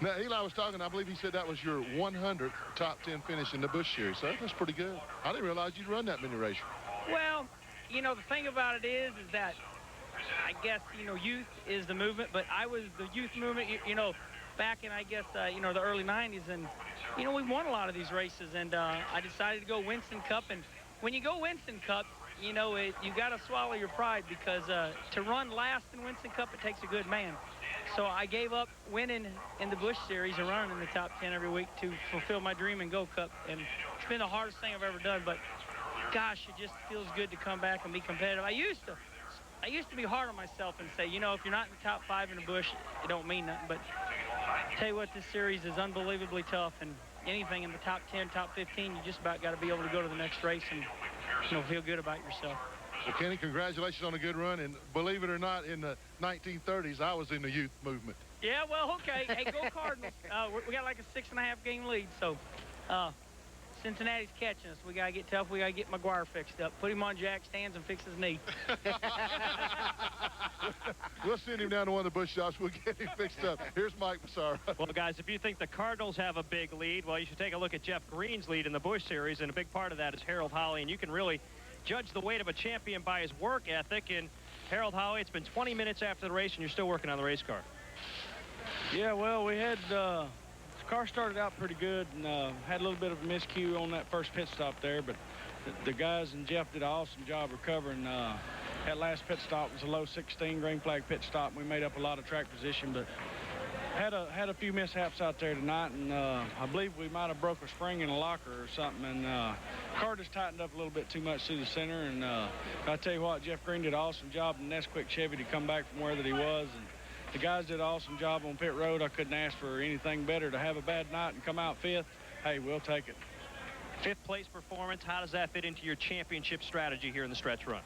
Now, Eli was talking, I believe he said that was your 100th top 10 finish in the Busch Series. So that's pretty good. I didn't realize you'd run that many races. Well, you know, the thing about it is that I guess, you know, youth is the movement, but I was the youth movement, you know, back in, I guess, you know, the early 90s. And, you know, we won a lot of these races, and I decided to go Winston Cup. And when you go Winston Cup, you know, you got to swallow your pride, because to run last in Winston Cup, it takes a good man. So I gave up winning in the Busch Series and running in the top 10 every week to fulfill my dream and go Cup. And it's been the hardest thing I've ever done, but gosh, it just feels good to come back and be competitive. I used to be hard on myself and say, you know, if you're not in the top 5 in the Busch, it don't mean nothing. But I tell you what, this series is unbelievably tough, and anything in the top 10, top 15, you just about got to be able to go to the next race and, you know, feel good about yourself. Well, Kenny, congratulations on a good run. And believe it or not, in the 1930s, I was in the youth movement. Yeah, well, okay. Hey, go Cardinals. We got like a 6.5 game lead, so Cincinnati's catching us. We got to get tough. We got to get McGuire fixed up. Put him on jack stands and fix his knee. We'll send him down to one of the Busch shops. We'll get him fixed up. Here's Mike Massaro. Well, guys, if you think the Cardinals have a big lead, well, you should take a look at Jeff Green's lead in the Busch Series, and a big part of that is Harold Holley, and you can really judge the weight of a champion by his work ethic. And Harold Holley, it's been 20 minutes after the race, and you're still working on the race car. Yeah, well, we had the car started out pretty good, and had a little bit of a miscue on that first pit stop there, but the guys and Jeff did an awesome job recovering. That last pit stop was a low 16 green flag pit stop, and we made up a lot of track position, but had a few mishaps out there tonight, and I believe we might have broke a spring in a locker or something, and car just tightened up a little bit too much through the center. And I tell you what, Jeff Green did an awesome job in Nesquik Chevy to come back from where that he was, and the guys did an awesome job on pit road. I couldn't ask for anything better. To have a bad night and come out 5th, hey, we'll take it. 5th place performance, how does that fit into your championship strategy here in the stretch run?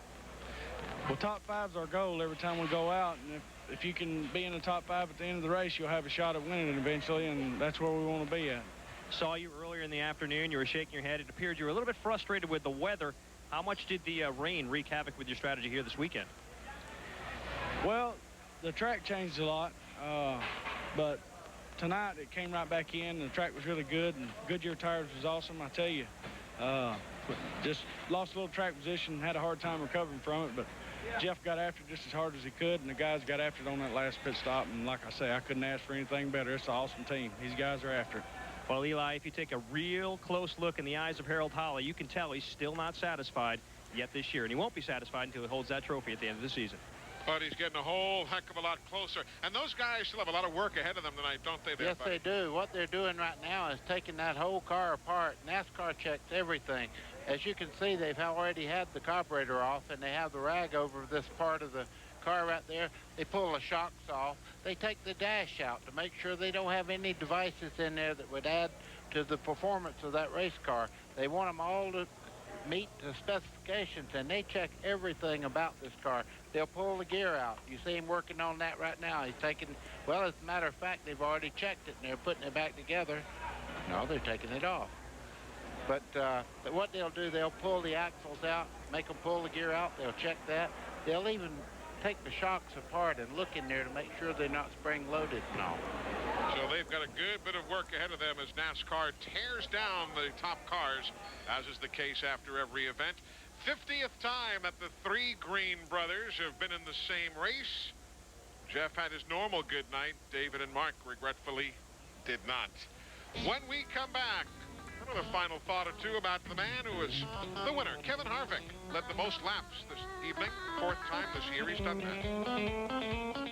Well, top 5's our goal every time we go out, and if you can be in the top 5 at the end of the race, you'll have a shot at winning it eventually, and that's where we want to be at. Saw you earlier in the afternoon. You were shaking your head. It appeared you were a little bit frustrated with the weather. How much did the rain wreak havoc with your strategy here this weekend? Well, the track changed a lot, but tonight it came right back in. The track was really good, and Goodyear tires was awesome. I tell you, just lost a little track position, had a hard time recovering from it, but Jeff got after it just as hard as he could, and the guys got after it on that last pit stop. And like I say, I couldn't ask for anything better. It's an awesome team. These guys are after it. Well, Eli, if you take a real close look in the eyes of Harold Holley, you can tell he's still not satisfied yet this year, and he won't be satisfied until he holds that trophy at the end of the season. But he's getting a whole heck of a lot closer. And those guys still have a lot of work ahead of them tonight, don't they? Yes, they do. What they're doing right now is taking that whole car apart. NASCAR checks everything. As you can see, they've already had the carburetor off, and they have the rag over this part of the car right there. They pull the shocks off. They take the dash out to make sure they don't have any devices in there that would add to the performance of that race car. They want them all to meet the specifications, and they check everything about this car. They'll pull the gear out. You see him working on that right now. He's taking, well, as a matter of fact, they've already checked it, and they're putting it back together. No, they're taking it off. But what they'll do, they'll pull the axles out, make them pull the gear out. They'll check that. They'll even take the shocks apart and look in there to make sure they're not spring-loaded and all. So they've got a good bit of work ahead of them as NASCAR tears down the top cars, as is the case after every event. 50th time that the three Green brothers have been in the same race. Jeff had his normal good night. David and Mark regretfully did not. When we come back, another final thought or two about the man who was the winner, Kevin Harvick. Led the most laps this evening. 4th time this year he's done that.